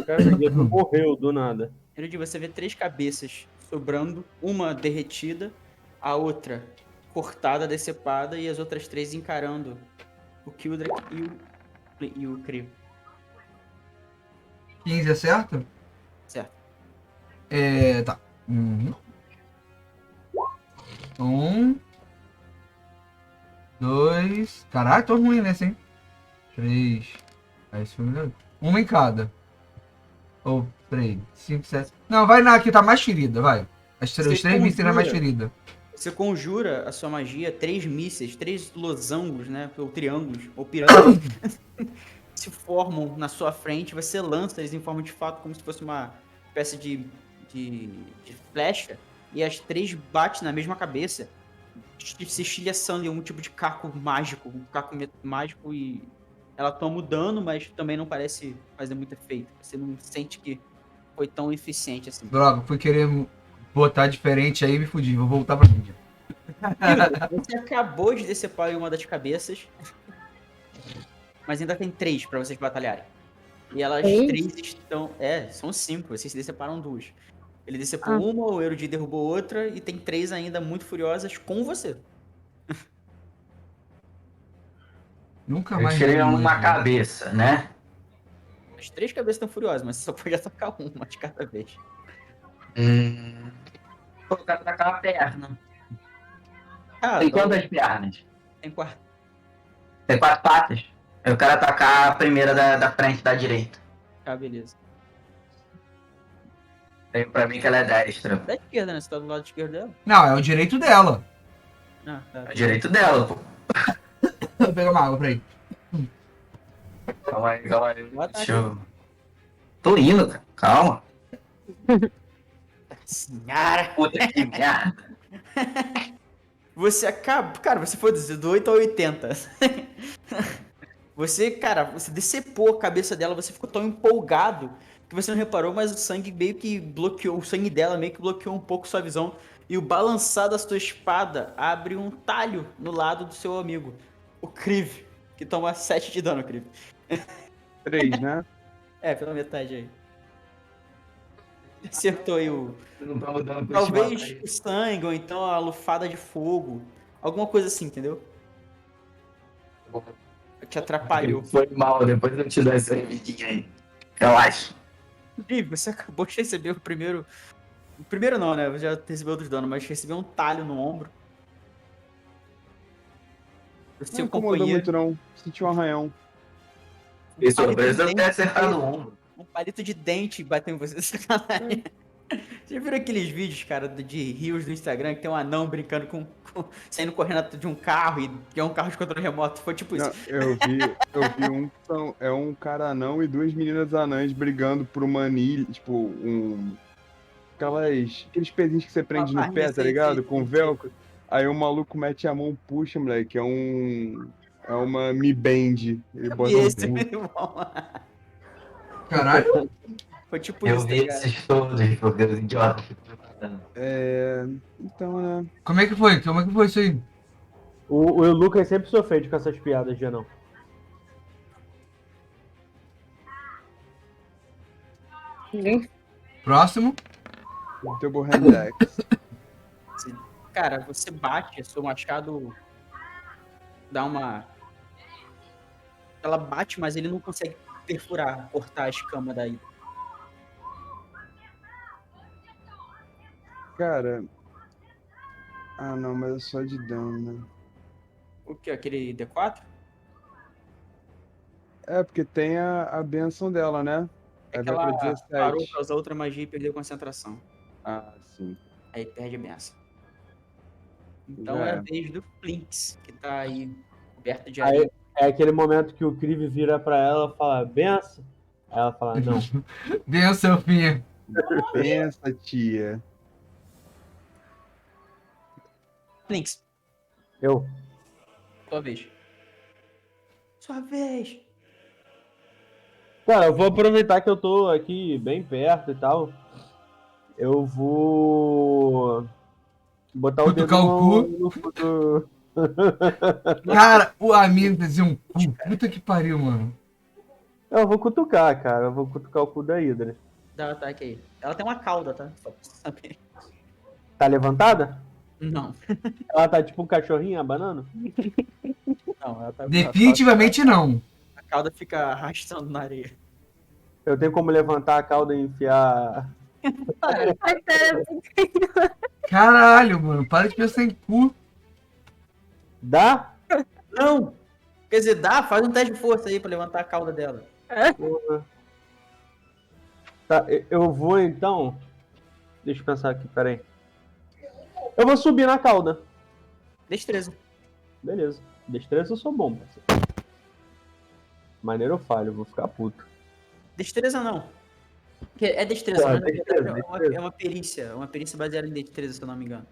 Speaker 5: Cara, ele morreu do nada.
Speaker 3: Erudir, você vê 3 cabeças sobrando, uma derretida, a outra cortada, decepada, e as outras 3 encarando o Kildrak e o Crio.
Speaker 2: 15 é certo?
Speaker 3: Certo.
Speaker 2: Tá. Um. Dois. Caralho, tô ruim nesse, hein? 3. Aí esse foi melhor. Uma em cada. Ou 3, 5, 7. Não, vai na que tá mais ferida, vai. Os
Speaker 3: Você
Speaker 2: 3 mísseis na mais
Speaker 3: conjura.
Speaker 2: ferida.
Speaker 3: Você conjura a sua magia, 3 mísseis, 3 losangos, né? Ou triângulos, ou pirâmides, se formam na sua frente. Você lança eles em forma de fato, como se fosse uma espécie de flecha. E as 3 batem na mesma cabeça, se estilhaçando em um tipo de caco mágico. Um caco mágico e ela toma o dano, mas também não parece fazer muito efeito. Você não sente que foi tão eficiente assim.
Speaker 2: Droga, fui querer botar diferente aí e me fudi. Vou voltar pra mídia.
Speaker 3: Você acabou de decepar em uma das cabeças, mas ainda tem 3 pra vocês batalharem. E elas 3 estão. São 5, vocês deceparam 2. Ele decepou uma, o Erudi derrubou outra, e tem 3 ainda muito furiosas com você.
Speaker 2: Nunca
Speaker 6: Eu
Speaker 2: mais.
Speaker 6: tirei
Speaker 2: vi
Speaker 6: uma
Speaker 2: né?
Speaker 6: cabeça, né?
Speaker 3: As 3 cabeças estão furiosas, mas você só pode atacar uma de cada vez.
Speaker 6: Pô, eu quero atacar a perna.
Speaker 3: Ah,
Speaker 6: Tem
Speaker 3: dá um-
Speaker 6: quantas pernas?
Speaker 3: tem 4.
Speaker 6: Tem 4 patas. Eu quero atacar a primeira da frente, da direita.
Speaker 3: Ah, beleza.
Speaker 6: Tem pra mim que ela é destra.
Speaker 3: Da esquerda, né? Você tá do lado esquerdo dela?
Speaker 2: Não, é o direito dela.
Speaker 3: Ah, tá.
Speaker 6: É o direito dela, pô.
Speaker 2: Vou pegar uma água pra aí.
Speaker 6: Calma aí, calma aí.
Speaker 3: Boa tarde.
Speaker 6: Deixa eu... Tô indo, cara. Calma.
Speaker 3: Senhora!
Speaker 6: Puta que merda.
Speaker 3: Você acaba. Cara, você foi do 8 ao 80. Você, cara, você decepou a cabeça dela, você ficou tão empolgado que você não reparou, mas o sangue meio que bloqueou, o sangue dela meio que bloqueou um pouco sua visão. E o balançar da sua espada abre um talho no lado do seu amigo, o Kriv, que toma 7 de dano, Kriv.
Speaker 4: 3, né?
Speaker 3: Pela metade aí. Acertou aí o.
Speaker 6: Não tá mudando pra
Speaker 3: Talvez o sangue, ou então a lufada de fogo. Alguma coisa assim, entendeu? Te atrapalhou.
Speaker 6: Foi mal, depois eu te dou essa vidinha aí. Relaxa.
Speaker 3: Ih, você acabou de receber o primeiro. O primeiro não, né? Você já recebeu outros danos, mas recebeu um talho no ombro. O
Speaker 4: Não
Speaker 3: seu
Speaker 4: incomodou
Speaker 3: companheiro.
Speaker 4: muito, não. Senti um arranhão.
Speaker 6: E
Speaker 3: palito
Speaker 6: surpresa
Speaker 3: de
Speaker 6: eu ter
Speaker 3: dente,
Speaker 6: acertado o ombro.
Speaker 3: um palito de dente bateu em você. Sacanagem. Você viram aqueles vídeos, cara, de rios do Instagram que tem um anão brincando saindo correndo de um carro e que é um carro de controle remoto? Foi tipo isso.
Speaker 4: Não, eu vi um que é um cara anão e 2 meninas anãs brigando por uma anilha, tipo, aqueles pezinhos que você prende no
Speaker 3: barrinha,
Speaker 4: pé, tá
Speaker 3: sei,
Speaker 4: ligado?
Speaker 3: sei,
Speaker 4: Com
Speaker 3: sei.
Speaker 4: velcro. Aí o maluco mete a mão, puxa, moleque, é uma Mi Band. Ele
Speaker 3: E
Speaker 4: bota um
Speaker 3: esse é
Speaker 4: pulo.
Speaker 3: muito bom.
Speaker 2: Caralho.
Speaker 3: Foi tipo
Speaker 6: Eu
Speaker 3: isso, tá
Speaker 6: vi
Speaker 3: ligado?
Speaker 6: esses todos, porque os idiotas ficam falando.
Speaker 4: Então, né?
Speaker 2: Como é que foi? Como é que foi isso aí?
Speaker 5: O Lucas sempre sofreu com essas piadas de anão.
Speaker 2: Próximo.
Speaker 4: Double Hand Axe.
Speaker 3: Cara, você bate, seu machado dá uma. Ela bate, mas ele não consegue perfurar, cortar a escama daí.
Speaker 4: Cara. Ah, não, mas é só de dano, né?
Speaker 3: O que? Aquele D4?
Speaker 4: É, porque tem a benção dela, né?
Speaker 3: É
Speaker 4: Aí
Speaker 3: que
Speaker 4: vai pra
Speaker 3: ela parou
Speaker 4: 17.
Speaker 3: pra usar outra magia e perdeu concentração.
Speaker 4: Ah, sim.
Speaker 3: Aí perde a benção.
Speaker 4: Já
Speaker 3: Então é a
Speaker 4: é.
Speaker 3: vez do Flinks, que tá aí coberto de
Speaker 5: Aí
Speaker 3: areia.
Speaker 5: é aquele momento que o Krive vira pra ela e fala, benção? Aí ela fala, não.
Speaker 2: Benção, filha.
Speaker 4: Pensa, tia.
Speaker 3: Flinks,
Speaker 5: Eu.
Speaker 3: sua vez. Sua vez!
Speaker 5: Cara, eu vou aproveitar que eu tô aqui bem perto e tal. Eu vou botar o dedo
Speaker 2: Cutucar o cu.
Speaker 5: no cu do...
Speaker 2: Cara, o amigo fazia um cu. Puta que pariu, mano.
Speaker 5: Eu vou cutucar, cara. Eu vou cutucar o cu da Hydra.
Speaker 3: Dá o ataque aí. Ela tem uma cauda, tá? Só pra você saber.
Speaker 5: Tá levantada?
Speaker 3: Não,
Speaker 5: Ela tá tipo um cachorrinho abanando?
Speaker 3: não. Ela tá,
Speaker 2: Definitivamente não.
Speaker 3: a cauda fica arrastando na areia.
Speaker 5: Eu tenho como levantar a cauda e enfiar...
Speaker 1: Ai, cara,
Speaker 2: Caralho, mano. Para de pensar em cu.
Speaker 5: Dá?
Speaker 3: Não! Quer dizer, dá? Faz um teste de força aí pra levantar a cauda dela.
Speaker 5: Porra. Tá, eu vou então... Deixa eu pensar aqui, peraí. Eu vou subir na cauda.
Speaker 3: Destreza.
Speaker 5: Beleza. Destreza eu sou bom, parceiro. Maneiro eu falho, eu vou ficar puto.
Speaker 3: Destreza não. Porque é destreza,
Speaker 5: Porra,
Speaker 3: mas na verdade
Speaker 5: destreza,
Speaker 3: é
Speaker 5: destreza.
Speaker 3: uma perícia. É uma perícia baseada em destreza, se eu não me engano.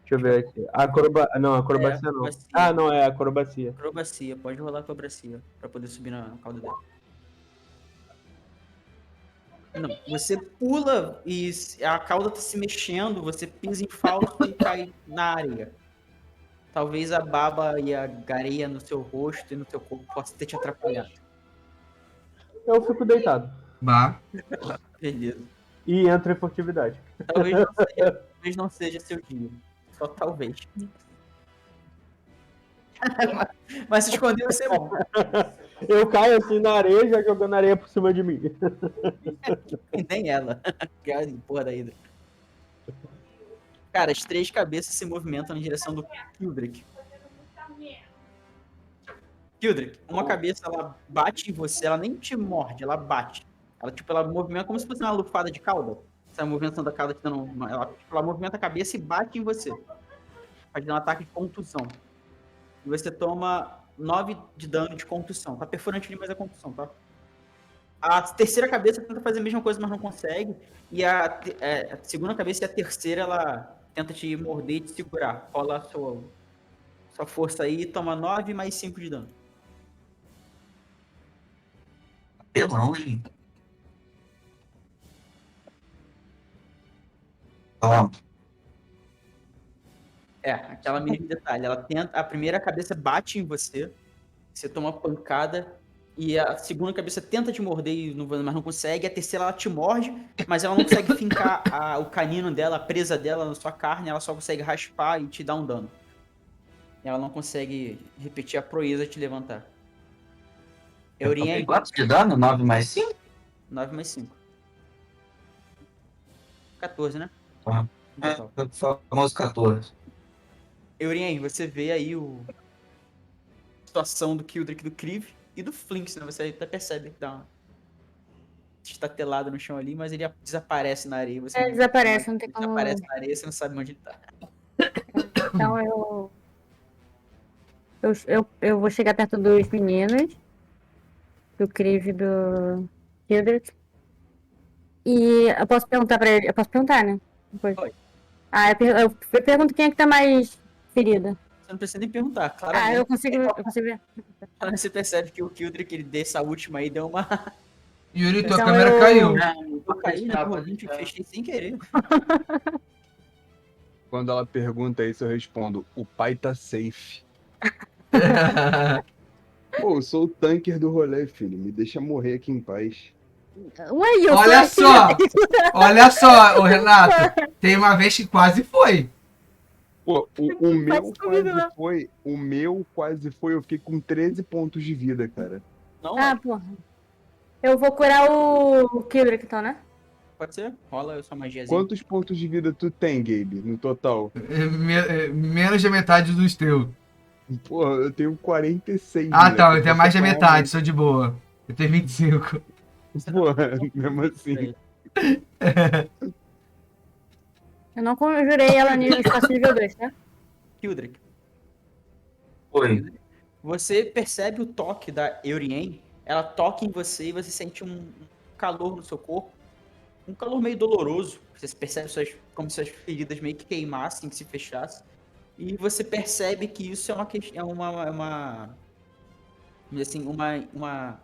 Speaker 5: Deixa eu ver aqui. Não, acrobacia não.
Speaker 3: acrobacia.
Speaker 5: Ah, não, é acrobacia.
Speaker 3: Acrobacia, pode rolar acrobacia pra poder subir na cauda dela. Não, você pula e a cauda tá se mexendo, você pisa em falso e cai na areia. Talvez a baba e a areia no seu rosto e no seu corpo possa ter te atrapalhado.
Speaker 5: Eu fico deitado.
Speaker 2: Bah.
Speaker 3: Beleza.
Speaker 5: E entro em furtividade.
Speaker 3: Talvez não seja seu dia. Só talvez. Mas se esconder vai ser bom.
Speaker 5: Eu caio assim na areia, já jogando areia por cima de mim.
Speaker 3: E nem ela. Que é a porra da Hydra. Cara, as três cabeças se movimentam na direção do Kildrick. Kildrick, uma cabeça ela bate em você, ela nem te morde, ela bate. Ela movimenta como se fosse uma lufada de cauda. Essa movimentação da cauda te dando ela movimenta a cabeça e bate em você. Faz um ataque de contusão. E você toma 9 de dano de contusão. Tá perfurante demais a contusão, tá? A terceira cabeça tenta fazer a mesma coisa, mas não consegue. E a segunda cabeça e a terceira, ela tenta te morder e te segurar. Rola a sua força aí e toma 9 mais 5 de dano.
Speaker 6: Pelão, hein? Ó,
Speaker 3: Aquela mini detalhe. Ela tenta, a primeira cabeça bate em você, você toma pancada, e a segunda cabeça tenta te morder, mas não consegue. A terceira ela te morde, mas ela não consegue fincar o canino dela, a presa dela na sua carne, ela só consegue raspar e te dar um dano. Ela não consegue repetir a proeza de te levantar.
Speaker 6: eu
Speaker 3: Eurinha
Speaker 6: tomei
Speaker 3: aí,
Speaker 6: quanto de dano? 9 mais 5?
Speaker 3: 9 mais 5. 14, né?
Speaker 6: Ah.
Speaker 3: No total.
Speaker 6: É, o famoso 14.
Speaker 3: Eurinha aí, você vê aí a situação do Kildrick, do Kriv e do Flinks, né? Você até percebe que dá uma estatelada no chão ali, mas ele desaparece na areia. Você
Speaker 1: desaparece, não tem como.
Speaker 3: desaparece na areia, você não sabe onde ele tá.
Speaker 1: Então eu vou chegar perto dos meninos, do Kriv e do Hildred. E eu posso perguntar pra ele. Eu posso perguntar, né? Depois.
Speaker 3: Pode.
Speaker 1: Eu pergunto quem é que tá mais ferida.
Speaker 3: Você não precisa nem perguntar,
Speaker 1: Ah,
Speaker 3: claramente.
Speaker 1: eu consigo ver.
Speaker 3: Você percebe que o Kildrick, ele dessa última aí, deu uma...
Speaker 2: Yuri, tua
Speaker 1: Então
Speaker 2: câmera
Speaker 1: eu-
Speaker 2: caiu.
Speaker 3: Eu caí, né? Eu fechei sem querer.
Speaker 4: Quando ela pergunta isso, eu respondo: o pai tá safe. Pô, eu sou o tanker do rolê, filho. Me deixa morrer aqui em paz.
Speaker 1: Ué, eu
Speaker 2: Olha
Speaker 1: sou aqui.
Speaker 2: só! Olha só, ô Renato. Tem uma vez que quase foi.
Speaker 4: Pô, o meu
Speaker 1: faz comigo,
Speaker 4: quase
Speaker 1: não.
Speaker 4: foi. O meu quase foi. Eu fiquei com 13 pontos de vida, cara.
Speaker 3: Não,
Speaker 1: Ah, porra. Eu vou curar o Kildrick, então, né?
Speaker 3: pode ser. Rola a sua magiazinha.
Speaker 4: Quantos pontos de vida tu tem, Gabe, no total?
Speaker 2: Menos da metade dos teus.
Speaker 4: Porra, eu tenho 46.
Speaker 2: Ah,
Speaker 4: moleque,
Speaker 2: tá, eu tenho
Speaker 4: posso
Speaker 2: mais da
Speaker 4: apanhar
Speaker 2: metade, sou de boa. Eu tenho 25.
Speaker 4: muito. Porra, mesmo assim.
Speaker 1: Eu não conjurei ela no espaço nível 2, tá?
Speaker 3: Kildrick,
Speaker 6: Oi.
Speaker 3: você percebe o toque da Eurien, ela toca em você e você sente um calor no seu corpo, um calor meio doloroso. Você percebe como se suas feridas meio que queimassem, que se fechassem. E você percebe que isso é assim, uma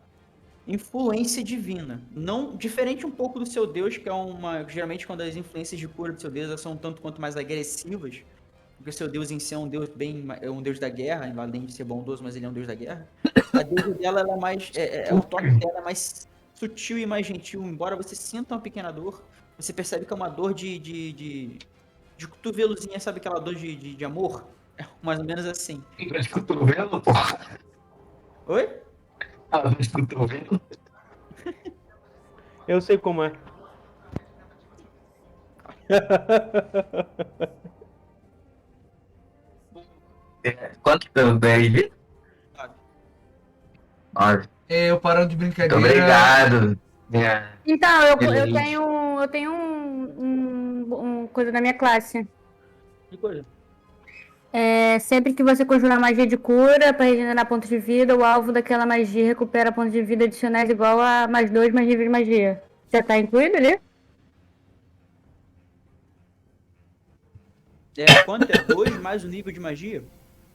Speaker 3: influência divina. Não diferente um pouco do seu Deus, que é uma. Geralmente, quando as influências de cura do seu Deus elas são um tanto quanto mais agressivas, porque o seu Deus em si é um Deus é um Deus da guerra, além de ser bondoso, mas ele é um Deus da guerra. A deusa dela ela é mais. O toque dela é mais sutil e mais gentil. Embora você sinta uma pequena dor, você percebe que é uma dor de cotovelozinha, sabe aquela dor de amor? É mais ou menos assim.
Speaker 6: Mas cotovelo, pô.
Speaker 3: Oi?
Speaker 6: Ah, mas cotovelo.
Speaker 5: Eu sei como é.
Speaker 6: Quanto que eu ganhei de vida? 9.
Speaker 2: Eu parando de
Speaker 6: Muito
Speaker 2: brincadeira.
Speaker 6: obrigado. Minha
Speaker 1: Então, eu
Speaker 6: Beleza.
Speaker 1: tenho um coisa na minha classe.
Speaker 3: Que coisa?
Speaker 1: Sempre que você conjurar magia de cura para regenerar pontos de vida, o alvo daquela magia recupera pontos de vida adicionais igual a mais 2 mais nível de magia. Já tá incluído ali?
Speaker 3: Quanto é 2 mais o nível de magia?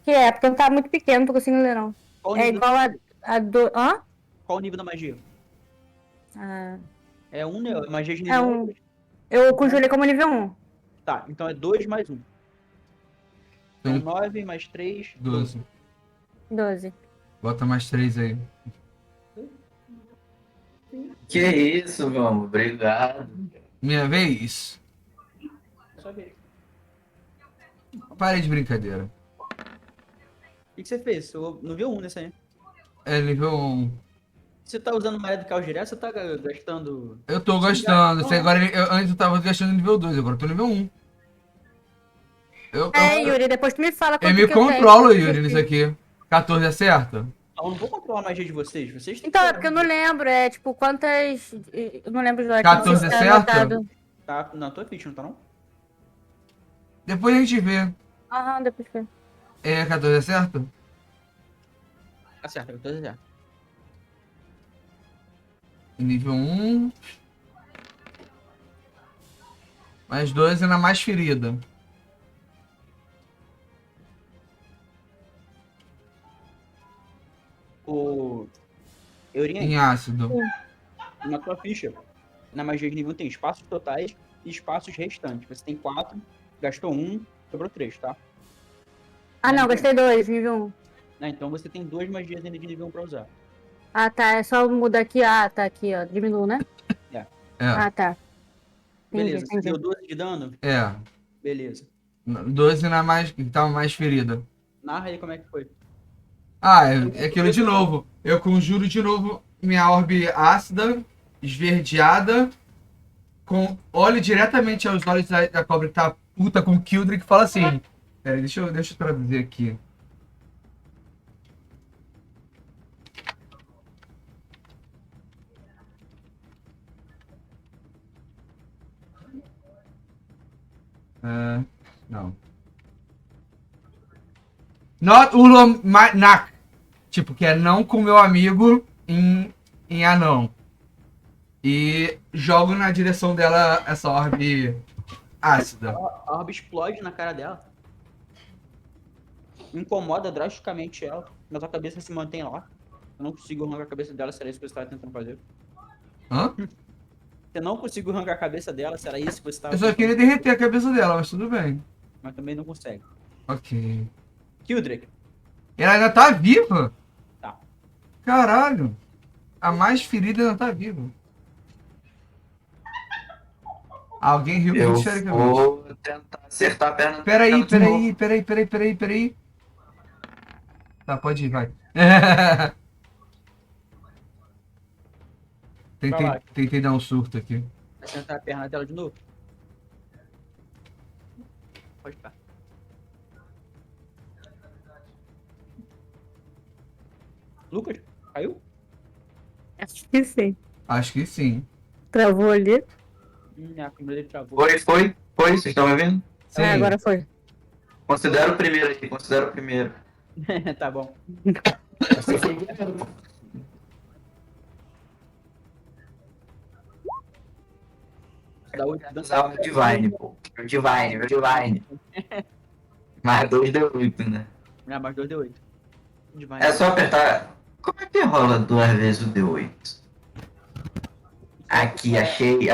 Speaker 1: Que é, porque não tá muito pequeno, não tô conseguindo ler não.
Speaker 3: Qual o
Speaker 1: É
Speaker 3: nível,
Speaker 1: igual a do. Hã?
Speaker 3: qual o nível da magia?
Speaker 1: Ah,
Speaker 3: É 1, né? Magia de
Speaker 1: é
Speaker 3: nível
Speaker 1: um.
Speaker 3: 1.
Speaker 1: Eu conjurei como nível 1.
Speaker 3: Tá, então é 2 mais 1. Então
Speaker 2: Tem
Speaker 3: 9 mais 3, 12.
Speaker 2: 12.
Speaker 1: 12.
Speaker 2: Bota mais 3 aí.
Speaker 6: Que isso, vamos. Obrigado.
Speaker 2: Minha vez?
Speaker 3: Só ver.
Speaker 2: Parei de brincadeira.
Speaker 3: O que você fez? Você não viu 1 nesse aí?
Speaker 2: É nível 1.
Speaker 3: Você tá usando Maria do Caos direto, você tá gastando...
Speaker 2: Eu tô
Speaker 3: Sim,
Speaker 2: gastando.
Speaker 3: não,
Speaker 2: Você agora, antes eu tava gastando nível 2, agora eu tô nível 1.
Speaker 1: Yuri, depois tu me fala
Speaker 2: Eu
Speaker 1: quanto
Speaker 2: me
Speaker 1: que eu tenho.
Speaker 2: controlo, Yuri, nisso aqui. 14 acerta?
Speaker 3: Eu não vou controlar a magia de vocês. Vocês têm
Speaker 1: Então,
Speaker 3: que...
Speaker 1: é porque eu não lembro, tipo, quantas. Eu não lembro de lote,
Speaker 2: 14
Speaker 1: não sei se tá
Speaker 2: certo?
Speaker 1: anotado.
Speaker 3: Tá na tua ficha, não tá não?
Speaker 2: Depois a gente vê.
Speaker 1: Aham, depois foi.
Speaker 2: 14 acerta?
Speaker 3: Tá certo, eu tô certo.
Speaker 2: Nível 1. Mais 2 na mais ferida.
Speaker 3: O... Eurien,
Speaker 2: Em ácido.
Speaker 3: na tua ficha, na magia de nível 1 tem espaços totais e espaços restantes. Você tem 4, gastou 1, sobrou 3, tá?
Speaker 1: Ah, não, gastei 2, nível 1.
Speaker 3: Então você tem 2 magias ainda de nível 1 pra usar.
Speaker 1: Ah, tá. É só mudar aqui. Ah, tá aqui, ó. Diminui, né?
Speaker 2: É.
Speaker 1: Ah, tá. Entendi,
Speaker 3: Beleza, você
Speaker 1: entendi.
Speaker 3: deu 12 de dano?
Speaker 2: É.
Speaker 3: Beleza.
Speaker 2: 12 na mais. Que tava mais ferida.
Speaker 3: Narra aí como é que foi.
Speaker 2: Ah, é aquilo de novo. Eu conjuro de novo minha orbe ácida, esverdeada, olho diretamente aos olhos da cobra que tá puta com o Kildrick e fala assim. Peraí, deixa eu traduzir aqui. Não. Not Ulom Nak. Tipo, que é não com meu amigo em anão. E jogo na direção dela essa orbe ácida.
Speaker 3: A orbe explode na cara dela. Incomoda drasticamente ela. Mas a cabeça se mantém lá. Eu não consigo arrancar a cabeça dela, será isso que você estava tentando fazer?
Speaker 2: Hã?
Speaker 3: Você não conseguiu arrancar a cabeça dela, será isso que você estava
Speaker 2: Eu só queria derreter a cabeça dela, mas tudo bem.
Speaker 3: Mas também não consegue.
Speaker 2: Ok.
Speaker 3: Kildrick,
Speaker 2: Ela ainda tá viva?
Speaker 3: Tá.
Speaker 2: Caralho. A mais ferida ainda tá viva. Alguém riu
Speaker 6: Eu
Speaker 2: muito historicamente.
Speaker 6: vou tentar acertar a perna.
Speaker 2: Peraí.
Speaker 6: dela de novo.
Speaker 2: Tá, pode ir, vai.
Speaker 3: Vai lá.
Speaker 2: Tentei dar um surto aqui.
Speaker 3: vai sentar a perna dela de novo? Pode ficar. Lucas, caiu?
Speaker 1: Acho que sim.
Speaker 2: Acho que sim.
Speaker 1: Travou ali.
Speaker 3: A câmera dele travou.
Speaker 6: Foi, vocês estão me ouvindo?
Speaker 2: Sim.
Speaker 1: Agora foi.
Speaker 6: Considera o primeiro aqui, considera o primeiro.
Speaker 3: Tá bom.
Speaker 6: Você foi o primeiro.
Speaker 3: Dá 8,
Speaker 6: Usar o Divine, pô. O Divine. Mais 2 deu 8, né?
Speaker 3: mais 2 deu 8.
Speaker 6: É só apertar. Como é que rola 2 vezes o D8? Aqui, achei.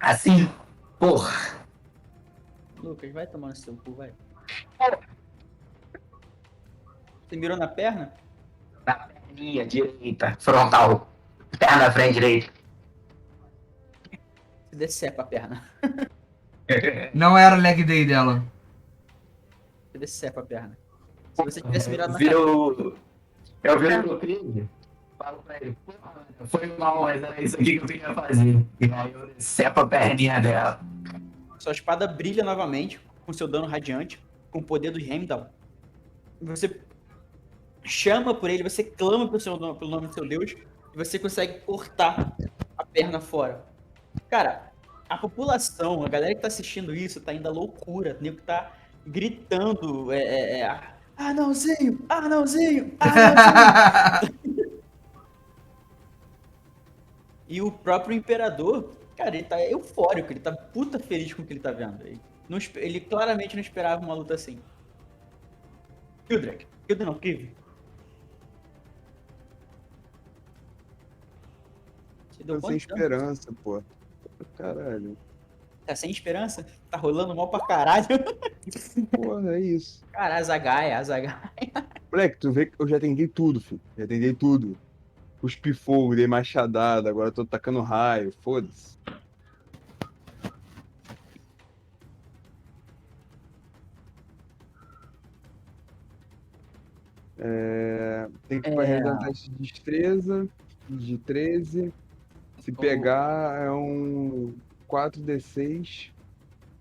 Speaker 6: Assim, porra.
Speaker 3: Lucas, vai tomar no seu cu, vai. Você mirou na perna?
Speaker 6: Na perninha direita, frontal. Perna frente direita.
Speaker 3: Você decepa a perna.
Speaker 2: Não era leg day dela.
Speaker 3: Você decepa a perna. Se você tivesse mirado na
Speaker 6: Eu viro o Cris, falo pra ele, porra, foi mal, mas era isso aqui que eu queria fazer. E aí eu decepo a perninha dela.
Speaker 3: sua espada brilha novamente, com seu dano radiante, com o poder do Heimdall. Você chama por ele, você clama pelo nome do seu Deus, e você consegue cortar a perna fora. Cara, a população, a galera que tá assistindo isso, tá indo à loucura. O nego tá gritando, anãozinho, anãozinho, anãozinho. E o próprio imperador, cara, ele tá eufórico, ele tá puta feliz com o que ele tá vendo. Ele claramente não esperava uma luta assim. Kildrak não, Kriv. Você deu
Speaker 4: Tô sem
Speaker 3: quanto dano?
Speaker 4: esperança, pô. Caralho.
Speaker 3: Tá sem esperança? Tá rolando mal pra caralho.
Speaker 4: Porra, é isso.
Speaker 3: Cara, a Zagaia.
Speaker 4: Moleque, tu vê que eu já tentei tudo, filho. Já tentei tudo. Cuspi fogo, dei machadada, agora tô tacando raio, foda-se. Tem que fazer um teste de destreza de 13. Se pegar, é um 4d6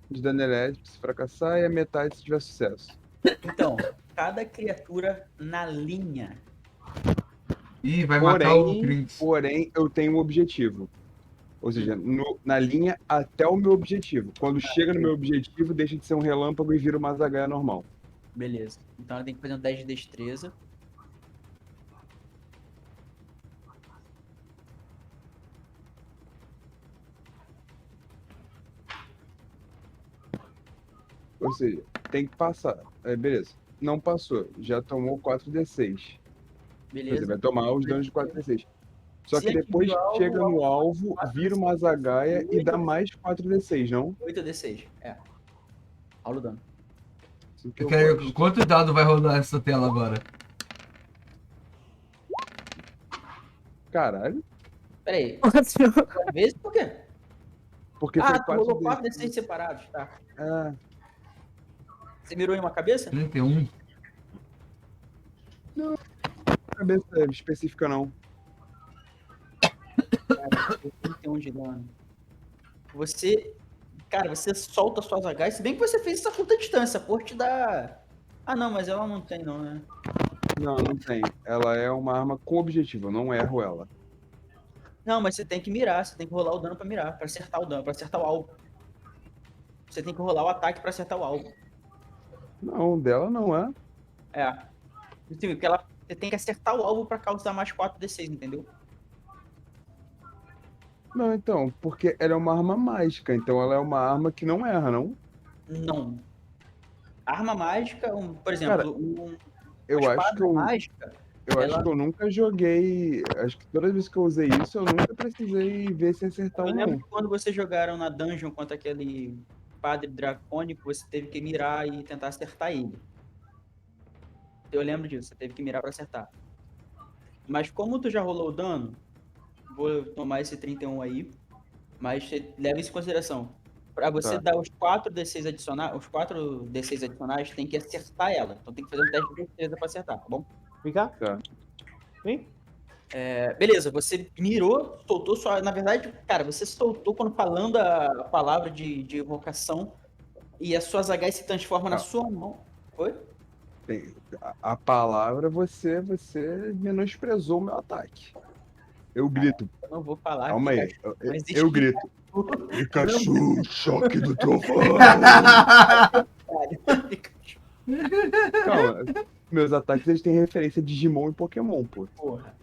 Speaker 4: de dano elétrico se fracassar e a metade se tiver sucesso.
Speaker 3: Então, cada criatura na linha.
Speaker 2: Ih, vai matar o Prince.
Speaker 4: Porém, eu tenho um objetivo. Ou seja, na linha até o meu objetivo. Quando chega no meu objetivo, deixa de ser um relâmpago e vira uma zagaia normal.
Speaker 3: Beleza. Então ela tem que fazer um 10 de destreza.
Speaker 4: Ou seja, tem que passar. Beleza. Não passou. Já tomou 4d6. Você
Speaker 3: Beleza.
Speaker 4: vai tomar os danos de 4d6. Só
Speaker 3: Se
Speaker 4: que depois
Speaker 3: atingir o alvo,
Speaker 4: chega no
Speaker 3: o
Speaker 4: alvo, vira uma zagaia e dá mais 4d6, não?
Speaker 3: 8d6. Rola o dano.
Speaker 4: Assim que
Speaker 2: Eu
Speaker 4: eu
Speaker 2: quero
Speaker 4: gosto.
Speaker 2: quanto dado vai rodar essa tela agora?
Speaker 4: Caralho.
Speaker 3: Pera aí.
Speaker 1: Ótimo.
Speaker 3: Duas vezes por quê?
Speaker 4: Porque
Speaker 3: Tu
Speaker 4: foi
Speaker 3: rolou
Speaker 4: 4d6.
Speaker 3: 4d6 separados, tá.
Speaker 4: Ah,
Speaker 3: Você mirou em uma cabeça?
Speaker 2: 31.
Speaker 4: cabeça específica não.
Speaker 3: 31 de dano. Você solta as suas Hs, se bem que você fez essa curta distância, por te dá... Ah, não, mas ela não tem não, né?
Speaker 4: Não, não tem. Ela é uma arma com objetivo, eu não erro ela.
Speaker 3: Não, mas você tem que mirar, você tem que rolar o dano pra mirar, pra acertar o dano, pra acertar o alvo. Você tem que rolar o ataque pra acertar o alvo.
Speaker 4: Não, dela não é.
Speaker 3: Porque você tem que acertar o alvo pra causar mais 4d6, entendeu?
Speaker 4: Não, então, porque ela é uma arma mágica, então ela é uma arma que não erra, não?
Speaker 3: Não. Arma mágica, por exemplo,
Speaker 4: Cara,
Speaker 3: uma
Speaker 4: Eu acho
Speaker 3: espada
Speaker 4: que eu,
Speaker 3: mágica,
Speaker 4: eu acho
Speaker 3: ela-
Speaker 4: que eu nunca joguei. Acho que toda vez que eu usei isso, eu nunca precisei ver se acertar
Speaker 3: eu
Speaker 4: ou
Speaker 3: lembro
Speaker 4: não.
Speaker 3: que quando vocês jogaram na dungeon contra aquele padre dracônico, você teve que mirar e tentar acertar ele. Eu lembro disso, você teve que mirar pra acertar. Mas como tu já rolou o dano, vou tomar esse 31 aí, mas você leva isso em consideração. Pra você
Speaker 4: Tá.
Speaker 3: dar os 4d6 adicionais, tem que acertar ela. Então tem que fazer um teste de destreza pra acertar, tá bom?
Speaker 5: Vem cá.
Speaker 4: Tá.
Speaker 5: Vem.
Speaker 3: Beleza, você mirou, soltou sua... Na verdade, cara, você soltou quando falando a palavra de evocação e as suas Hs se transformam na
Speaker 4: Tá.
Speaker 3: sua mão. Foi?
Speaker 4: A palavra você menosprezou o meu ataque. Eu grito.
Speaker 3: Eu não vou falar
Speaker 4: Calma aí.
Speaker 3: Pikachu. Não existe
Speaker 4: Eu grito.
Speaker 3: Pikachu.
Speaker 4: Pikachu, choque do trovão.
Speaker 3: Pikachu,
Speaker 4: Calma. Meus ataques eles têm referência a Digimon e Pokémon, pô.
Speaker 3: porra.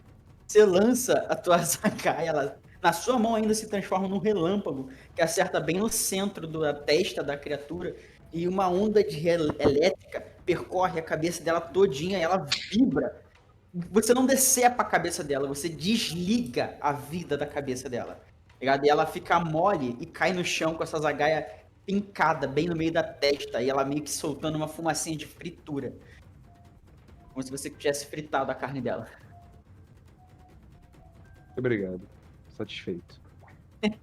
Speaker 3: Você lança a tua Zakai, ela na sua mão ainda se transforma num relâmpago que acerta bem no centro da testa da criatura e uma onda de elétrica percorre a cabeça dela todinha e ela vibra. Você não decepa a cabeça dela, você desliga a vida da cabeça dela. Tá ligado? E ela fica mole e cai no chão com essa zagaia pincada bem no meio da testa e ela meio que soltando uma fumacinha de fritura. Como se você tivesse fritado a carne dela.
Speaker 4: Obrigado. Satisfeito.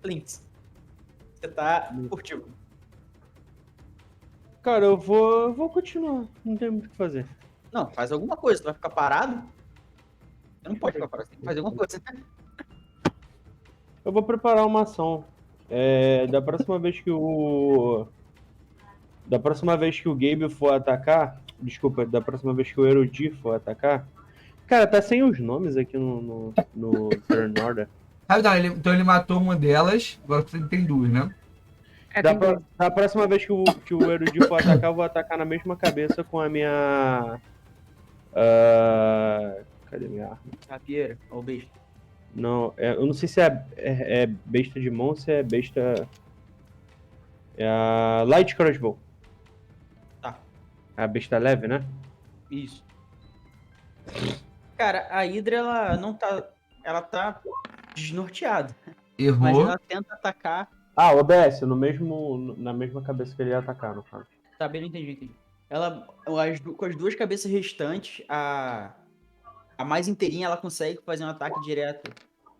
Speaker 3: Plinks, você tá furtivo.
Speaker 5: Cara, eu vou continuar. Não tem muito o que fazer.
Speaker 3: Não, faz alguma coisa, tu vai ficar parado? Você não pode ficar parado, você tem que fazer alguma coisa.
Speaker 5: Eu vou preparar uma ação. Da próxima vez que o. Da próxima vez que o Gabe for atacar. Desculpa, da próxima vez que o Erudi for atacar. Cara, tá sem os nomes aqui no Turn Order.
Speaker 2: Rapidão, então ele matou uma delas, agora você tem duas, né?
Speaker 5: Da próxima vez que o Erudi for atacar, eu vou atacar na mesma cabeça com a minha. Cadê minha arma?
Speaker 3: Rapieira, ou besta.
Speaker 5: Não, eu não sei se é besta de mão ou se é besta. É a Light Crossbow.
Speaker 3: Tá.
Speaker 5: A besta leve, né?
Speaker 3: Isso. Cara, a Hydra, ela não tá. Ela tá desnorteada. Mas
Speaker 2: Errou.
Speaker 3: ela tenta atacar.
Speaker 5: Ah, OBS, na mesma cabeça que ele ia atacar, no caso.
Speaker 3: Tá bem, não entendi. Ela, com as duas cabeças restantes, a mais inteirinha, ela consegue fazer um ataque direto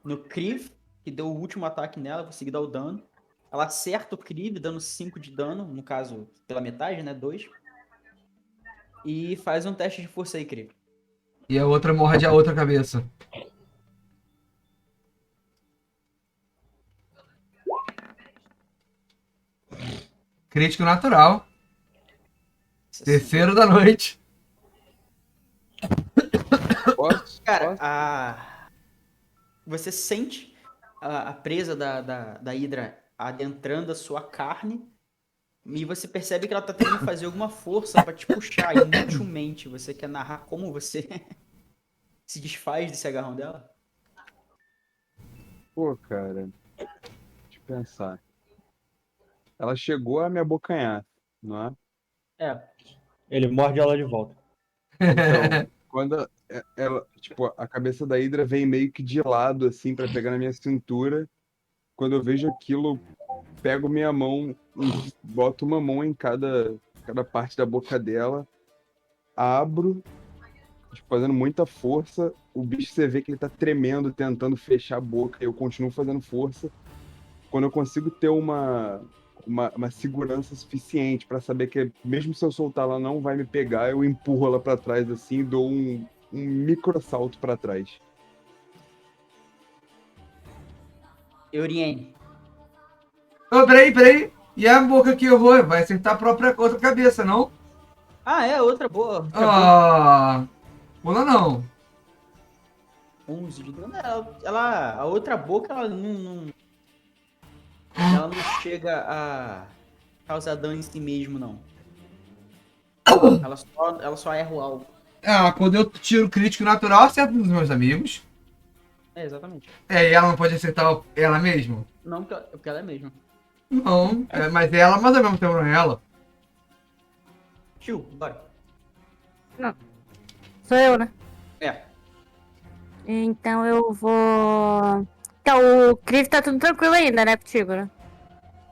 Speaker 3: no Kriv, que deu o último ataque nela, consegui dar o dano. Ela acerta o Kriv, dando 5 de dano, no caso, pela metade, né? 2. E faz um teste de força aí, Kriv.
Speaker 2: E a outra morde a outra cabeça. Crítico natural. Terceiro da noite.
Speaker 4: Posso?
Speaker 3: Cara, você sente a presa da Hydra adentrando a sua carne e você percebe que ela tá tentando fazer alguma força pra te puxar inutilmente. Você quer narrar como você se desfaz desse agarrão dela?
Speaker 4: Pô, cara. Deixa eu pensar. Ela chegou a me abocanhar, não é?
Speaker 3: É,
Speaker 5: Ele morde ela de volta.
Speaker 4: Então, quando ela, tipo, a cabeça da Hydra vem meio que de lado, assim, pra pegar na minha cintura. Quando eu vejo aquilo, pego minha mão, boto uma mão em cada parte da boca dela, abro, tipo, fazendo muita força. O bicho, você vê que ele tá tremendo, tentando fechar a boca, eu continuo fazendo força. Quando eu consigo ter uma segurança suficiente pra saber que mesmo se eu soltar ela não vai me pegar, eu empurro ela pra trás assim e dou um micro salto pra trás.
Speaker 3: Euriene.
Speaker 2: Ô, peraí. E a boca que eu vou? Vai acertar a própria outra cabeça, não?
Speaker 3: Ah, é, outra boa. Outra
Speaker 2: Ah, pula não.
Speaker 3: 11 de dano. A outra boca, ela não chega a causar dano em si mesmo, não. Ela só erra o alvo.
Speaker 2: Ah, quando eu tiro crítico natural, acerto um dos meus amigos.
Speaker 3: É, exatamente.
Speaker 2: E ela não pode acertar ela mesma?
Speaker 3: Não, porque ela é mesmo.
Speaker 2: Não, mas ela, mas ao mesmo tempo não é ela.
Speaker 3: Tio, bora.
Speaker 1: Sou eu, né?
Speaker 3: É.
Speaker 1: Então eu vou. Então, o Kriv tá tudo tranquilo ainda, né, contigo, né?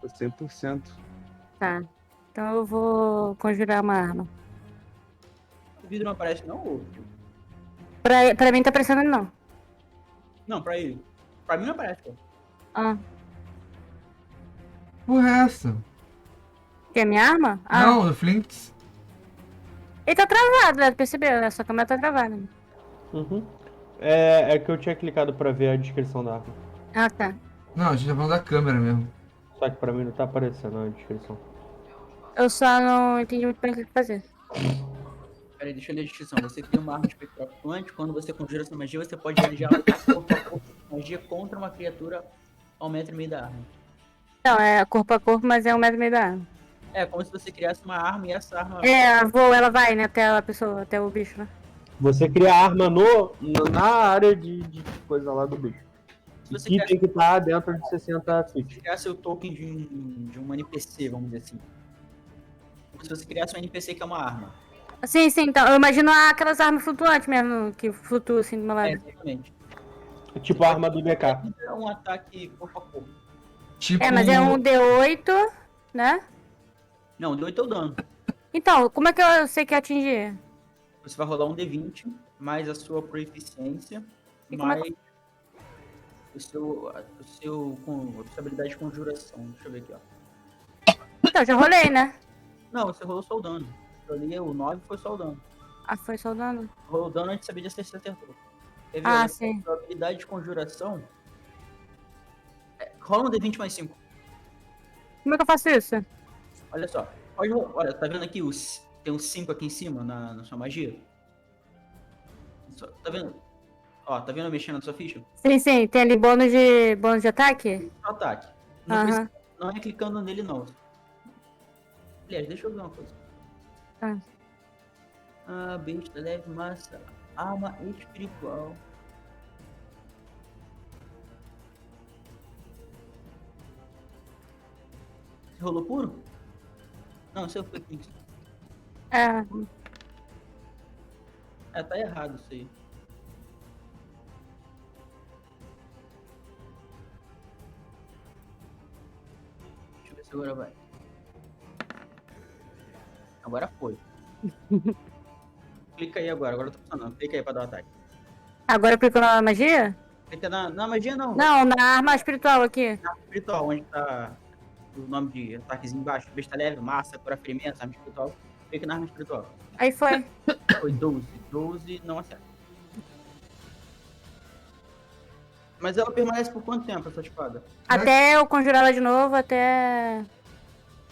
Speaker 4: 100%.
Speaker 1: Tá. Então eu vou conjurar uma arma.
Speaker 3: O vidro não aparece, não? Ou...
Speaker 1: Pra mim tá parecendo não.
Speaker 3: Não, pra ele. Pra mim não aparece, pô.
Speaker 1: Ah.
Speaker 2: Porra, é essa?
Speaker 1: Que é minha arma? Ah.
Speaker 2: Não, do Flinks.
Speaker 1: Ele tá travado, né? Percebeu, né? Sua câmera tá travada.
Speaker 5: Uhum. É que eu tinha clicado pra ver a descrição da arma.
Speaker 1: Ah, tá.
Speaker 2: Não, a gente tá falando da câmera mesmo.
Speaker 5: Só que pra mim não tá aparecendo a descrição.
Speaker 1: Eu só não entendi muito bem o que fazer.
Speaker 3: Peraí, deixa eu ler a descrição. Você cria uma arma espectral flutuante. Quando você conjura essa magia, você pode realizar corpo a corpo magia contra uma criatura ao 1,5 m da arma.
Speaker 1: Não, é corpo a corpo, mas é 1,5 m da arma.
Speaker 3: É como se você criasse uma arma e essa arma.
Speaker 1: É, ela vai, né, até a pessoa, até o bicho, né?
Speaker 5: Você cria a arma na área de coisa lá do bicho.
Speaker 3: Se você
Speaker 5: Que
Speaker 3: criasse,
Speaker 5: tem que estar dentro de 60 feet.
Speaker 3: criasse o token de um NPC, vamos dizer assim. Como se você criasse um NPC que é uma arma.
Speaker 1: Sim, então, eu imagino aquelas armas flutuantes mesmo, que flutuam assim do meu lado.
Speaker 3: É, exatamente.
Speaker 5: Tipo a arma do DK.
Speaker 3: É um ataque corpo a corpo.
Speaker 2: Tipo,
Speaker 1: É, mas é um D8, né?
Speaker 3: Não, deu 8 é o dano.
Speaker 1: Então, como é que eu sei que é atingir?
Speaker 3: Você vai rolar um D20, mais a sua proficiência,
Speaker 1: E como é
Speaker 3: mais a sua habilidade de conjuração. Deixa eu ver aqui, ó.
Speaker 1: Então, já rolei, né?
Speaker 3: Não, você rolou só o dano. Eu li o 9 foi só o dano.
Speaker 1: Ah, foi só o dano?
Speaker 3: Rolou o dano antes de saber se você acertou. Quer ver?
Speaker 1: Ah,
Speaker 3: Olha,
Speaker 1: sim.
Speaker 3: sua habilidade de conjuração. Rola um D20 mais 5.
Speaker 1: Como é que eu faço isso?
Speaker 3: Olha só. Olha, tá vendo aqui tem um 5 aqui em cima na sua magia? Tá vendo? Ó, tá vendo eu mexendo na sua ficha?
Speaker 1: Sim, tem ali bônus de ataque?
Speaker 3: Só ataque. Não,
Speaker 1: Aham.
Speaker 3: não é clicando nele, não. Aliás, deixa eu ver uma coisa.
Speaker 1: Tá.
Speaker 3: Ah, besta, leve, massa. Arma espiritual. Você rolou puro? Não, seu foi 15.
Speaker 1: É,
Speaker 3: É, tá errado isso aí. Deixa eu ver se agora vai. Agora foi. Clica aí agora tá funcionando. Clica aí pra dar o ataque.
Speaker 1: agora aplicou na magia?
Speaker 3: Clica na magia não.
Speaker 1: Não, na arma espiritual aqui.
Speaker 3: Na arma espiritual, onde tá o nome de ataquezinho embaixo. Besta leve, massa, cura ferimento, arma espiritual. Clica na arma espiritual.
Speaker 1: Aí foi.
Speaker 3: Foi 12. 12 não acerta. Mas ela permanece por quanto tempo, essa espada?
Speaker 1: Até eu conjurar ela de novo, até.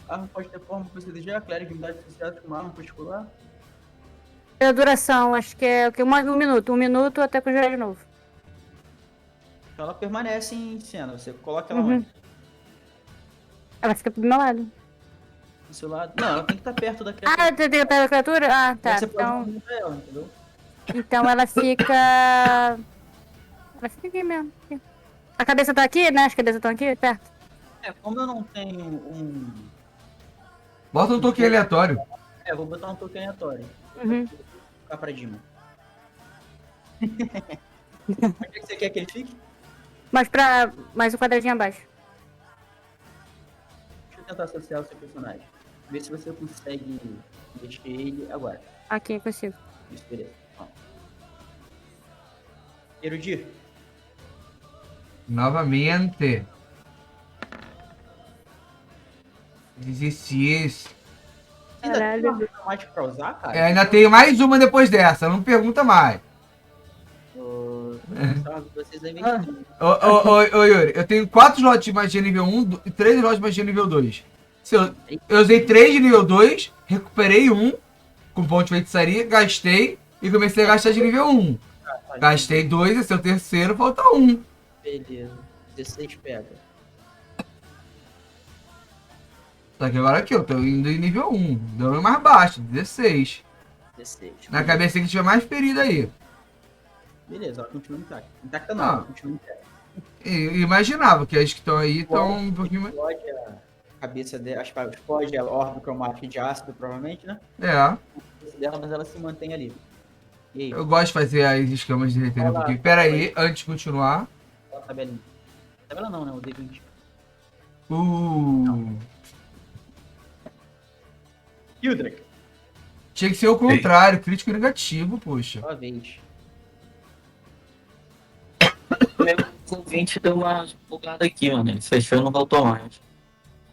Speaker 3: A arma pode ter forma que você desejar, clérigo de unidades associadas com uma arma particular.
Speaker 1: A duração, acho que é o que? Um minuto. Um minuto até conjurar de novo.
Speaker 3: Então ela permanece em cena. Você coloca ela
Speaker 1: Uhum.
Speaker 3: onde?
Speaker 1: Ela fica pro meu lado.
Speaker 3: Do seu lado. Não, ela tem que estar perto da criatura.
Speaker 1: Ah, tem que pegar a criatura? Ah, tá.
Speaker 3: Você pode
Speaker 1: Então,
Speaker 3: movimentar ela, entendeu?
Speaker 1: então ela fica. Ela fica aqui mesmo. Aqui. A cabeça tá aqui, né? As cabeças estão aqui, perto.
Speaker 3: É, como eu não tenho um.
Speaker 2: bota um token aleatório.
Speaker 3: É, vou botar um token aleatório.
Speaker 1: Uhum.
Speaker 3: Vou ficar pra Dima. Onde é que você quer que ele fique?
Speaker 1: Mais um quadradinho abaixo.
Speaker 3: Deixa eu tentar associar o seu personagem. Ver se você consegue mexer ele agora.
Speaker 1: Aqui, consigo.
Speaker 3: Isso, beleza. Ó. Erudir.
Speaker 2: Novamente. 16.
Speaker 3: Ainda tem
Speaker 1: Caralho.
Speaker 3: uma automática pra usar, cara?
Speaker 2: É, ainda tenho mais uma depois dessa, não pergunta mais.
Speaker 3: Vocês aí vem
Speaker 1: Ah.
Speaker 3: comigo.
Speaker 2: Ô, Yuri, eu tenho 4 slots de magia nível 1 e 3 slots de magia nível 2. Se eu usei 3 de nível 2, recuperei 1 com ponto de feitiçaria, gastei e comecei a gastar de nível 1.
Speaker 3: Tá,
Speaker 2: Gastei 2, esse é o terceiro, falta 1.
Speaker 3: beleza. 16 pega.
Speaker 2: Só que agora aqui, eu tô indo em nível 1, dano mais baixo, 16.
Speaker 3: 16.
Speaker 2: Na cabeça que tiver mais ferida aí.
Speaker 3: Beleza, ela continua intacta. Intacta não,
Speaker 2: Ah.
Speaker 3: ela continua intacta.
Speaker 2: E imaginava que as que estão aí estão um pouquinho mais.
Speaker 3: Explode a cabeça dela, explode a orbe cromática de ácido, provavelmente, né?
Speaker 2: É,
Speaker 3: A cabeça dela, mas ela se mantém ali. E aí,
Speaker 2: eu gosto de fazer as escamas derreterem um pouquinho. Pera aí, antes de continuar.
Speaker 3: qual a tabelinha? Tabela não, né? O D20. Hildrek,
Speaker 2: Tinha que ser o contrário, crítico negativo, poxa.
Speaker 3: sua vez.
Speaker 6: Meu 20 deu uma bugada aqui, mano. Ele fechou e não voltou mais.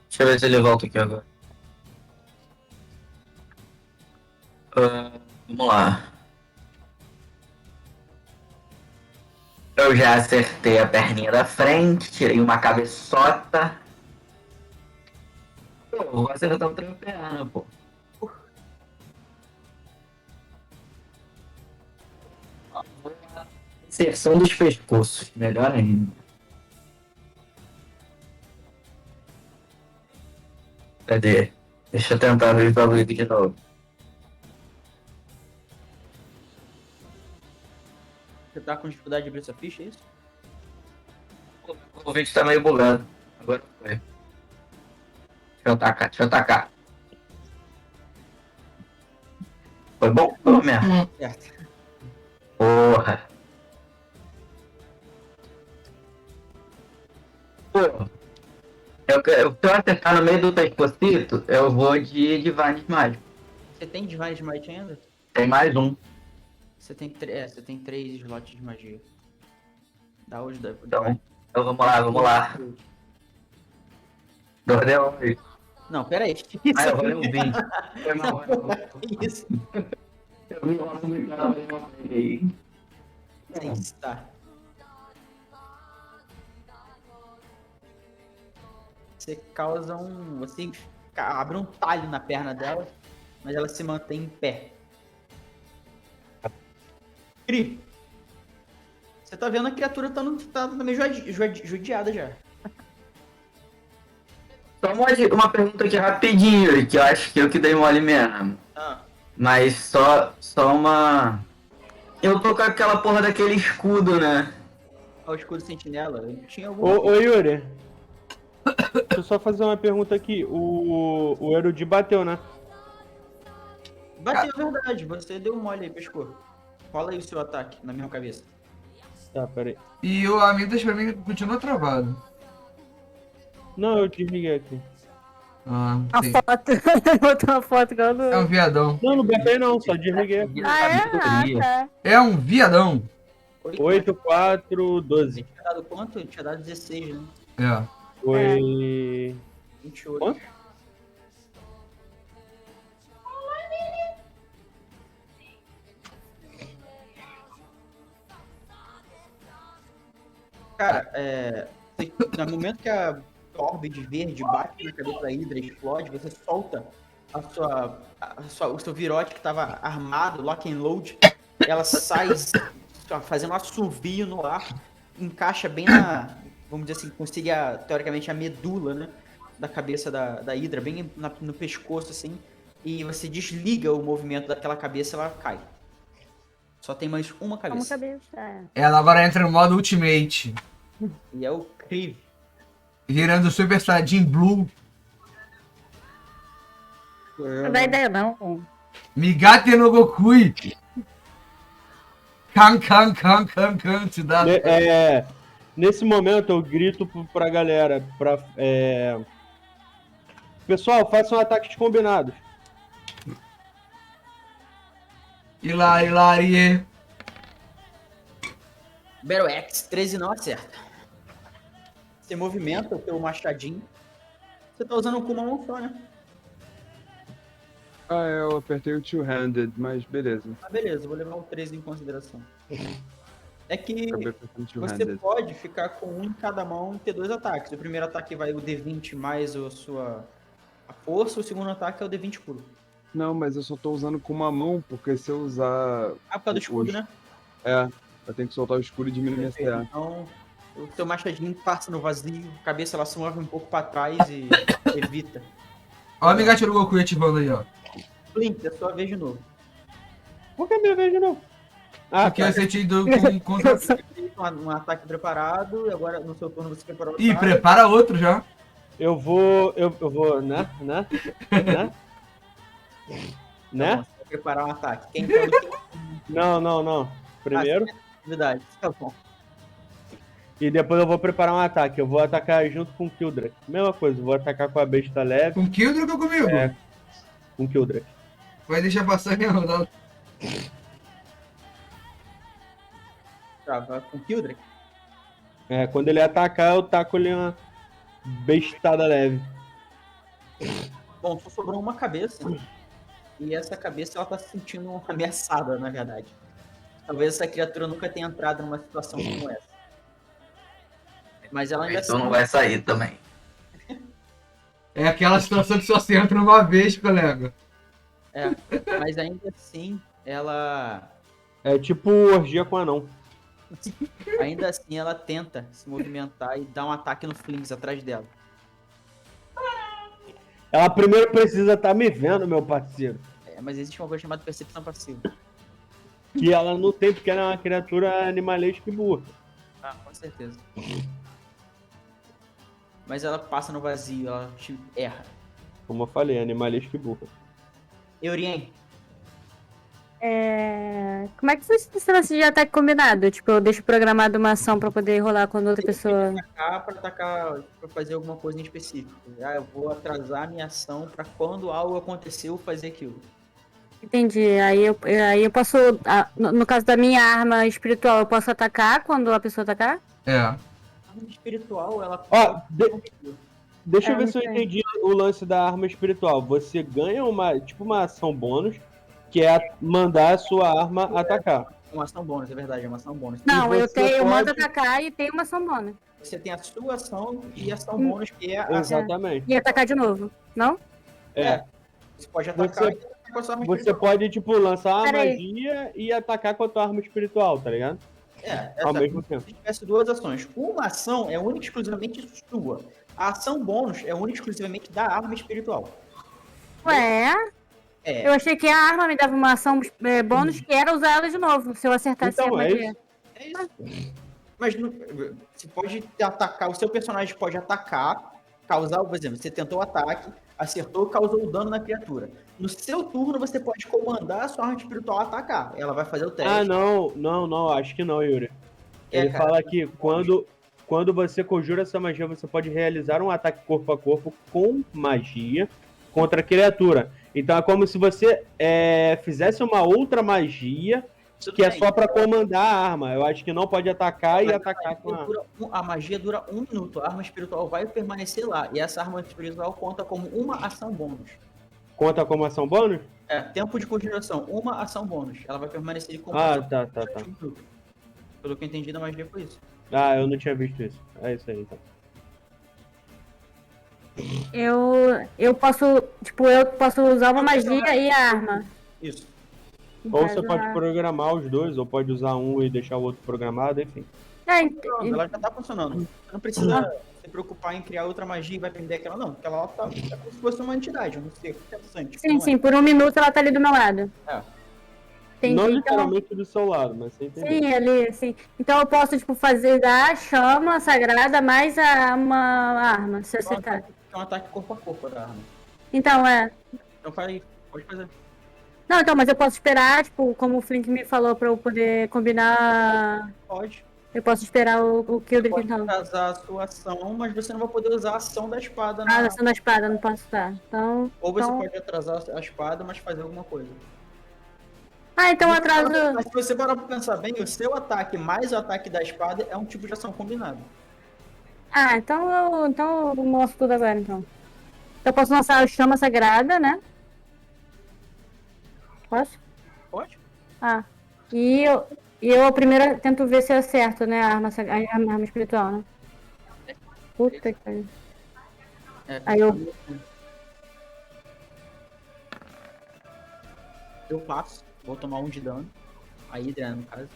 Speaker 6: Deixa eu ver se ele volta aqui agora. Vamos lá. Eu já acertei a perninha da frente, tirei uma cabeçota. Pô, vou acertar outra perna, pô. inserção dos pescoços. Melhor ainda. Cadê? Deixa eu tentar ver o Luigi de novo.
Speaker 3: Você tá com dificuldade de abrir sua ficha, é isso?
Speaker 6: O vídeo tá meio bugado. Agora foi. Deixa eu atacar. Foi bom? Foi mesmo.
Speaker 3: Certo.
Speaker 6: Porra. Pô. Se eu acertar no meio do pescocito, eu vou de Divine Mágico.
Speaker 3: Você tem Divine Smite ainda?
Speaker 6: Tem mais um.
Speaker 3: Você tem 3 slots de magia. Dá hoje, dá.
Speaker 6: Então vamos lá. Dordel.
Speaker 3: Não, pera aí.
Speaker 6: Ah, eu rolei um 20. Foi mal.
Speaker 3: Isso.
Speaker 6: Eu vi uma aí.
Speaker 3: Sim, está. Você causa um. Você abre um talho na perna dela, mas ela se mantém em pé. Cri. Você tá vendo a criatura tá meio judiada já.
Speaker 6: Só uma pergunta aqui rapidinho, que eu acho que eu que dei mole mesmo.
Speaker 3: Ah,
Speaker 6: Mas só uma. Eu tô com aquela porra daquele escudo, né?
Speaker 3: o escudo sentinela. Tinha algum.
Speaker 5: Ô Yuri, deixa eu só fazer uma pergunta aqui. O Erudi bateu, né?
Speaker 3: Bateu, é verdade. Você deu mole aí, pescou. Rola aí o seu ataque na minha cabeça.
Speaker 5: Tá, peraí.
Speaker 2: E o Amidas pra mim continua travado.
Speaker 5: Não, eu desliguei aqui.
Speaker 2: Ah,
Speaker 1: A
Speaker 2: sim.
Speaker 1: foto. Botou uma foto igual do.
Speaker 2: É um viadão.
Speaker 5: Não, não batei não, só desliguei aqui.
Speaker 1: Ah, é? Ah, tá.
Speaker 2: É um viadão.
Speaker 5: 8, 4, 12.
Speaker 3: Tinha dado quanto? Tinha dado 16, né?
Speaker 2: É.
Speaker 5: Foi.
Speaker 3: 28.
Speaker 5: Quanto?
Speaker 3: Cara, no momento que a orbe de verde bate na cabeça da Hydra e explode, você solta o seu virote que estava armado, lock and load, ela sai fazendo um assovio no ar, encaixa bem vamos dizer assim, consiga teoricamente a medula, né, da cabeça da Hydra, bem no pescoço assim, e você desliga o movimento daquela cabeça e ela cai. Só tem mais uma
Speaker 1: Uma
Speaker 3: cabeça.
Speaker 1: cabeça. É.
Speaker 2: Ela agora entra no modo Ultimate.
Speaker 3: E é o Kriv.
Speaker 2: Virando Super Saiyajin Blue.
Speaker 1: Não dá ideia, não.
Speaker 2: Migate no Gokui. Kan, te dá.
Speaker 5: Nesse momento eu grito pra galera, pessoal, façam ataques combinados.
Speaker 2: Hilarie.
Speaker 3: Battle Axe, 13 não acerta. Você movimenta o teu machadinho. Você tá usando com uma mão só, né?
Speaker 4: Ah, eu apertei o two-handed, mas beleza.
Speaker 3: Ah, beleza, vou levar o 13 em consideração. É que
Speaker 4: Acabei apertando
Speaker 3: você
Speaker 4: two-handed.
Speaker 3: pode ficar com um em cada mão e ter 2 ataques. O primeiro ataque vai o D20 mais a força, o segundo ataque é o D20 puro.
Speaker 4: Não, mas eu só tô usando com uma mão, porque se eu usar.
Speaker 3: Ah, por causa do escudo, né?
Speaker 4: Eu tenho que soltar o escudo e diminuir minha
Speaker 3: Perfeito.
Speaker 4: CA.
Speaker 3: Então, o teu machadinho passa no vazio, a cabeça ela se move um pouco pra trás e evita.
Speaker 2: Ó o Migate no Gokui ativando aí, ó.
Speaker 3: Flint, é sua vez de novo.
Speaker 5: Por que minha vez de novo? Ah,
Speaker 2: Porque
Speaker 5: tá.
Speaker 2: você te deu contra...
Speaker 3: Você fez um ataque preparado e agora no seu turno você preparou o
Speaker 2: Ih,
Speaker 3: ataque.
Speaker 2: prepara outro já.
Speaker 5: Eu vou, né?
Speaker 3: Não,
Speaker 5: Né?
Speaker 3: você vai preparar um ataque. Quem quando
Speaker 5: Não. Primeiro.
Speaker 3: atividade. Tá bom.
Speaker 5: E depois eu vou preparar um ataque. Eu vou atacar junto com o Kildrak. Mesma coisa, eu vou atacar com a besta leve
Speaker 2: Com Kildrak ou comigo?
Speaker 5: É. com o Kildrak.
Speaker 2: Vai deixar passar minha rodada.
Speaker 3: Tá, vai com o Kildrak.
Speaker 5: Quando ele atacar, eu taco ele uma bestada leve.
Speaker 3: Bom, só sobrou uma cabeça. E essa cabeça ela tá se sentindo ameaçada, na verdade. Talvez essa criatura nunca tenha entrado numa situação como essa. Mas ela ainda
Speaker 6: Então não vai sair também.
Speaker 2: É aquela situação que só se entra uma vez, colega.
Speaker 3: Mas ainda assim, ela.
Speaker 5: É tipo orgia com anão.
Speaker 3: Ainda assim, ela tenta se movimentar e dar um ataque no Flings atrás dela.
Speaker 5: Ela primeiro precisa estar me vendo, meu parceiro.
Speaker 3: Mas existe uma coisa chamada percepção passiva.
Speaker 5: Que ela não tem, porque ela é uma criatura animalesca e burra.
Speaker 3: Ah, com certeza. Mas ela passa no vazio, ela te erra.
Speaker 5: Como eu falei, animalesca e burra.
Speaker 3: Eurien,
Speaker 1: Como é que funciona esse lance de ataque combinado? Tipo, eu deixo programado uma ação pra poder rolar quando outra pessoa.
Speaker 3: atacar pra fazer alguma coisa em específico. Ah, eu vou atrasar minha ação pra quando algo aconteceu fazer aquilo.
Speaker 1: Entendi. Aí eu posso. No caso da minha arma espiritual, eu posso atacar quando a pessoa atacar?
Speaker 2: É.
Speaker 3: A arma espiritual, ela
Speaker 5: Ó, deixa eu ver
Speaker 1: não
Speaker 5: se eu
Speaker 1: sei.
Speaker 5: entendi o lance da arma espiritual. Você ganha uma ação bônus, que é mandar a sua arma atacar.
Speaker 3: é uma ação bônus, é verdade, é uma ação bônus.
Speaker 1: Não, eu
Speaker 5: você
Speaker 1: mando
Speaker 5: pode-
Speaker 1: atacar e tenho uma ação bônus.
Speaker 3: Você tem a sua ação e a ação bônus, que é a ação.
Speaker 5: Exatamente.
Speaker 1: E atacar de novo, não?
Speaker 5: É.
Speaker 3: Você pode atacar
Speaker 5: Você-
Speaker 3: e atacar com a sua arma
Speaker 5: Você
Speaker 3: espiritual.
Speaker 5: pode, tipo, lançar uma
Speaker 1: Peraí.
Speaker 5: magia e atacar com a tua arma espiritual, tá ligado? Ao mesmo tempo.
Speaker 3: Se tivesse duas ações. Uma ação é única e exclusivamente sua. A ação bônus é única e exclusivamente da arma espiritual.
Speaker 1: Ué,
Speaker 3: É.
Speaker 1: eu achei que a arma me dava uma ação bônus que era usar ela de novo, se eu acertasse
Speaker 5: Então,
Speaker 1: a
Speaker 5: é
Speaker 1: magia.
Speaker 5: isso.
Speaker 3: É isso. Mas você pode atacar, o seu personagem pode atacar, causar, por exemplo, você tentou o ataque, acertou, causou o dano na criatura. No seu turno, você pode comandar a sua arma espiritual a atacar. Ela vai fazer o teste.
Speaker 5: Ah, não, acho que não, Yuri.
Speaker 3: É,
Speaker 5: Ele
Speaker 3: cara.
Speaker 5: fala que quando você conjura essa magia, você pode realizar um ataque corpo a corpo com magia contra a criatura. Então é como se você fizesse uma outra magia
Speaker 3: Tudo
Speaker 5: que é
Speaker 3: bem.
Speaker 5: só pra comandar a arma. Eu acho que não pode atacar e
Speaker 3: Mas
Speaker 5: atacar com a...
Speaker 3: a magia dura 1 minuto. A arma espiritual vai permanecer lá. E essa arma espiritual conta como uma ação bônus.
Speaker 5: Conta como ação bônus?
Speaker 3: Tempo de conjuração, uma ação bônus. Ela vai permanecer como
Speaker 5: Ah,
Speaker 3: ação
Speaker 5: tá.
Speaker 3: durante 1 minuto. Pelo que eu entendi da magia foi isso.
Speaker 5: Ah, eu não tinha visto isso. É isso aí, então.
Speaker 1: Eu posso usar uma magia e a arma.
Speaker 3: Isso.
Speaker 5: Ou você
Speaker 1: Mas
Speaker 5: pode
Speaker 1: a-
Speaker 5: programar os dois, ou pode usar um e deixar o outro programado, enfim.
Speaker 3: Ela já tá funcionando. Você não precisa se preocupar em criar outra magia e vai perder aquela, não. Porque ela tá é como se fosse uma entidade, um ser pensante.
Speaker 1: Sim, por 1 minuto ela tá ali do meu lado.
Speaker 3: É.
Speaker 1: Entendi.
Speaker 5: Não
Speaker 1: Então,
Speaker 5: literalmente do seu lado, mas você entendeu.
Speaker 1: sim, ali, sim. Então eu posso, fazer da chama sagrada mais uma arma, se eu acertar.
Speaker 3: É um ataque corpo a corpo da arma.
Speaker 1: Então,
Speaker 3: Então faz aí, pode fazer.
Speaker 1: Não, então, mas eu posso esperar, como o Flink me falou, pra eu poder combinar.
Speaker 3: Pode.
Speaker 1: Eu posso esperar o Kildrick,
Speaker 3: Pode
Speaker 1: então.
Speaker 3: atrasar a sua ação, mas você não vai poder usar a ação da espada.
Speaker 1: Ah, ação da espada, não posso usar. Então.
Speaker 3: Ou você
Speaker 1: então...
Speaker 3: pode atrasar a espada, mas fazer alguma coisa.
Speaker 1: então atraso.
Speaker 3: Mas se você parar pra pensar bem, o seu ataque mais o ataque da espada é um tipo de ação combinado.
Speaker 1: Então eu mostro tudo agora, então. Eu posso lançar a chama sagrada, né? Posso?
Speaker 3: Pode?
Speaker 1: E eu primeiro tento ver se eu acerto, né? A arma espiritual, né? Puta que pariu. Aí
Speaker 3: eu passo, vou tomar 1 de dano. A Hydra, no caso.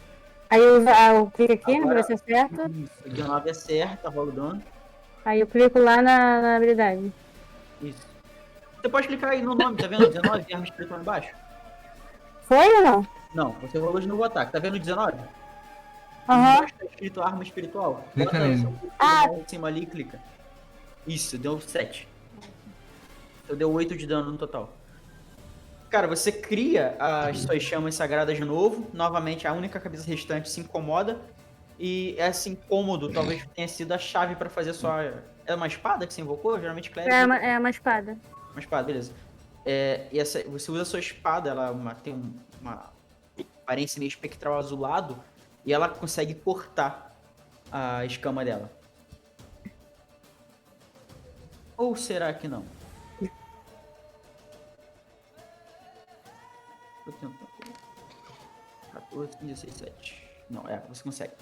Speaker 1: Aí eu clico aqui,
Speaker 3: Agora-
Speaker 1: pra ver se acerta.
Speaker 3: Isso, 19 acerta, rola o dano.
Speaker 1: Aí eu clico lá na habilidade.
Speaker 3: Isso. Você pode clicar aí no nome, tá vendo? 19 arma espiritual embaixo?
Speaker 1: Foi ou não?
Speaker 3: Não, você rolou de novo o ataque. Tá vendo 19?
Speaker 1: Aham.
Speaker 3: Embaixo tá escrito arma espiritual.
Speaker 2: Clica
Speaker 3: Bota
Speaker 2: nele.
Speaker 3: o seu em cima ali e clica. Isso, deu 7. Então deu 8 de dano no total. Cara, você cria as suas chamas sagradas de novo. Novamente, a única cabeça restante se incomoda. E esse incômodo talvez tenha sido a chave pra fazer sua... É uma espada que você invocou? Geralmente clérigo.
Speaker 1: É uma espada.
Speaker 3: Uma espada, beleza. E você usa a sua espada, ela tem uma aparência meio espectral azulado, e ela consegue cortar a escama dela. Ou será que não? Tô tentando. 14, 15, 16, 17. Não, você consegue.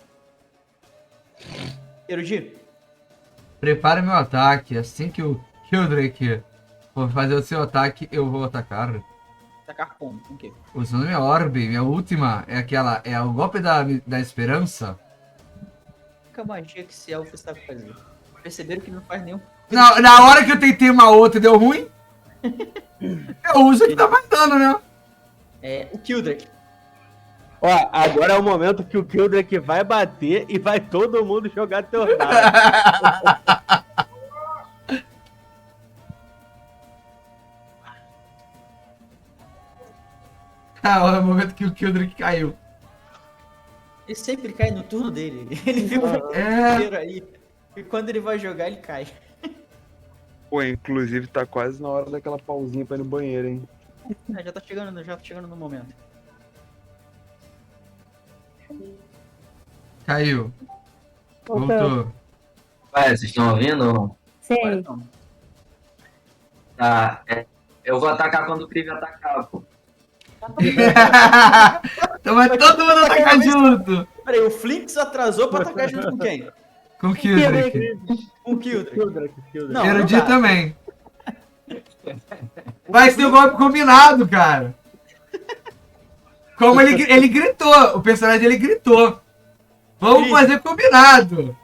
Speaker 3: Erudi,
Speaker 2: Prepare meu ataque. Assim que o Kildrick for fazer o seu ataque, eu vou atacar.
Speaker 3: atacar como? Com o quê?
Speaker 2: Usando minha orbe, minha última, é o golpe da esperança.
Speaker 3: única magia que esse elfo sabe fazer. Perceberam que não faz nenhum.
Speaker 2: Na hora que eu tentei uma outra e deu ruim, eu uso o que tá mais dano, né?
Speaker 3: É o Kildrak.
Speaker 5: Ó, agora é o momento que o Kildrak vai bater e vai todo mundo jogar tornado.
Speaker 2: É o momento que o Kildrick caiu.
Speaker 3: Ele sempre cai no turno dele. Ele fica o
Speaker 2: É.
Speaker 3: inteiro aí. E quando ele vai jogar, ele cai.
Speaker 4: Pô, inclusive tá quase na hora daquela pausinha pra ir no banheiro, hein?
Speaker 3: Já tá chegando no momento.
Speaker 2: Caiu. Voltou.
Speaker 6: Ué, vocês estão ouvindo ou não?
Speaker 3: Agora
Speaker 1: Sim.
Speaker 3: não.
Speaker 6: Tá, eu vou atacar quando o Krive atacar, pô.
Speaker 2: Então vai todo mundo atacar junto.
Speaker 3: Peraí, o Flinks atrasou pra atacar junto com quem?
Speaker 2: Com o Kildrick.
Speaker 3: Com o Kildrak.
Speaker 5: Kildrak.
Speaker 3: Não,
Speaker 2: Erudito
Speaker 3: dá.
Speaker 2: também. Vai ser um golpe combinado, cara. Como ele gritou. O personagem ele gritou. Vamos fazer combinado.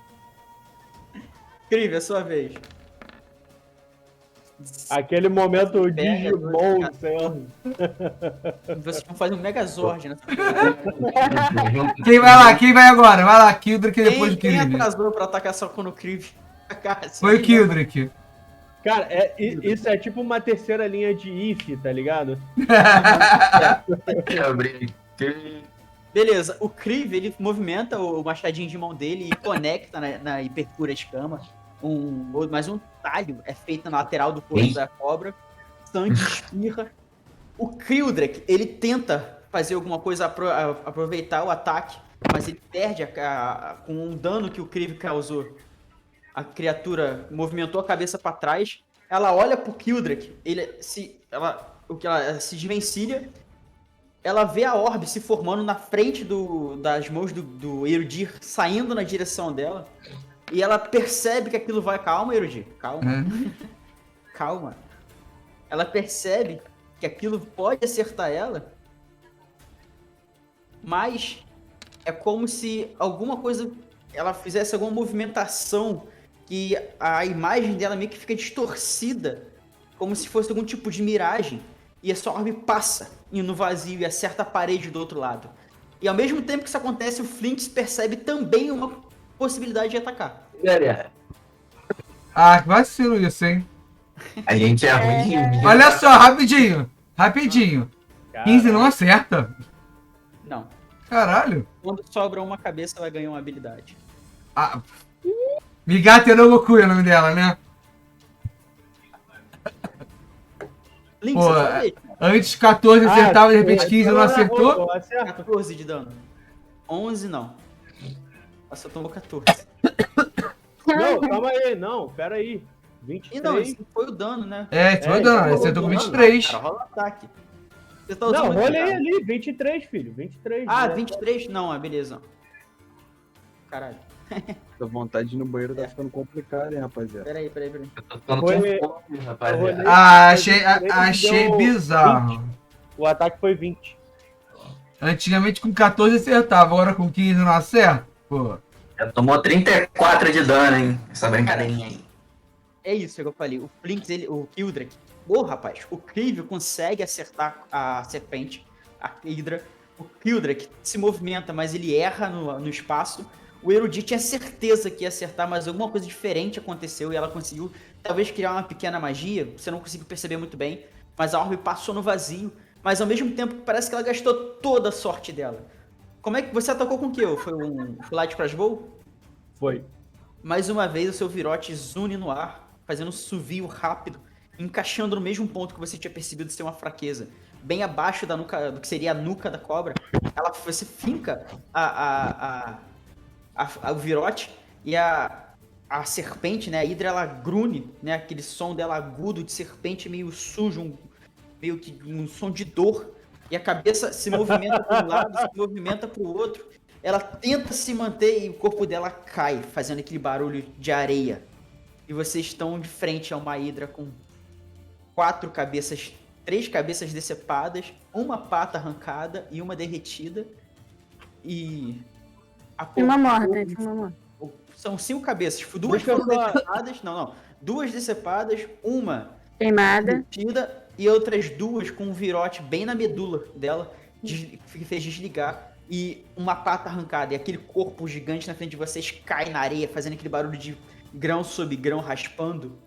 Speaker 3: Krive, é sua vez.
Speaker 5: Aquele momento
Speaker 3: Pega,
Speaker 5: Digimon,
Speaker 3: cara.
Speaker 5: sei lá.
Speaker 3: Vocês vão fazer um Megazord nessa
Speaker 2: Quem vai lá? Quem vai agora? Vai lá, Kildrick e depois o
Speaker 3: Quem
Speaker 2: Krive.
Speaker 3: atrasou pra atacar só quando o Krive atacasse?
Speaker 2: Foi o Kildrick.
Speaker 5: Cara, isso é tipo uma terceira linha de if, tá ligado?
Speaker 6: Eu brinquei.
Speaker 3: Beleza, o Krive, ele movimenta o machadinho de mão dele e conecta na hipercura escama. Mais um talho é feito na lateral do corpo
Speaker 6: Ei.
Speaker 3: da cobra. Sangue espirra. O Kildrak, ele tenta fazer alguma coisa, aproveitar o ataque, mas ele perde com um dano que o Krive causou. A criatura movimentou a cabeça para trás. Ela olha pro Kildrak, ela se desvencilha. Ela vê a orbe se formando na frente das mãos do Erudir, saindo na direção dela. E ela percebe que aquilo vai... Calma, Erudir. Calma. Calma. Ela percebe que aquilo pode acertar ela. Mas é como se alguma coisa... Ela fizesse alguma movimentação que a imagem dela meio que fica distorcida. Como se fosse algum tipo de miragem. E essa orbe passa no vazio e acerta a parede do outro lado. E ao mesmo tempo que isso acontece, o Flinks percebe também uma possibilidade de atacar.
Speaker 6: Galera,
Speaker 2: Ah, que vacilo isso, hein?
Speaker 6: a gente é ruim.
Speaker 2: Olha só, rapidinho. Rapidinho. 15 não acerta.
Speaker 3: Não.
Speaker 2: Caralho.
Speaker 3: Quando sobra uma cabeça, ela ganha uma habilidade.
Speaker 2: Ah, Migata no Goku é o nome dela, né?
Speaker 3: Flinks,
Speaker 2: Pô,
Speaker 3: é sua vez.
Speaker 2: antes 14 acertava, de repente 15 não acertou.
Speaker 5: Acerta.
Speaker 3: 14 de dano. 11 não. Nossa, eu tomou 14.
Speaker 5: Não, calma aí, não, pera aí.
Speaker 3: E não,
Speaker 5: 23.
Speaker 3: isso foi o dano, né?
Speaker 2: Foi dano,
Speaker 5: então,
Speaker 2: acertou com
Speaker 5: não,
Speaker 2: 23.
Speaker 3: Cara, rola o ataque. Você tá usando
Speaker 5: Não,
Speaker 3: muito
Speaker 5: rolei
Speaker 3: dado.
Speaker 5: ali, 23, filho, 23.
Speaker 3: Ah,
Speaker 5: né?
Speaker 3: 23? Não, beleza. Caralho.
Speaker 4: A vontade de ir no banheiro tá ficando complicada, hein, rapaziada.
Speaker 3: Peraí.
Speaker 6: Eu tô ficando
Speaker 5: Foi-
Speaker 6: com fome, rapaziada.
Speaker 5: rolei-
Speaker 2: Ah, achei bizarro.
Speaker 5: O ataque foi 20.
Speaker 2: Antigamente com 14 acertava, agora com 15 não acerta? Pô.
Speaker 6: Já tomou 34 de dano, hein? Essa brincadeirinha aí.
Speaker 3: É isso que eu falei. O Flinks, o Kildrak. Ô, rapaz, o Krive consegue acertar a serpente, a Hydra. O Kildrak se movimenta, mas ele erra no espaço. O Erudit tinha certeza que ia acertar, mas alguma coisa diferente aconteceu e ela conseguiu, talvez, criar uma pequena magia. Você não conseguiu perceber muito bem, mas a orbe passou no vazio. Mas ao mesmo tempo, parece que ela gastou toda a sorte dela. Como é que você atacou com o que? Foi um Light Crossbow?
Speaker 5: Foi.
Speaker 3: Mais uma vez, o seu virote zune no ar, fazendo um suvio rápido, encaixando no mesmo ponto que você tinha percebido ser uma fraqueza. Bem abaixo da nuca, do que seria a nuca da cobra. Você finca o virote e a serpente, né? A Hydra, ela grune, né? Aquele som dela agudo de serpente meio sujo, meio que um som de dor. E a cabeça se movimenta para um lado, se movimenta para o outro. Ela tenta se manter e o corpo dela cai, fazendo aquele barulho de areia. E vocês estão de frente a uma Hydra com 4 cabeças, 3 cabeças decepadas, uma pata arrancada e uma derretida. E
Speaker 1: Tinha uma morta, tinha uma morta.
Speaker 3: São 5 cabeças. Duas
Speaker 5: Deixa eu
Speaker 3: foram
Speaker 5: só-
Speaker 3: decepadas. Não. Duas decepadas, uma
Speaker 1: Queimada.
Speaker 3: derretida e outras duas com um virote bem na medula dela, que fez desligar. E uma pata arrancada. E aquele corpo gigante na frente de vocês cai na areia, fazendo aquele barulho de grão sobre grão raspando.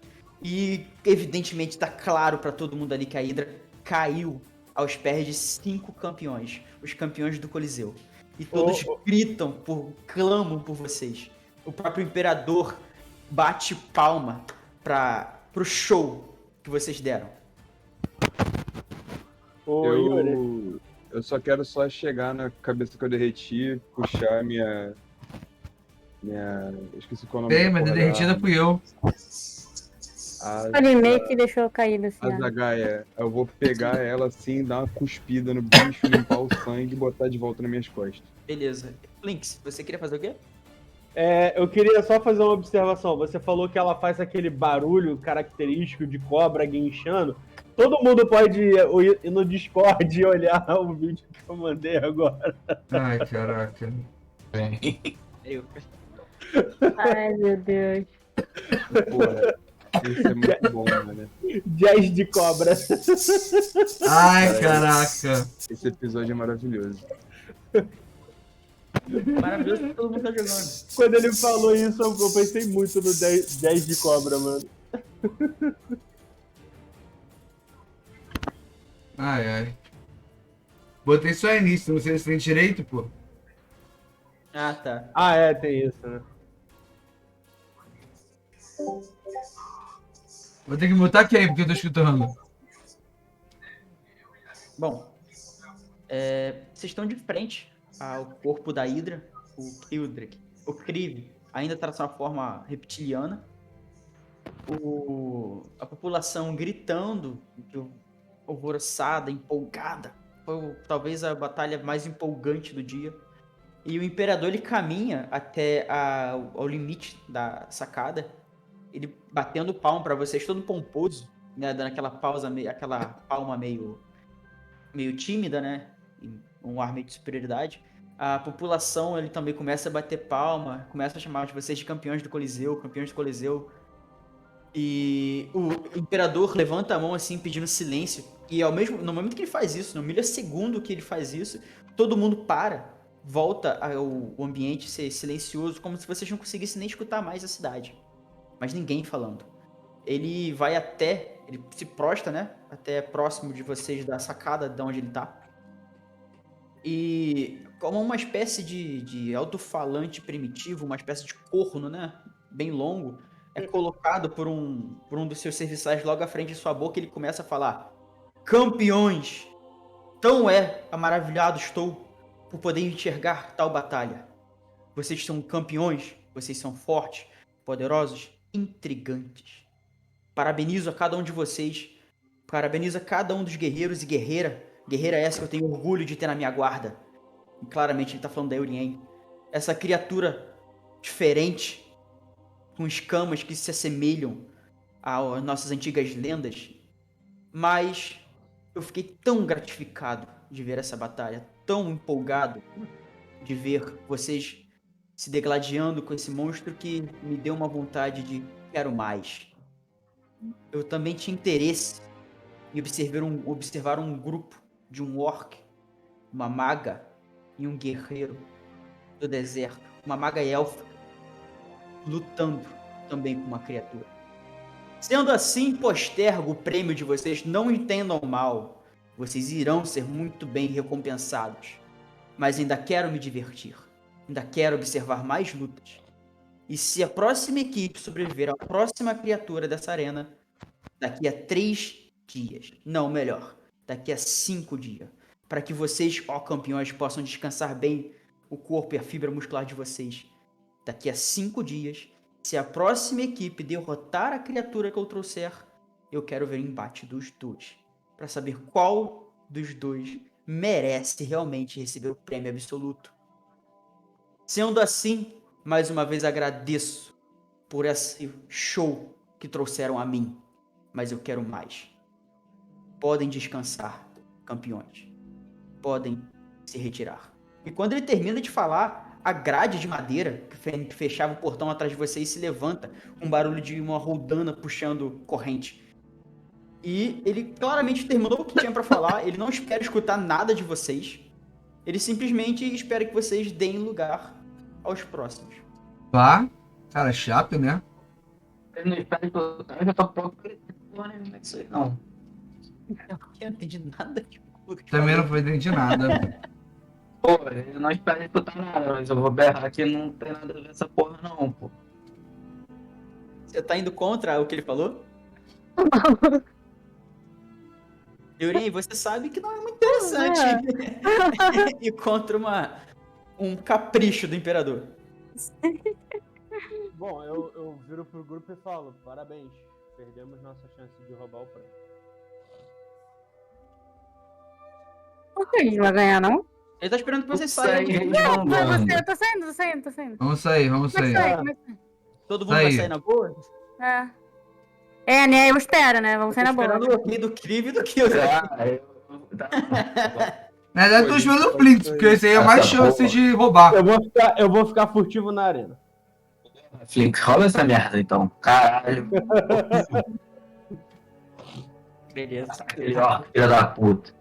Speaker 3: E evidentemente tá claro pra todo mundo ali que a Hydra caiu aos pés de 5 campeões. Os campeões do Coliseu. E todos gritam, clamam por vocês. O próprio imperador bate palma pro show que vocês deram.
Speaker 5: Ô, Yuri,
Speaker 4: Eu só quero chegar na cabeça que eu derreti, puxar minha. Eu esqueci qual é o nome
Speaker 2: Bem,
Speaker 4: da
Speaker 2: mas a
Speaker 4: porra da
Speaker 2: derretida
Speaker 4: arma.
Speaker 2: fui eu.
Speaker 1: Ele meio que deixou caído assim,
Speaker 4: A
Speaker 1: ó.
Speaker 4: Zagaia. Eu vou pegar ela assim, dar uma cuspida no bicho, limpar o sangue e botar de volta nas minhas costas.
Speaker 3: Beleza. Lynx, você queria fazer o quê?
Speaker 5: eu queria só fazer uma observação. Você falou que ela faz aquele barulho característico de cobra guinchando. Todo mundo pode ir no Discord e olhar o vídeo que eu mandei agora.
Speaker 2: Ai, caraca.
Speaker 3: Eu.
Speaker 1: Ai, meu Deus.
Speaker 4: Porra, isso é muito bom, mano.
Speaker 5: Jazz de cobra.
Speaker 2: Ai, caraca.
Speaker 4: Esse episódio é maravilhoso.
Speaker 3: Maravilhoso que todo mundo tá jogando.
Speaker 5: Quando ele falou isso, eu pensei muito no 10 de cobra, mano.
Speaker 2: Ai, ai. Botei só início, não sei se tem direito, pô.
Speaker 3: Ah, tá.
Speaker 5: Ah, tem isso, né?
Speaker 2: Vou ter que mutar quem, porque eu tô escutando.
Speaker 3: Bom, vocês estão de frente ao corpo da Hydra, o Kildrick. O Kriv ainda está na sua forma reptiliana. A população gritando, alvoroçada, empolgada. Foi talvez a batalha mais empolgante do dia. E o Imperador ele caminha até ao limite da sacada, ele batendo palma para vocês, todo pomposo, né, dando aquela palma meio tímida, né, um ar meio de superioridade. A população ele também começa a bater palma, começa a chamar de vocês de campeões do Coliseu. E o Imperador levanta a mão assim, pedindo silêncio. E no momento que ele faz isso, no milissegundo que ele faz isso, todo mundo volta ao ambiente ser silencioso, como se vocês não conseguissem nem escutar mais a cidade. Mas ninguém falando. Ele se prostra, né? Até próximo de vocês da sacada de onde ele tá. E como uma espécie de alto-falante primitivo, uma espécie de corno, né? Bem longo, é colocado por um dos seus serviçais logo à frente de sua boca, e ele começa a falar: campeões! Tão maravilhado estou por poder enxergar tal batalha. Vocês são campeões, vocês são fortes, poderosos, intrigantes. Parabenizo a cada um de vocês, parabenizo a cada um dos guerreiros e guerreira essa que eu tenho orgulho de ter na minha guarda. E claramente ele tá falando da Eurien. Essa criatura diferente, com escamas que se assemelham às nossas antigas lendas. Mas eu fiquei tão gratificado de ver essa batalha, tão empolgado de ver vocês se degladiando com esse monstro, que me deu uma vontade de quero mais. Eu também tinha interesse em observar um grupo de um orc, uma maga e um guerreiro do deserto, uma maga élfica, lutando também com uma criatura. Sendo assim, postergo o prêmio de vocês, não entendam mal. Vocês irão ser muito bem recompensados. Mas ainda quero me divertir. Ainda quero observar mais lutas. E se a próxima equipe sobreviver à próxima criatura dessa arena, daqui a 3 dias, não, melhor, daqui a 5 dias, para que vocês, ó campeões, possam descansar bem o corpo e a fibra muscular de vocês. Daqui a 5 dias, se a próxima equipe derrotar a criatura que eu trouxer, eu quero ver o embate dos dois, para saber qual dos dois merece realmente receber o prêmio absoluto. Sendo assim, mais uma vez agradeço por esse show que trouxeram a mim, mas eu quero mais. Podem descansar, campeões. Podem se retirar. E quando ele termina de falar, a grade de madeira que fechava o portão atrás de vocês se levanta com um barulho de uma roldana puxando corrente. E ele claramente terminou o que tinha pra falar, ele não espera escutar nada de vocês. Ele simplesmente espera que vocês deem lugar aos próximos.
Speaker 2: Pá. Cara, chato, né?
Speaker 6: Eu não espero que eu já tô pronto pra não é isso aí, não.
Speaker 3: Eu não entendi nada que o Lucas
Speaker 2: Também não
Speaker 3: falou.
Speaker 2: foi entendi nada.
Speaker 6: Pô, eu não espero escutar nada, mas eu vou berrar que não tem nada a ver essa porra, não, pô.
Speaker 3: Você tá indo contra o que ele falou? Yurin, você sabe que não é muito interessante ir contra um capricho do imperador.
Speaker 5: Bom, eu viro pro grupo e falo, parabéns, perdemos nossa chance de roubar o prêmio.
Speaker 1: Por que a gente vai ganhar, não?
Speaker 3: Ele tá esperando que vocês
Speaker 6: Isso aí,
Speaker 3: saiam.
Speaker 1: Vai
Speaker 6: resmungando.
Speaker 1: você, eu tô saindo, tô saindo.
Speaker 2: Vamos sair, vamos
Speaker 1: Como é que
Speaker 2: sair.
Speaker 1: sai? Como é que sai?
Speaker 3: Todo mundo vai
Speaker 2: Aí.
Speaker 3: sair na boa?
Speaker 1: É, né? Eu espero, né? Vamos
Speaker 3: Tô
Speaker 1: sair na boa.
Speaker 3: esperando o ok do Kriv e do Kill.
Speaker 2: Na verdade, eu tô
Speaker 4: Pô,
Speaker 2: esperando o
Speaker 4: gente,
Speaker 2: Flint,
Speaker 4: pode
Speaker 2: porque esse aí é mais
Speaker 6: Essa
Speaker 2: chance
Speaker 6: porra.
Speaker 2: de roubar.
Speaker 5: Eu vou ficar furtivo na arena.
Speaker 6: Flink, rola essa merda então. Caralho.
Speaker 3: Beleza.
Speaker 6: Filha da puta.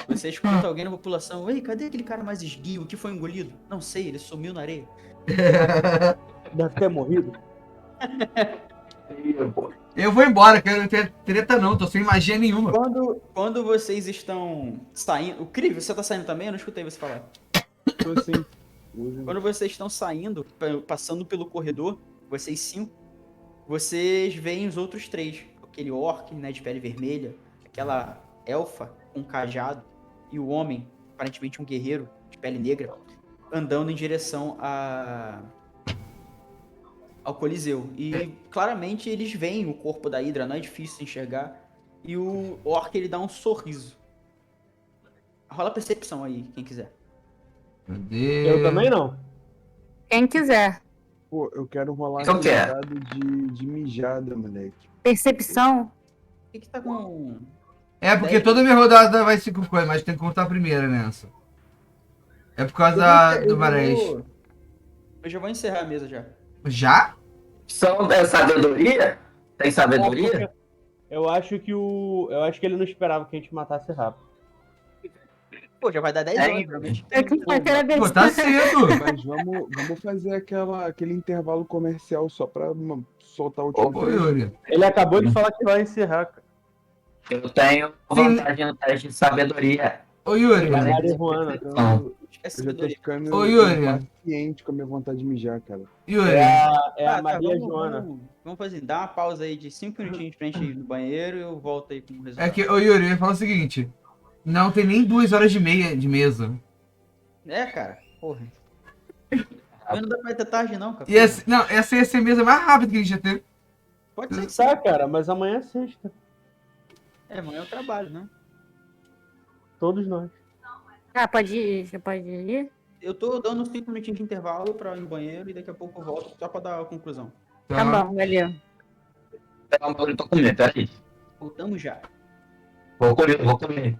Speaker 3: Você escuta alguém na população. Ei, cadê aquele cara mais esguio que foi engolido? Não sei, ele sumiu na areia.
Speaker 5: Deve ter morrido.
Speaker 2: Eu vou embora, quero ter treta não, tô sem magia nenhuma.
Speaker 3: Quando vocês estão saindo. O Kriv, você tá saindo também? Eu não escutei você falar.
Speaker 4: Tô assim.
Speaker 3: Quando vocês estão saindo, passando pelo corredor, vocês 5, vocês veem os outros 3. Aquele orc, né, de pele vermelha, aquela elfa com um cajado, e o homem, aparentemente um guerreiro de pele negra, andando em direção ao Coliseu. E claramente eles veem o corpo da Hydra, não é difícil de enxergar. E o orc, ele dá um sorriso. Rola percepção aí, quem quiser.
Speaker 2: Cadê?
Speaker 5: Eu também não.
Speaker 1: Quem quiser.
Speaker 4: Pô, eu quero rolar
Speaker 6: Então
Speaker 4: esse
Speaker 6: quer?
Speaker 4: dado de mijada, moleque.
Speaker 1: Percepção?
Speaker 3: O que tá com...
Speaker 2: É porque
Speaker 3: 10?
Speaker 2: toda minha rodada vai 5 coisas, mas tem que contar a primeira nessa. É por causa do Marés.
Speaker 3: Eu já vou encerrar a mesa já.
Speaker 2: Já?
Speaker 6: São é sabedoria? Tem sabedoria?
Speaker 5: Eu acho que ele não esperava que a gente matasse rápido.
Speaker 3: Pô, já vai dar 10
Speaker 6: É,
Speaker 3: horas, provavelmente.
Speaker 1: É que vai ter a
Speaker 2: Pô, tá cedo.
Speaker 4: Mas vamos fazer aquele intervalo comercial só pra soltar o
Speaker 2: Ô,
Speaker 4: último
Speaker 2: Yuri.
Speaker 5: Ele acabou de falar que vai encerrar, cara.
Speaker 6: Eu tenho vantagem no teste de sabedoria.
Speaker 2: Ô, Yuri.
Speaker 6: Mas é
Speaker 5: Marihuana.
Speaker 4: Eu,
Speaker 6: Não.
Speaker 3: Esquece
Speaker 4: eu já tô
Speaker 3: sabedoria.
Speaker 4: ficando
Speaker 2: Ô, Yuri.
Speaker 4: impaciente com a minha vontade de mijar, cara.
Speaker 2: Yuri.
Speaker 5: É a
Speaker 3: Tá,
Speaker 5: Maria
Speaker 3: vamos,
Speaker 5: Joana.
Speaker 3: vamos fazer, dá uma pausa aí de 5 minutinhos pra gente ir no banheiro e eu volto aí com o resultado.
Speaker 2: É que, ô, Yuri, eu ia falar o seguinte. Não tem nem 2 horas e meia de mesa.
Speaker 3: É, cara, porra. Mas não dá pra ir até tarde não, cara.
Speaker 2: E essa, não, essa ia ser a mesa mais rápida que a gente já teve.
Speaker 3: Pode ser que sim.
Speaker 5: Tá, cara, mas amanhã é sexta.
Speaker 3: É, amanhã eu trabalho, né?
Speaker 5: Todos nós.
Speaker 1: Ah, pode ir? Já pode ir?
Speaker 3: Eu tô dando 5 minutinhos de intervalo pra ir no banheiro e daqui a pouco eu volto só pra dar a conclusão.
Speaker 1: Tá bom, valeu.
Speaker 6: Pegar um bagulho pra comer, peraí.
Speaker 3: Voltamos já.
Speaker 6: Vou comer, vou comer.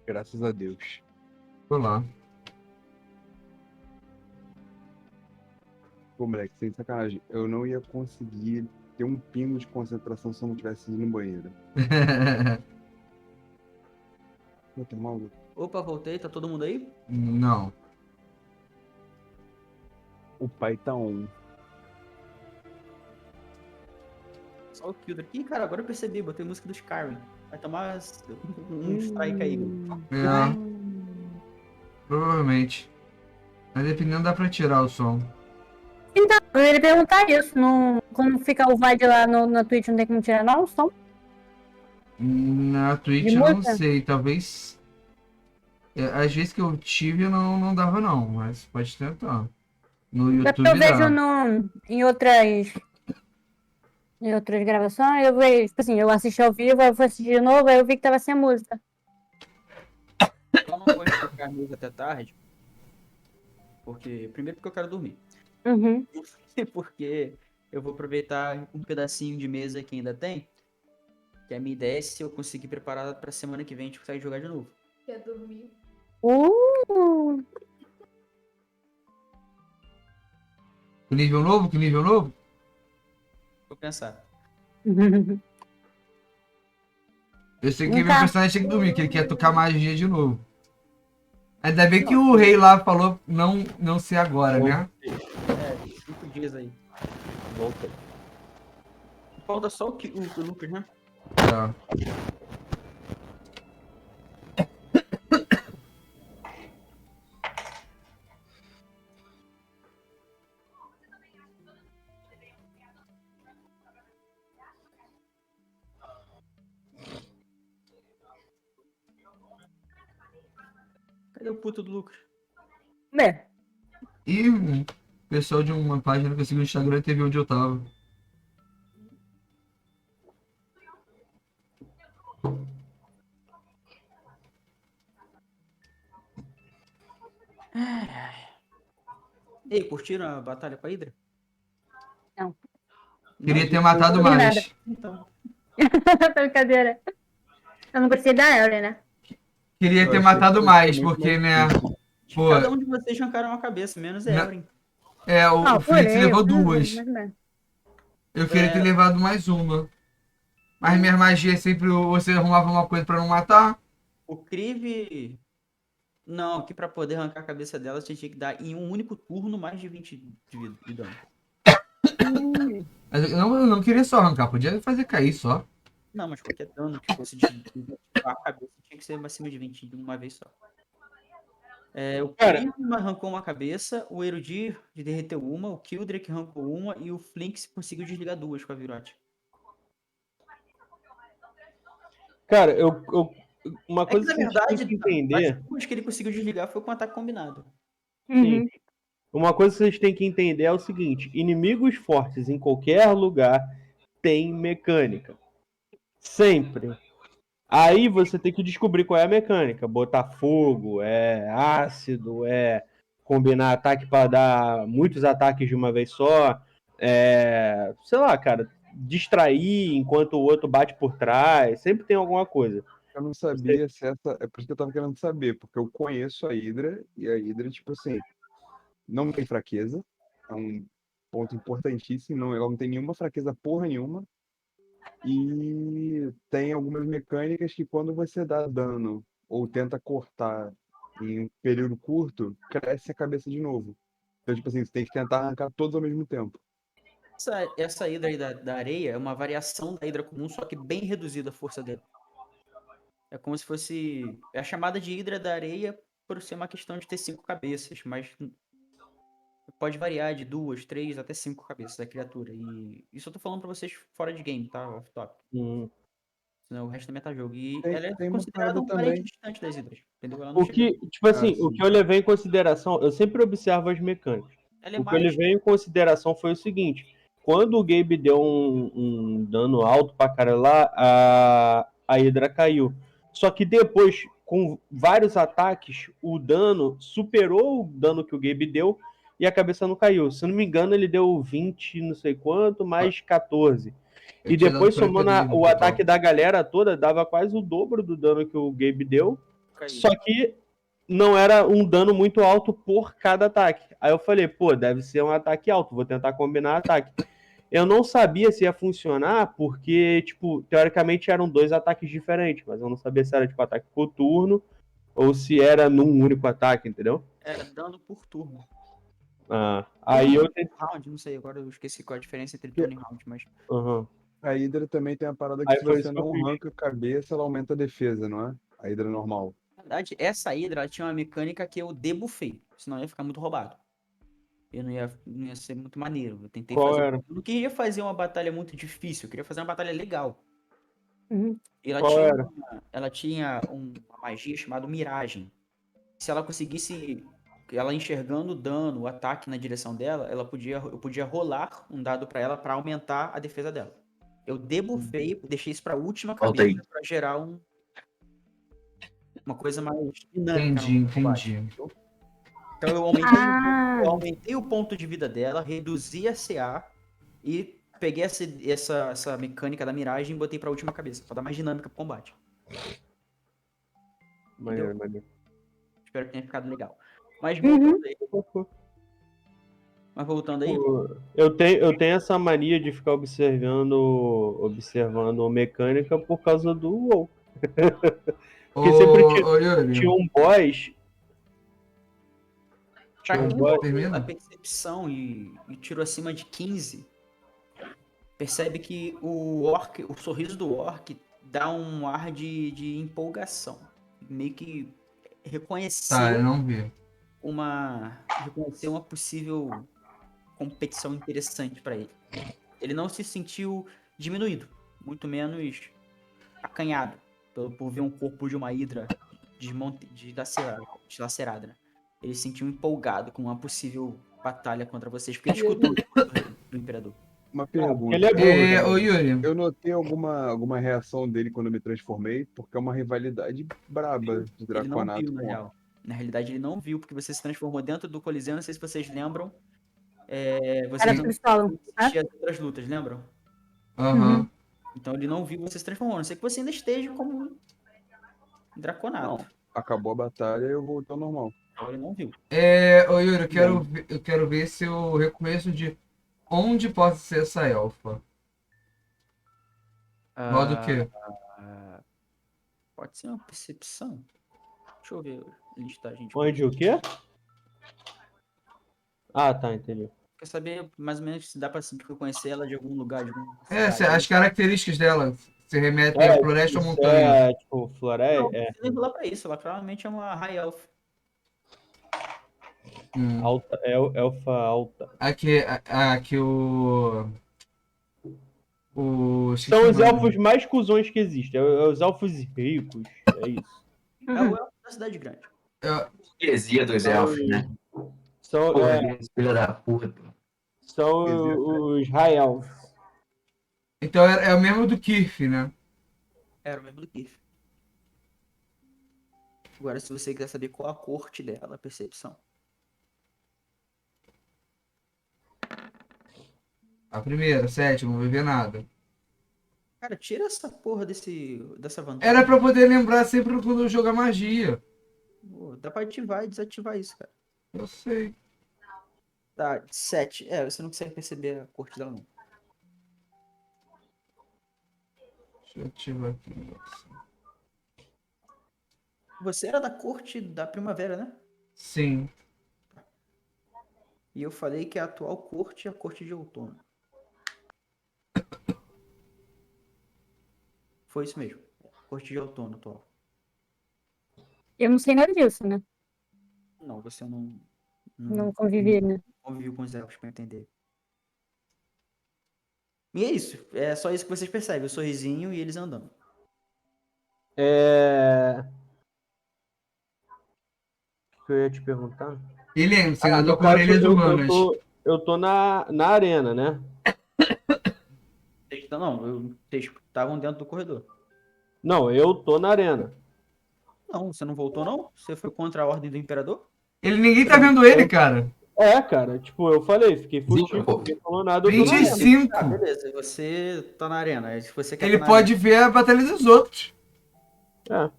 Speaker 4: Graças a Deus.
Speaker 2: Olá.
Speaker 4: Pô, moleque, sem sacanagem. Eu não ia conseguir ter um pingo de concentração se eu não tivesse ido no banheiro. Pô, tá maluco.
Speaker 3: Opa, voltei, tá todo mundo aí?
Speaker 2: Não.
Speaker 4: O pai tá on.
Speaker 3: Só o Kildare. Ih, cara, agora eu percebi, botei música do Skyrim. Vai tomar um strike aí.
Speaker 2: É, provavelmente. Mas dependendo dá pra tirar o som.
Speaker 1: Então, eu ia perguntar isso. Quando fica o VOD lá na Twitch, não tem como tirar não o som?
Speaker 2: Na Twitch
Speaker 1: De
Speaker 2: eu não
Speaker 1: música?
Speaker 2: sei, talvez. Às vezes que eu tive não dava não, mas pode tentar. No
Speaker 1: É porque
Speaker 2: YouTube
Speaker 1: eu vejo
Speaker 2: dá.
Speaker 1: em outras gravações, eu vejo, tipo assim, eu assisti ao vivo, aí eu fui assistir de novo, aí eu vi que tava sem música.
Speaker 3: Eu não vou tocar a música até tarde. Primeiro porque eu quero dormir.
Speaker 1: Uhum.
Speaker 3: E porque eu vou aproveitar um pedacinho de mesa que ainda tem. Que a minha ideia é se eu conseguir preparar pra semana que vem a gente consegue jogar de novo.
Speaker 7: Quer dormir?
Speaker 1: Uh!
Speaker 2: Com nível novo? Com nível novo?
Speaker 3: Vou pensar.
Speaker 2: Eu sei que
Speaker 1: Vem
Speaker 2: meu
Speaker 1: cá.
Speaker 2: personagem tem que dormir, que ele quer tocar magia de novo. Ainda bem que o rei lá falou não ser agora, né?
Speaker 3: 5 dias aí.
Speaker 5: Voltei.
Speaker 3: Falta só o Lucas, né?
Speaker 2: Tá.
Speaker 3: Cadê o puto do Lucas?
Speaker 1: Bem,
Speaker 2: E o pessoal de uma página que eu segui no Instagram teve onde eu tava.
Speaker 3: Ei, curtiram a batalha com a Hydra?
Speaker 1: Não.
Speaker 2: Queria ter matado
Speaker 1: não vi nada.
Speaker 2: mais.
Speaker 3: Então,
Speaker 1: Brincadeira. Eu não gostei da Ellie, né?
Speaker 2: Queria
Speaker 4: Eu
Speaker 2: ter
Speaker 4: achei
Speaker 2: matado
Speaker 4: que
Speaker 2: mais,
Speaker 4: foi muito
Speaker 2: porque,
Speaker 4: mais
Speaker 2: né?
Speaker 4: difícil.
Speaker 2: Pô,
Speaker 3: cada um de vocês arrancaram a cabeça, menos a
Speaker 2: Não.
Speaker 3: Evelyn.
Speaker 2: o Fritz levou duas.
Speaker 1: Mas bem.
Speaker 2: Eu queria ter levado mais uma. Mas minha magia sempre você arrumava uma coisa pra não matar.
Speaker 3: O Krive... Não, que pra poder arrancar a cabeça dela, você tinha que dar em um único turno mais de 20 de dano.
Speaker 2: Mas eu não queria só arrancar, podia fazer cair só.
Speaker 3: Não, mas qualquer dano que fosse de a cabeça tinha que ser acima de 20 de uma vez só. O
Speaker 5: Cara.
Speaker 3: Krive arrancou uma cabeça, o Erudir derreteu uma, o Kildrick arrancou uma e o Flinks conseguiu desligar duas com a Virote.
Speaker 5: Cara, uma
Speaker 3: É que,
Speaker 5: coisa
Speaker 3: na
Speaker 5: que vocês
Speaker 3: verdade,
Speaker 5: têm que entender.
Speaker 3: as duas que ele conseguiu desligar foi com ataque combinado.
Speaker 1: Uhum.
Speaker 5: Uma coisa que vocês têm que entender é o seguinte: inimigos fortes em qualquer lugar têm mecânica. Sempre. Aí você tem que descobrir qual é a mecânica. Botar fogo, é ácido, é combinar ataque pra dar muitos ataques de uma vez só. Sei lá, cara, distrair enquanto o outro bate por trás. Sempre tem alguma coisa.
Speaker 4: Eu não sabia se essa. É por isso que eu tava querendo saber, porque eu conheço a Hydra, e a Hydra, tipo assim, não tem fraqueza. É um ponto importantíssimo. Não, ela não tem nenhuma fraqueza porra nenhuma. E tem algumas mecânicas que quando você dá dano ou tenta cortar em um período curto, cresce a cabeça de novo. Então, tipo assim, você tem que tentar arrancar todos ao mesmo tempo.
Speaker 3: Essa hidra aí da areia é uma variação da hidra comum, só que bem reduzida a força dela. É como se fosse. É a chamada de hidra da areia por ser uma questão de ter 5 cabeças, mas pode variar de 2, 3 até 5 cabeças da criatura. E isso eu tô falando pra vocês fora de game, tá? Off top.
Speaker 5: Hum.
Speaker 3: Senão o resto é metajogo. E
Speaker 4: Tem,
Speaker 3: ela é
Speaker 4: tem uma
Speaker 3: considerada
Speaker 4: parada
Speaker 3: um parente
Speaker 4: também.
Speaker 3: distante das hidras. Entendeu? Ela não
Speaker 5: O
Speaker 3: chega.
Speaker 5: que, tipo assim, o
Speaker 4: sim.
Speaker 5: que eu levei em consideração, eu sempre observo as mecânicas.
Speaker 3: Ela é
Speaker 5: O que eu
Speaker 3: mais.
Speaker 5: levei em consideração foi o seguinte: quando o Gabe deu um dano alto pra cara lá, a Hydra caiu. Só que depois, com vários ataques, o dano superou o dano que o Gabe deu e a cabeça não caiu. Se eu não me engano, ele deu 20, não sei quanto, mais 14.
Speaker 2: Eu
Speaker 5: E
Speaker 2: tinha dado
Speaker 5: depois, somando
Speaker 2: 42 no
Speaker 5: o
Speaker 2: total.
Speaker 5: ataque da galera toda, dava quase o dobro do dano que o Gabe deu.
Speaker 3: Caiu.
Speaker 5: Só que não era um dano muito alto por cada ataque. Aí eu falei, pô, deve ser um ataque alto, vou tentar combinar ataque. Eu não sabia se ia funcionar, porque, tipo, teoricamente eram 2 ataques diferentes, mas eu não sabia se era, tipo, ataque por turno ou se era num único ataque, entendeu?
Speaker 3: Era dano por turno.
Speaker 5: Aí eu.
Speaker 3: Round, não sei, agora eu esqueci qual é a diferença entre
Speaker 4: Que-
Speaker 3: turno e round, mas.
Speaker 5: Uhum.
Speaker 4: A Hydra também tem a parada que
Speaker 5: Aí
Speaker 4: se
Speaker 5: foi
Speaker 4: você
Speaker 5: isso que eu
Speaker 4: não
Speaker 5: fiz.
Speaker 4: arranca a cabeça, ela aumenta a defesa, não é? A Hydra normal.
Speaker 3: Na verdade, essa hidra ela tinha uma mecânica que eu debuffei, senão ia ficar muito roubado. Eu não ia ser muito maneiro. Eu tentei
Speaker 5: Qual
Speaker 3: fazer.
Speaker 5: era?
Speaker 3: Eu não queria fazer uma batalha muito difícil, eu queria fazer uma batalha legal.
Speaker 1: Uhum.
Speaker 3: E ela
Speaker 5: Qual
Speaker 3: tinha,
Speaker 5: era?
Speaker 3: ela tinha uma magia chamada Miragem. Se ela conseguisse, ela enxergando o dano, o ataque na direção dela, eu podia rolar um dado pra ela pra aumentar a defesa dela. Eu debuffei, deixei isso pra última
Speaker 6: Volta aí.
Speaker 3: cabeça pra gerar uma coisa mais dinâmica
Speaker 2: Entendi,
Speaker 3: no combate.
Speaker 2: entendi.
Speaker 3: Entendeu? Então
Speaker 1: Ah,
Speaker 3: eu aumentei o ponto de vida dela, reduzi a CA e peguei essa mecânica da miragem e botei pra última cabeça, pra dar mais dinâmica pro combate.
Speaker 5: Maneiro, maneiro.
Speaker 3: Espero que tenha ficado legal. Mas
Speaker 1: uhum.
Speaker 3: voltando aí,
Speaker 5: Eu tenho essa mania de ficar observando mecânica por causa do WoW. Porque sempre
Speaker 2: Ô, Yuri,
Speaker 5: tinha um boss.
Speaker 3: pra
Speaker 5: Tinha um
Speaker 3: quem
Speaker 5: boss.
Speaker 3: botou a
Speaker 2: termina?
Speaker 3: percepção e tirou acima de 15, percebe que o sorriso do orc dá um ar de empolgação. Meio que
Speaker 2: Tá,
Speaker 3: reconhecer
Speaker 2: eu não vi.
Speaker 3: reconhecer uma possível competição interessante pra ele. Ele não se sentiu diminuído, muito menos acanhado por ver um corpo de uma hidra dilacerada. Né? Ele se sentiu empolgado com uma possível batalha contra vocês, porque ele escutou do Imperador.
Speaker 4: Uma
Speaker 5: Porque ele
Speaker 4: pergunta.
Speaker 5: é burro, né?
Speaker 2: Ô, Yuri,
Speaker 4: Eu notei alguma reação dele quando eu me transformei, porque é uma rivalidade braba de
Speaker 3: Ele não
Speaker 4: Draconato
Speaker 3: viu, na
Speaker 4: com
Speaker 3: real. Na realidade, ele não viu, porque você se transformou dentro do Coliseu. Não sei se vocês lembram.
Speaker 1: Era
Speaker 3: Vocês não
Speaker 1: tudo solo.
Speaker 3: assistiam as outras lutas, lembram?
Speaker 2: aham.
Speaker 3: Então ele não viu você se transformando. A não ser que você ainda esteja como um Draconato.
Speaker 4: Não. Acabou a batalha e eu voltei ao normal.
Speaker 3: Então ele não viu.
Speaker 2: Ô, Yuri, eu quero ver se eu reconheço de onde pode ser essa elfa. Modo o quê?
Speaker 3: Pode ser uma percepção. Deixa eu ver a listagem de
Speaker 5: Onde o quê? Ah, tá, entendi.
Speaker 3: Quer saber mais ou menos se dá pra reconhecer ela de algum lugar, de alguma
Speaker 2: É,
Speaker 3: cidade?
Speaker 2: as características dela se remetem a floresta ou
Speaker 5: Isso
Speaker 2: montanha.
Speaker 5: tipo,
Speaker 3: Não,
Speaker 5: floresta.
Speaker 3: não precisa ir lá pra isso. Ela claramente é uma High Elf.
Speaker 5: Alta, elfa alta.
Speaker 2: Aqui esqueci
Speaker 5: São
Speaker 2: o
Speaker 5: os
Speaker 2: nome.
Speaker 5: elfos mais cuzões que existem. Os elfos ricos. É isso.
Speaker 3: É o Elf da cidade grande.
Speaker 6: Heresia dos elfos, né?
Speaker 5: São,
Speaker 6: Porra, filha da puta.
Speaker 5: são os high elves.
Speaker 2: Então é o mesmo do Kirf, né?
Speaker 3: Era o mesmo do Kif. Agora, se você quiser saber qual a corte dela, a percepção.
Speaker 2: A primeira, sétima, não vai ver nada.
Speaker 3: Cara, tira essa porra dessa vantagem.
Speaker 2: Era pra eu poder lembrar sempre quando eu jogar magia.
Speaker 3: Pô, dá pra ativar e desativar isso, cara.
Speaker 2: Eu sei.
Speaker 3: Tá, 7. É, você não consegue perceber a corte dela, não.
Speaker 2: Deixa eu ativar aqui.
Speaker 3: Você era da corte da primavera, né?
Speaker 2: Sim.
Speaker 3: E eu falei que a atual corte é a corte de outono. Foi isso mesmo. Corte de outono atual.
Speaker 1: Eu não sei nada disso, né?
Speaker 3: Não, você não
Speaker 1: Não convivi, né?
Speaker 3: conviveu com os elfos pra entender. E é isso. É só isso que vocês percebem. O sorrisinho e eles andando.
Speaker 5: O que eu ia te perguntar?
Speaker 2: E lembre, você
Speaker 5: No
Speaker 2: andou com
Speaker 5: caso,
Speaker 2: orelhas
Speaker 5: eu
Speaker 2: humanas.
Speaker 5: tô na arena, né?
Speaker 3: Vocês estavam dentro do corredor.
Speaker 5: Não, eu tô na arena.
Speaker 3: Não, você não voltou, não? Você foi contra a ordem do imperador?
Speaker 2: Ninguém tá vendo ele, cara.
Speaker 5: Cara, tipo, eu falei, fiquei furtivo,
Speaker 6: Pô.
Speaker 5: ninguém falou nada, eu tô na arena.
Speaker 2: 25.
Speaker 3: Ah, beleza. Você tá na arena. Se você quer
Speaker 2: Ele
Speaker 3: tá na
Speaker 2: pode
Speaker 3: arena.
Speaker 2: ver a batalha dos outros.
Speaker 5: É.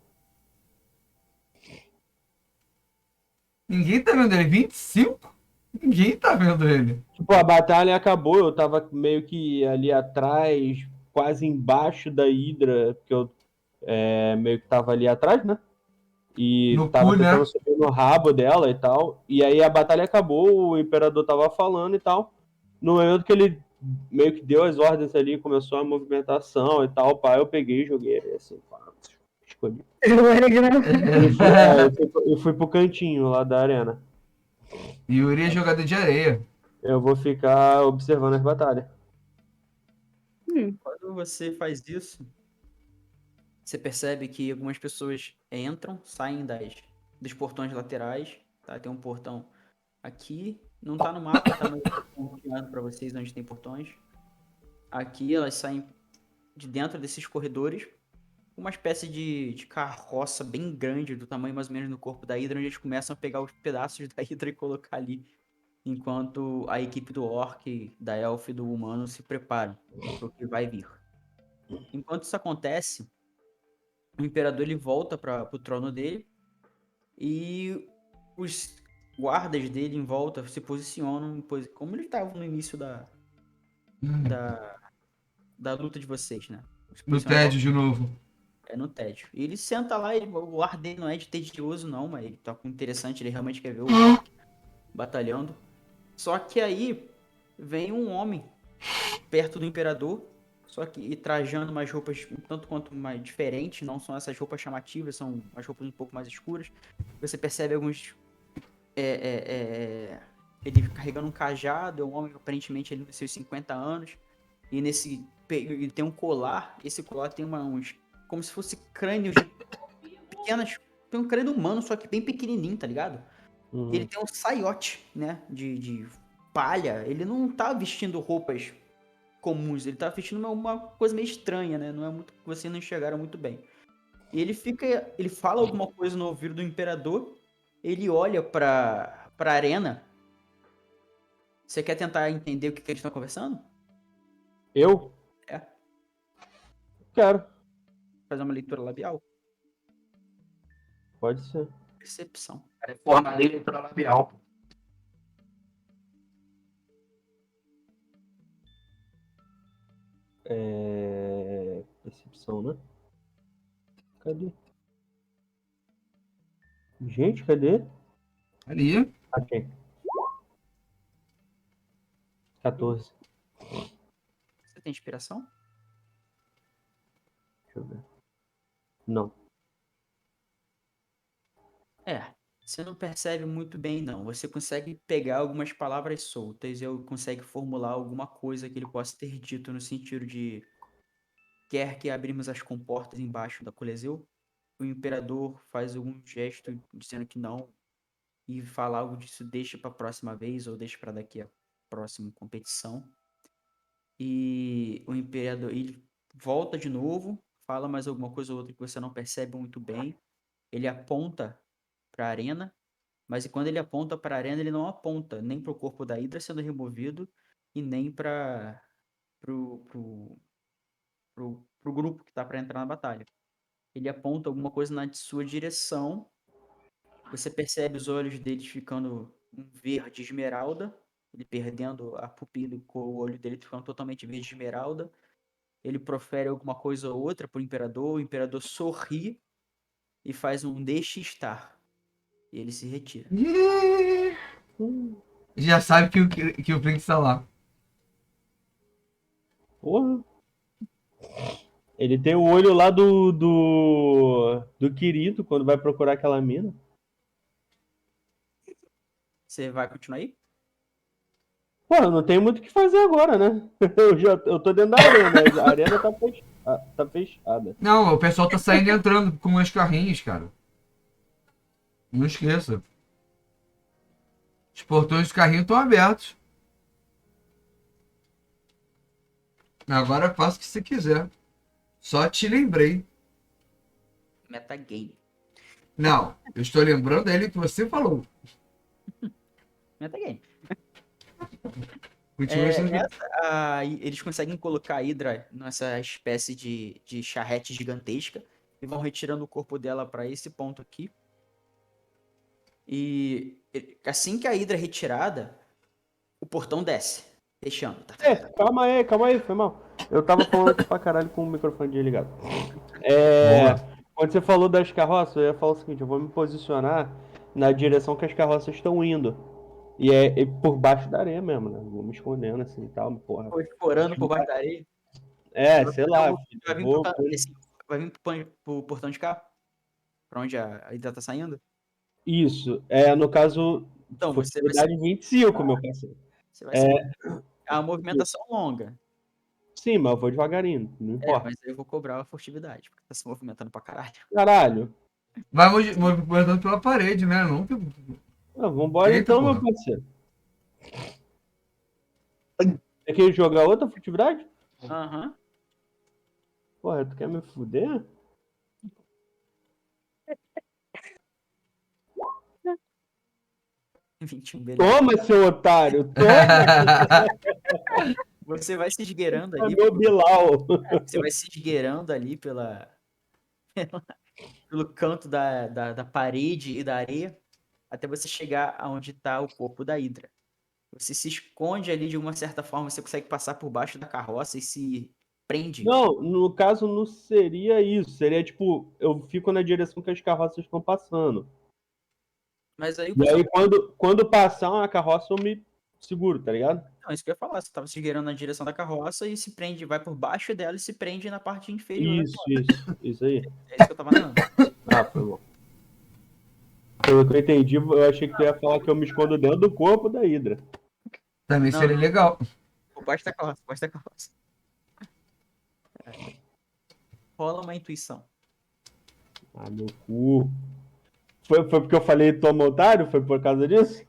Speaker 2: Ninguém tá vendo ele. 25? Ninguém tá vendo ele.
Speaker 5: Tipo, a batalha acabou, eu tava meio que ali atrás, quase embaixo da Hidra, porque eu meio que tava ali atrás, né? E
Speaker 2: No
Speaker 5: tava
Speaker 2: cu, né?
Speaker 5: tentando subir no rabo dela e tal. E aí a batalha acabou, o imperador tava falando e tal. No momento que ele meio que deu as ordens ali, começou a movimentação e tal, pá, eu peguei e joguei ele assim, pá, escolhi. Eu fui pro cantinho lá da arena.
Speaker 2: Yuri é jogador de areia.
Speaker 5: Eu vou ficar observando as batalhas.
Speaker 3: Quando você faz isso, você percebe que algumas pessoas entram, saem dos portões laterais. Tá? Tem um portão aqui. Não tá no mapa, tá no ponteado pra vocês onde tem portões. Aqui elas saem de dentro desses corredores. Uma espécie de carroça bem grande, do tamanho mais ou menos do corpo da Hydra, onde eles começam a pegar os pedaços da Hydra e colocar ali, enquanto a equipe do Orc, da Elf e do Humano se preparam para o que vai vir. Enquanto isso acontece, o Imperador ele volta para o trono dele e os guardas dele em volta se posicionam, como eles estavam no início da luta de vocês, né? Se
Speaker 2: No
Speaker 3: posicionam em volta.
Speaker 2: tédio de novo.
Speaker 3: É no tédio. E ele senta lá, o ar dele não é de tedioso, não, mas ele tá com interessante, ele realmente quer ver o Orc batalhando. Só que aí vem um homem perto do imperador, só que e trajando umas roupas um tanto quanto mais diferentes, não são essas roupas chamativas, são umas roupas um pouco mais escuras. Você percebe alguns. Ele carregando um cajado, é um homem aparentemente ele nos seus 50 anos. E ele tem um colar, esse colar tem uns como se fosse crânios de pequenas, tem um crânio humano, só que bem pequenininho, tá ligado?
Speaker 5: Uhum.
Speaker 3: Ele tem um saiote, né, de palha, ele não tá vestindo roupas comuns, ele tá vestindo uma coisa meio estranha, né, não é muito, vocês não enxergaram muito bem. E ele fala alguma coisa no ouvido do imperador, ele olha pra arena. Você quer tentar entender o que eles estão conversando?
Speaker 5: Eu?
Speaker 3: É.
Speaker 5: Quero.
Speaker 3: Fazer uma leitura labial?
Speaker 5: Pode ser.
Speaker 3: Percepção.
Speaker 6: Cara, é forma dele leitura labial.
Speaker 5: Percepção, né? Cadê? Gente, cadê?
Speaker 2: Ali.
Speaker 5: Achei. 14.
Speaker 3: Você tem inspiração?
Speaker 5: Deixa eu ver. Não.
Speaker 3: Você não percebe muito bem, não. Você consegue pegar algumas palavras soltas e consegue formular alguma coisa que ele possa ter dito no sentido de quer que abrimos as comportas embaixo da Coliseu? O imperador faz algum gesto dizendo que não e fala algo disso, deixa para a próxima vez ou deixa para daqui a próxima competição. E o imperador ele volta de novo, fala mais alguma coisa ou outra que você não percebe muito bem. Ele aponta para a arena, mas quando ele aponta para a arena, ele não aponta nem para o corpo da Hydra sendo removido, e nem para pro grupo que tá para entrar na batalha. Ele aponta alguma coisa na sua direção. Você percebe os olhos dele ficando um verde esmeralda, ele perdendo a pupila com o olho dele ficando totalmente verde esmeralda. Ele profere alguma coisa ou outra pro imperador, o imperador sorri e faz um deixe estar. E ele se retira.
Speaker 2: Ih, já sabe que o Flint está lá.
Speaker 5: Porra. Ele tem o olho lá do Kirito, quando vai procurar aquela mina.
Speaker 3: Você vai continuar aí?
Speaker 5: Pô, não tem muito o que fazer agora, né? Eu tô dentro da arena, a arena tá fechada.
Speaker 2: Não, o pessoal tá saindo e entrando com os carrinhos, cara. Não esqueça. Os portões dos carrinhos estão abertos. Agora faça o que você quiser. Só te lembrei.
Speaker 3: Metagame.
Speaker 2: Não, eu estou lembrando dele que você falou.
Speaker 3: Metagame.
Speaker 2: Continua sendo...
Speaker 3: Eles conseguem colocar a Hydra nessa espécie de charrete gigantesca e vão retirando o corpo dela para esse ponto aqui. E assim que a Hydra é retirada, o portão desce, fechando. Tá?
Speaker 5: Calma aí, foi mal. Eu tava falando aqui pra caralho com o microfone desligado.
Speaker 2: Boa.
Speaker 5: Quando você falou das carroças, eu ia falar o seguinte, eu vou me posicionar na direção que as carroças estão indo. E é por baixo da areia mesmo, né? Vou me escondendo assim e tal, porra.
Speaker 3: Foi explorando por baixo da areia.
Speaker 5: Sei lá, filho.
Speaker 3: Vai vir,
Speaker 5: Vou,
Speaker 3: vai vir pro portão de cá? Pra onde a Hydra tá saindo?
Speaker 5: Isso, no caso,
Speaker 3: Então,
Speaker 5: furtividade 25, meu parceiro.
Speaker 3: você vai ser. É uma movimentação longa.
Speaker 5: Sim, mas eu vou devagarinho, não importa.
Speaker 3: Mas aí eu vou cobrar a furtividade, porque tá se movimentando pra caralho.
Speaker 5: Caralho.
Speaker 2: Vai movimentando pela parede, né? Não que...
Speaker 5: Vambora
Speaker 2: Eita,
Speaker 5: então,
Speaker 2: porra.
Speaker 5: meu parceiro. Tem que jogar outra furtividade?
Speaker 3: Aham.
Speaker 5: Porra, tu quer me fuder?
Speaker 3: Uhum. 21, beleza.
Speaker 5: Toma, seu otário! Toma!
Speaker 3: Você vai se esgueirando
Speaker 5: É
Speaker 3: ali.
Speaker 5: meu Bilal!
Speaker 3: Você vai se esgueirando ali pelo canto da parede e da areia, até você chegar aonde tá o corpo da Hydra. Você se esconde ali de uma certa forma, você consegue passar por baixo da carroça e se prende.
Speaker 5: Não, no caso não seria isso. Seria tipo, eu fico na direção que as carroças estão passando.
Speaker 3: Mas aí o
Speaker 5: E aí
Speaker 3: pessoal.
Speaker 5: quando passar uma carroça eu me seguro, tá ligado?
Speaker 3: Não, isso que eu ia falar. Você tava se esgueirando na direção da carroça e se prende, vai por baixo dela e se prende na parte inferior da carroça.
Speaker 5: Isso aí.
Speaker 3: É isso que eu tava falando.
Speaker 5: Foi bom. Pelo que eu entendi, eu achei que tu ia falar que eu me escondo dentro do corpo da Hydra.
Speaker 2: Também
Speaker 3: Não,
Speaker 2: seria legal.
Speaker 3: Por baixo da carroça, por baixo da carroça. Rola uma intuição.
Speaker 5: Meu cu. Foi porque eu falei toma otário? Foi por causa disso?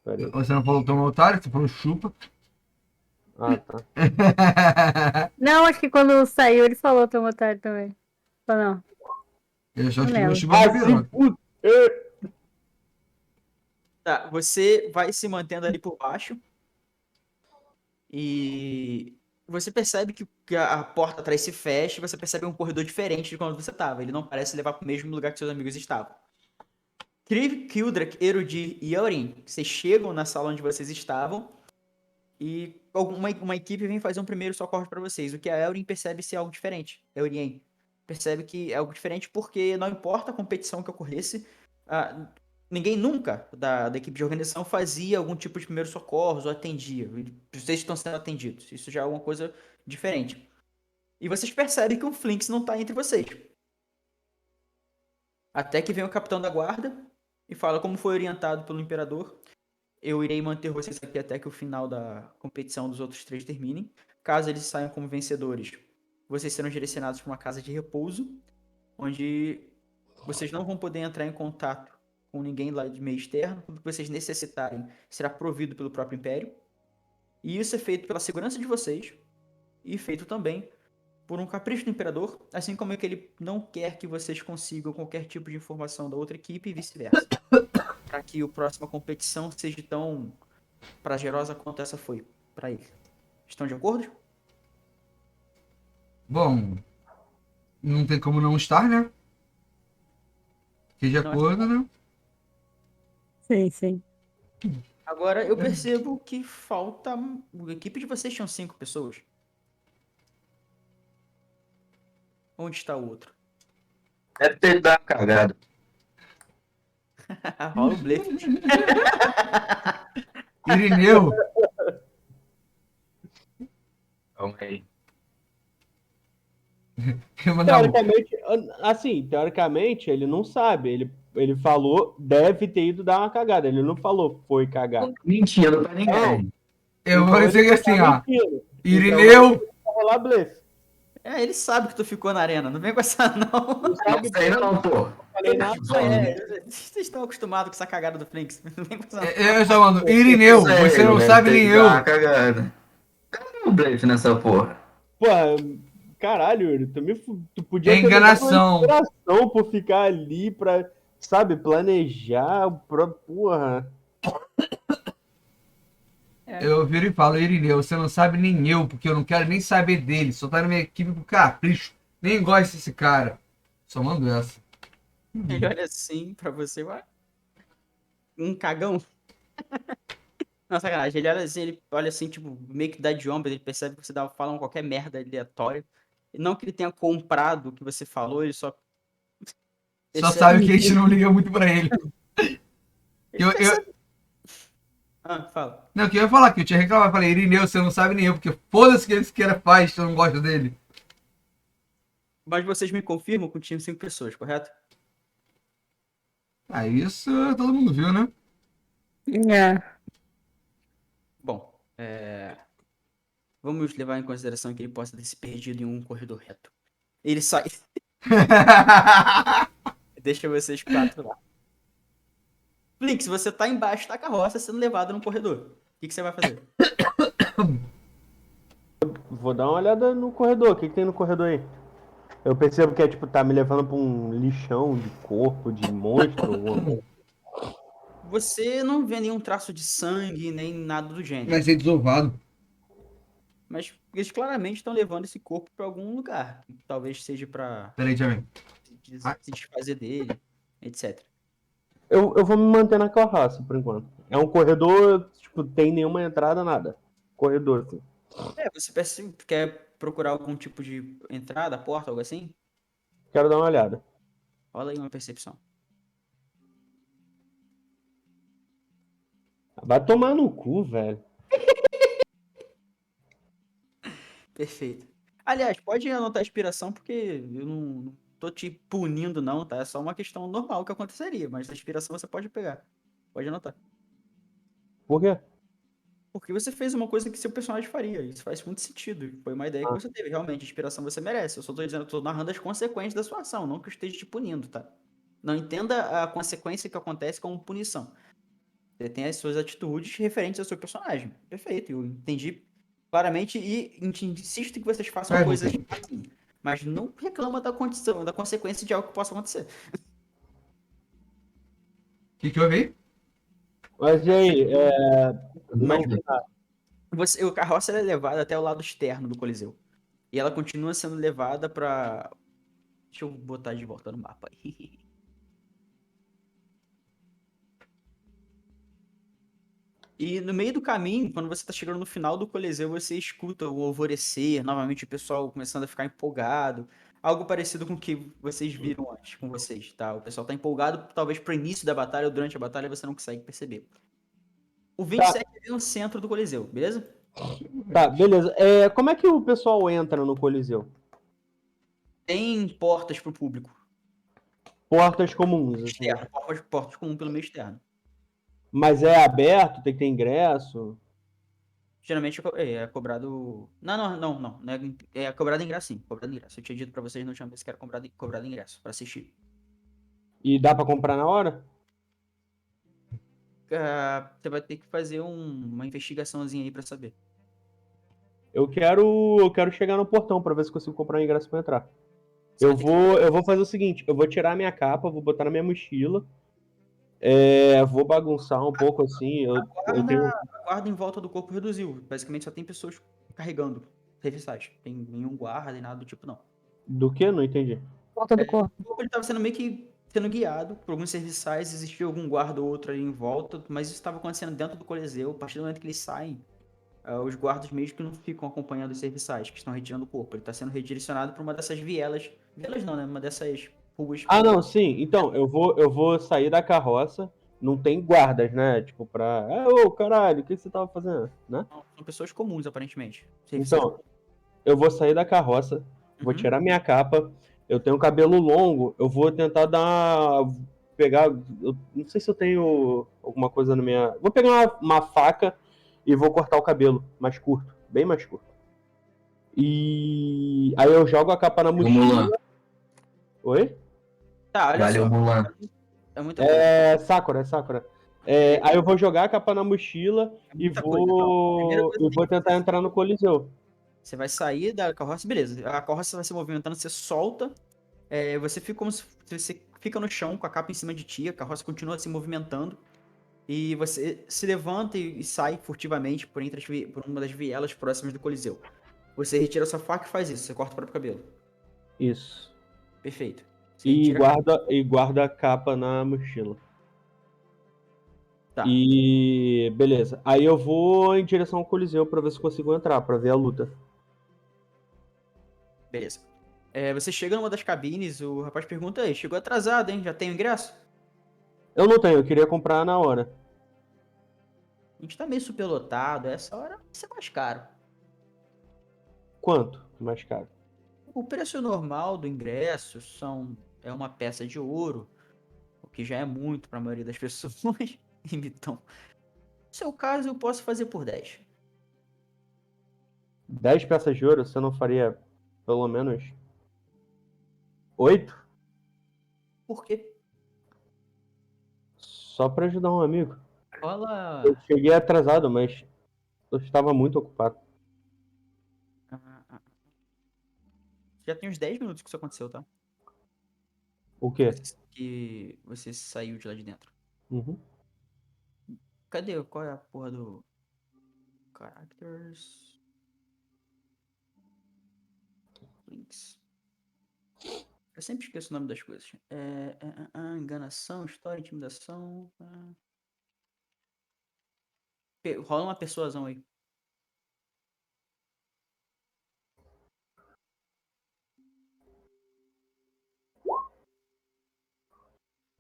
Speaker 5: Peraí.
Speaker 2: Você não falou toma otário, você falou chupa.
Speaker 5: Tá.
Speaker 1: Não, acho que quando saiu ele falou tão otário também. Ou não?
Speaker 2: Eu só
Speaker 1: Não
Speaker 2: acho que o
Speaker 1: lembro.
Speaker 2: chupa me virou.
Speaker 3: Tá, você vai se mantendo ali por baixo. E você percebe que a porta atrás se fecha e você percebe um corredor diferente de quando você estava. Ele não parece levar para o mesmo lugar que seus amigos estavam. Kriv, Kildrak, Erudi e Aurin, vocês chegam na sala onde vocês estavam e uma equipe vem fazer um primeiro socorro para vocês. O que a Aurin percebe ser algo diferente. Eurien percebe que é algo diferente porque não importa a competição que ocorresse, ninguém nunca da equipe de organização fazia algum tipo de primeiro socorros ou atendia. Vocês estão sendo atendidos. Isso já é alguma coisa diferente. E vocês percebem que o Flinks não está entre vocês. Até que vem o capitão da guarda e fala: como foi orientado pelo imperador, eu irei manter vocês aqui até que o final da competição dos outros 3 terminem. Caso eles saiam como vencedores, vocês serão direcionados para uma casa de repouso, onde vocês não vão poder entrar em contato com ninguém lá de meio externo. Tudo que vocês necessitarem será provido pelo próprio Império. E isso é feito pela segurança de vocês e feito também por um capricho do Imperador, assim como é que ele não quer que vocês consigam qualquer tipo de informação da outra equipe e vice-versa. para que a próxima competição seja tão prazerosa quanto essa foi para ele. Estão de acordo?
Speaker 2: Bom, não tem como não estar, né? Fiquei de
Speaker 3: Não é?
Speaker 2: acordo, né?
Speaker 1: Sim, sim.
Speaker 3: Agora eu percebo que falta. A equipe de vocês tinham 5 pessoas. Onde está o outro?
Speaker 6: Deve ter dado uma cagada.
Speaker 3: Rola o blefe.
Speaker 2: Irineu,
Speaker 6: Calma aí.
Speaker 2: eu mandar um.
Speaker 5: Teoricamente, ele não sabe. Ele falou, deve ter ido dar uma cagada. Ele não falou, foi cagar.
Speaker 6: Mentindo pra ninguém.
Speaker 2: Eu vou
Speaker 5: Então,
Speaker 2: dizer
Speaker 5: ele
Speaker 2: assim,
Speaker 5: tá
Speaker 2: ó.
Speaker 5: mentindo.
Speaker 2: Irineu,
Speaker 5: Então, vai rolar blefe.
Speaker 3: É, ele sabe que tu ficou na arena. Não vem com essa, não.
Speaker 5: Não
Speaker 6: Não
Speaker 5: sabe
Speaker 6: sei não, pô.
Speaker 5: não falei nada.
Speaker 3: Vocês estão acostumados com essa cagada do Flinks. Não vem com essa, não.
Speaker 2: eu só mando. Irineu, você não
Speaker 6: Deve
Speaker 2: sabe
Speaker 6: ter
Speaker 2: nem
Speaker 6: dado
Speaker 2: eu.
Speaker 6: uma cagada. Cadê o blefe nessa porra?
Speaker 5: Porra, caralho, Yuri, tu podia
Speaker 2: É
Speaker 5: ter levado
Speaker 2: enganação.
Speaker 5: uma inspiração por ficar ali pra, sabe, planejar. Porra.
Speaker 2: Eu viro e falo, Irineu, você não sabe nem eu, porque eu não quero nem saber dele. Só tá na minha equipe por capricho. Nem gosto desse cara. Só mando essa.
Speaker 3: Ele olha assim pra você, ué. Um cagão. Não, sacanagem. Ele olha assim, tipo, meio que dá de ombro, ele percebe que você fala qualquer merda aleatória. E não que ele tenha comprado o que você falou, ele só.
Speaker 2: Só
Speaker 3: percebe-
Speaker 2: sabe que a gente não liga muito pra ele.
Speaker 3: ele
Speaker 2: Eu,
Speaker 3: percebe- Ah, fala.
Speaker 2: não, que eu ia falar que eu tinha reclamado. Eu falei, Irineu, você não sabe nem eu, porque foda-se o que esse cara faz, eu não gosto dele.
Speaker 3: Mas vocês me confirmam que tinham 5 pessoas, correto?
Speaker 2: Ah, isso todo mundo viu, né?
Speaker 1: É.
Speaker 3: Bom, vamos levar em consideração que ele possa ter se perdido em um corredor reto. Ele sai. Deixa vocês 4 lá. Flix, você tá embaixo da carroça sendo levado no corredor. O que você vai fazer?
Speaker 5: Vou dar uma olhada no corredor. O que tem no corredor aí? Eu percebo que é tipo, tá me levando pra um lixão de corpo, de monstro. alguma coisa.
Speaker 3: Você não vê nenhum traço de sangue, nem nada do gênero.
Speaker 2: Vai ser desovado.
Speaker 3: Mas eles claramente estão levando esse corpo pra algum lugar. Talvez seja pra
Speaker 2: Peraí, Jamie.
Speaker 3: se desfazer dele, etc.
Speaker 5: Eu vou me manter na carroça, por enquanto. É um corredor, tipo, tem nenhuma entrada, nada. Corredor, assim.
Speaker 3: Você quer procurar algum tipo de entrada, porta, algo assim?
Speaker 5: Quero dar uma olhada.
Speaker 3: Rola aí uma percepção.
Speaker 5: Vai tomar no cu, velho.
Speaker 3: Perfeito. Aliás, pode anotar a inspiração, porque eu não tô te punindo, não, tá? É só uma questão normal que aconteceria, mas a inspiração você pode pegar. Pode anotar.
Speaker 5: Por quê?
Speaker 3: Porque você fez uma coisa que seu personagem faria. Isso faz muito sentido. Foi uma ideia que você teve. Realmente, inspiração você merece. Eu só tô dizendo, eu tô narrando as consequências da sua ação, não que eu esteja te punindo, tá? Não entenda a consequência que acontece como punição. Você tem as suas atitudes referentes ao seu personagem. Perfeito, eu entendi claramente e insisto que vocês façam coisas assim. Mas não reclama da condição, da consequência de algo que possa acontecer.
Speaker 2: O que eu vi?
Speaker 5: Mas e aí? Não
Speaker 3: Mas-
Speaker 5: vi nada.
Speaker 3: A carroça ela é levada até o lado externo do Coliseu. E ela continua sendo levada pra. Deixa eu botar de volta no mapa aí. E no meio do caminho, quando você tá chegando no final do Coliseu, você escuta o alvorecer, novamente o pessoal começando a ficar empolgado. Algo parecido com o que vocês viram antes com vocês, tá? O pessoal tá empolgado, talvez pro início da batalha ou durante a batalha você não consegue perceber. O 27 é no centro do Coliseu, beleza?
Speaker 5: Tá, beleza. Como é que o pessoal entra no Coliseu?
Speaker 3: Tem portas pro público.
Speaker 5: Portas comuns, assim.
Speaker 3: Externo, portas comum pelo meio externo.
Speaker 5: Mas é aberto, tem que ter ingresso.
Speaker 3: Geralmente é cobrado. Não. É cobrado ingresso, sim. Cobrado ingresso. Eu tinha dito pra vocês na última vez que era cobrado ingresso pra assistir.
Speaker 5: E dá pra comprar na hora?
Speaker 3: Você vai ter que fazer uma investigaçãozinha aí pra saber.
Speaker 5: Eu quero chegar no portão pra ver se consigo comprar um ingresso pra entrar.
Speaker 3: Você
Speaker 5: Eu
Speaker 3: vai ter
Speaker 5: vou fazer o seguinte, eu vou tirar minha capa, vou botar na minha mochila Vou bagunçar um pouco assim. Eu tenho.
Speaker 3: A guarda em volta do corpo reduziu. Basicamente só tem pessoas carregando serviçais. Tem nenhum guarda nem nada do tipo, não.
Speaker 5: Do que? Não entendi.
Speaker 1: Volta do
Speaker 3: O
Speaker 1: corpo.
Speaker 3: corpo ele tava sendo meio que sendo guiado por alguns serviçais, existia algum guarda ou outro ali em volta, mas isso estava acontecendo dentro do Coliseu. A partir do momento que eles saem, os guardas mesmo que não ficam acompanhando os serviçais que estão retirando o corpo. Ele está sendo redirecionado para uma dessas vielas. Vielas não, né? Uma dessas ruas.
Speaker 5: Ah, não, sim. Então, eu vou sair da carroça. Não tem guardas, né? Tipo, ô, caralho, o que você tava fazendo? Né?
Speaker 3: Não, são pessoas comuns, aparentemente. Serviçais.
Speaker 5: Então, eu vou sair da carroça, vou
Speaker 3: Uhum.
Speaker 5: tirar minha capa. Eu tenho cabelo longo, eu vou tentar pegar. Eu não sei se eu tenho alguma coisa na minha. Vou pegar uma faca e vou cortar o cabelo mais curto, bem mais curto. E aí eu jogo a capa na
Speaker 6: O Mulan.
Speaker 5: mochila. Oi?
Speaker 3: Tá, olha
Speaker 6: Valeu,
Speaker 3: só.
Speaker 6: Mulan.
Speaker 3: É muita coisa.
Speaker 5: É Sakura. Aí eu vou jogar a capa na mochila
Speaker 3: É
Speaker 5: e
Speaker 3: muita coisa. Então, a primeira
Speaker 5: vou,
Speaker 3: coisa
Speaker 5: e
Speaker 3: que
Speaker 5: vou tentar entrar no Coliseu.
Speaker 3: você vai sair da carroça, beleza. A carroça vai se movimentando, você solta. Você fica como se você fica no chão com a capa em cima de ti, a carroça continua se movimentando. E você se levanta e sai furtivamente por uma das vielas próximas do Coliseu. Você retira sua faca e faz isso, você corta o próprio cabelo.
Speaker 5: Isso.
Speaker 3: Perfeito. Você
Speaker 5: E
Speaker 3: retira.
Speaker 5: guarda a capa na mochila.
Speaker 3: Tá,
Speaker 5: E beleza. Aí eu vou em direção ao Coliseu pra ver se consigo entrar, pra ver a luta.
Speaker 3: beleza. Você chega numa das cabines, o rapaz pergunta aí, chegou atrasado, hein? Já tem o ingresso?
Speaker 5: Eu não tenho, eu queria comprar na hora.
Speaker 3: A gente tá meio superlotado, essa hora vai ser mais caro.
Speaker 5: Quanto? Mais caro.
Speaker 3: O preço normal do ingresso é uma peça de ouro, o que já é muito para a maioria das pessoas. Então, no seu caso, eu posso fazer por 10.
Speaker 5: 10 peças de ouro, você não faria pelo menos 8?
Speaker 3: Por quê?
Speaker 5: Só pra ajudar um amigo. Eu
Speaker 3: Rola.
Speaker 5: cheguei atrasado, mas eu estava muito ocupado.
Speaker 3: Ah, ah. Já tem uns 10 minutos que isso aconteceu, tá?
Speaker 5: O quê?
Speaker 3: Que você saiu de lá de dentro.
Speaker 5: Uhum.
Speaker 3: Cadê? Qual é a porra do. Characters. Links. Eu sempre esqueço o nome das coisas. Enganação, história, intimidação. Rola uma persuasão aí.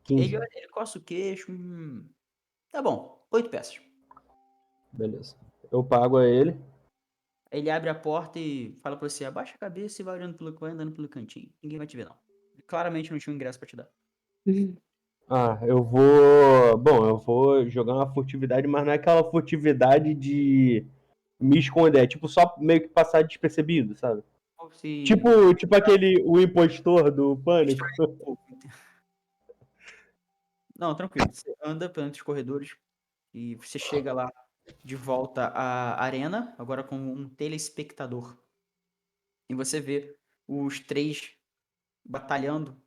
Speaker 3: Ele
Speaker 5: 15.
Speaker 3: olha, ele coça o queixo. Tá bom, 8 peças.
Speaker 5: Beleza. Eu pago a ele.
Speaker 3: Ele abre a porta e fala pra você, abaixa a cabeça e vai andando pelo cantinho. Ninguém vai te ver, não. Ele claramente não tinha um ingresso pra te dar.
Speaker 5: Eu vou. Bom, eu vou jogar uma furtividade, mas não é aquela furtividade de me esconder. É tipo só meio que passar despercebido, sabe?
Speaker 3: Ou se...
Speaker 5: Tipo o impostor do Pânico.
Speaker 3: Não, tranquilo. Você anda pelos corredores e você chega lá de volta à arena, agora com um telespectador. E você vê os três batalhando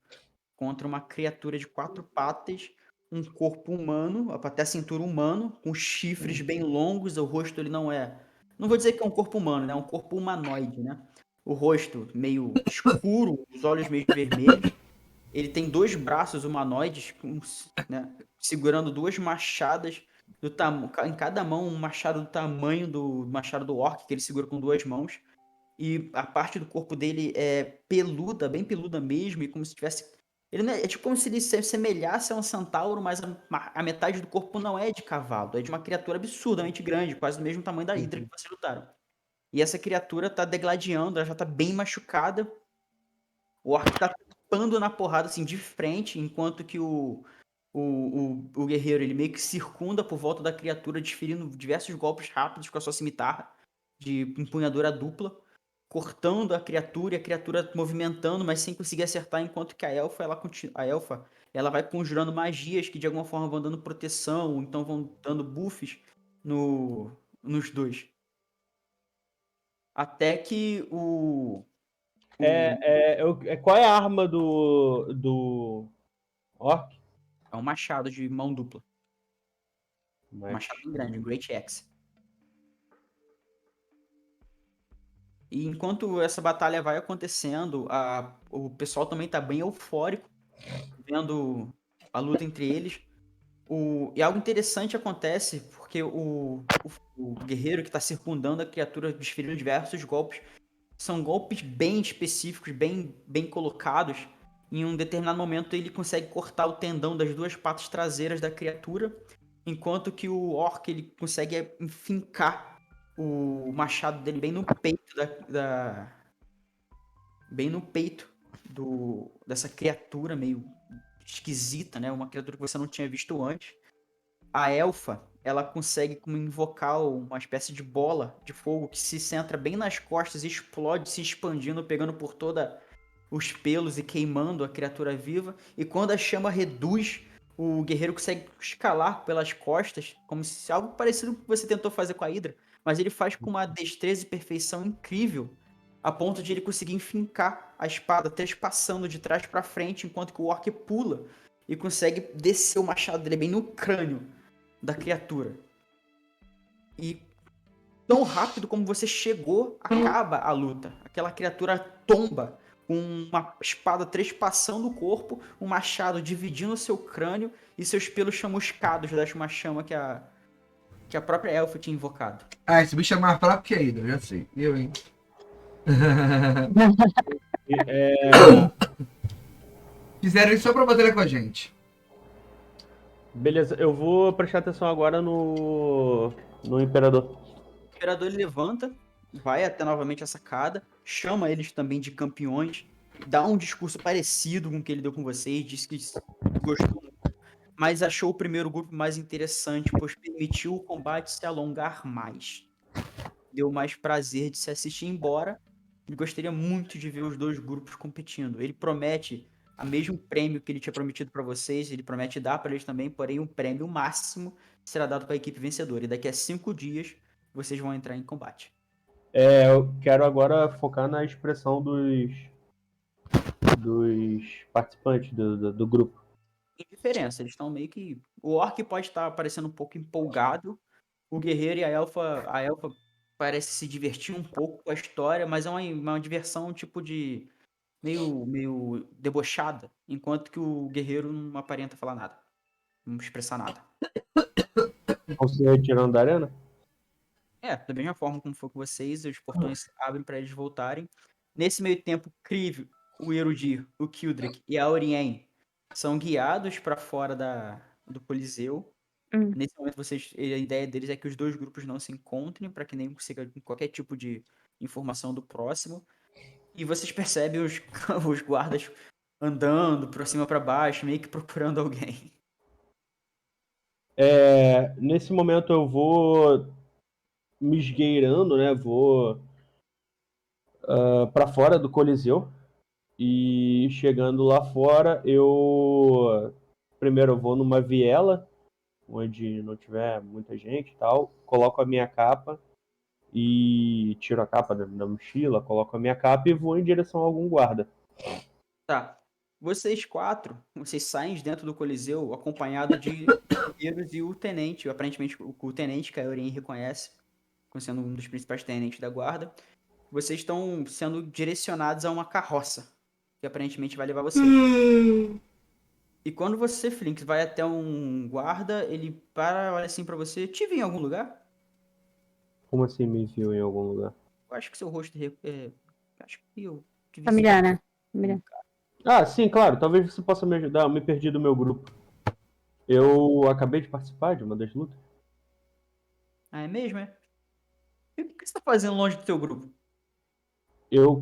Speaker 3: contra uma criatura de 4 patas, um corpo humano, até a cintura humano, com chifres bem longos, o rosto ele não é... Não vou dizer que é um corpo humano, né? É um corpo humanoide, né? O rosto meio escuro, os olhos meio vermelhos. Ele tem 2 braços humanoides, né? Segurando 2 machadas, em cada mão um machado do tamanho do machado do orc, que ele segura com 2 mãos. E a parte do corpo dele é peluda, bem peluda mesmo, e como se tivesse. Ele não é tipo como se ele se assemelhasse a um centauro, mas a metade do corpo não é de cavalo, é de uma criatura absurdamente grande, quase do mesmo tamanho da Hidra que vocês lutaram. E essa criatura tá degladiando, ela já tá bem machucada. O orc tá tampando na porrada, assim, de frente, enquanto que o guerreiro, ele meio que circunda por volta da criatura, desferindo diversos golpes rápidos com a sua cimitarra, de empunhadura dupla, cortando a criatura e a criatura movimentando, mas sem conseguir acertar, enquanto que a elfa, ela vai conjurando magias que de alguma forma vão dando proteção, ou então vão dando buffs nos dois. Até que
Speaker 5: Qual é a arma do Orc?
Speaker 3: É um machado de mão dupla. Um
Speaker 5: Mas...
Speaker 3: machado bem grande, um Great Axe. E enquanto essa batalha vai acontecendo, o pessoal também tá bem eufórico, vendo a luta entre eles. E algo interessante acontece, porque o guerreiro que está circundando a criatura desferindo diversos golpes, são golpes bem específicos, bem colocados. Em um determinado momento ele consegue cortar o tendão das duas patas traseiras da criatura, enquanto que o orc ele consegue enfincar o machado dele bem no peito bem no peito dessa criatura meio esquisita, né? Uma criatura que você não tinha visto antes. A elfa, ela consegue como invocar uma espécie de bola de fogo que se centra bem nas costas e explode, se expandindo, pegando por toda os pelos e queimando a criatura viva. E quando a chama reduz, o guerreiro consegue escalar pelas costas, como se algo parecido com o que você tentou fazer com a Hydra, mas ele faz com uma destreza e perfeição incrível, a ponto de ele conseguir enfincar a espada, trespassando de trás para frente, enquanto que o orc pula e consegue descer o machado dele bem no crânio da criatura. E tão rápido como você chegou, acaba a luta. Aquela criatura tomba com uma espada trespassando o corpo, um machado dividindo o seu crânio e seus pelos chamuscados da uma chama que a própria elfa tinha invocado.
Speaker 2: Ah, esse bicho é mais fraco que a Hydra, já sei. Eu, hein? Fizeram isso só pra batalhar com a gente.
Speaker 5: Beleza, eu vou prestar atenção agora no Imperador.
Speaker 3: O imperador ele levanta, vai até novamente a sacada, chama eles também de campeões, dá um discurso parecido com o que ele deu com vocês, diz que gostou, mas achou o primeiro grupo mais interessante, pois permitiu o combate se alongar mais. Deu mais prazer de se assistir, embora ele gostaria muito de ver os dois grupos competindo. Ele promete o mesmo prêmio que ele tinha prometido para vocês, ele promete dar para eles também, porém o prêmio máximo será dado para a equipe vencedora. E daqui a 5 dias vocês vão entrar em combate.
Speaker 5: Eu quero agora focar na expressão dos participantes do grupo.
Speaker 3: Indiferença, eles estão meio que... O orc pode estar parecendo um pouco empolgado, o guerreiro e a elfa parece se divertir um pouco com a história, mas é uma diversão tipo de meio debochada, enquanto que o guerreiro não aparenta falar nada, não expressar nada.
Speaker 5: Estão se retirando da arena?
Speaker 3: Da mesma forma como foi com vocês, os portões abrem para eles voltarem. Nesse meio tempo, Kriv, o Erudir, o Kildrick e a Orien são guiados para fora do Coliseu. Nesse momento, a ideia deles é que os dois grupos não se encontrem, para que nenhum consiga qualquer tipo de informação do próximo. E vocês percebem os guardas andando para cima para baixo, meio que procurando alguém.
Speaker 5: Nesse momento eu vou me esgueirando, né? Vou para fora do Coliseu. E chegando lá fora, primeiro eu vou numa viela, onde não tiver muita gente e tal, coloco a minha capa e tiro a capa da mochila, coloco a minha capa e vou em direção a algum guarda.
Speaker 3: Tá. Vocês quatro, vocês saem de dentro do Coliseu acompanhado de guerreiros e o tenente. Aparentemente, o tenente que a Eurien reconhece, como sendo um dos principais tenentes da guarda. Vocês estão sendo direcionados a uma carroça, que aparentemente vai levar vocês. E quando você, Flinks, vai até um guarda, ele para, olha assim pra você. Te vi em algum lugar?
Speaker 5: Como assim me viu em algum lugar?
Speaker 3: Eu acho que seu rosto acho que eu te vi.
Speaker 1: Familiar, né? Familiar.
Speaker 5: Ah, sim, claro. Talvez você possa me ajudar. Eu me perdi do meu grupo. Eu acabei de participar de uma das lutas.
Speaker 3: Ah, é mesmo, é? E o que você tá fazendo longe do teu grupo?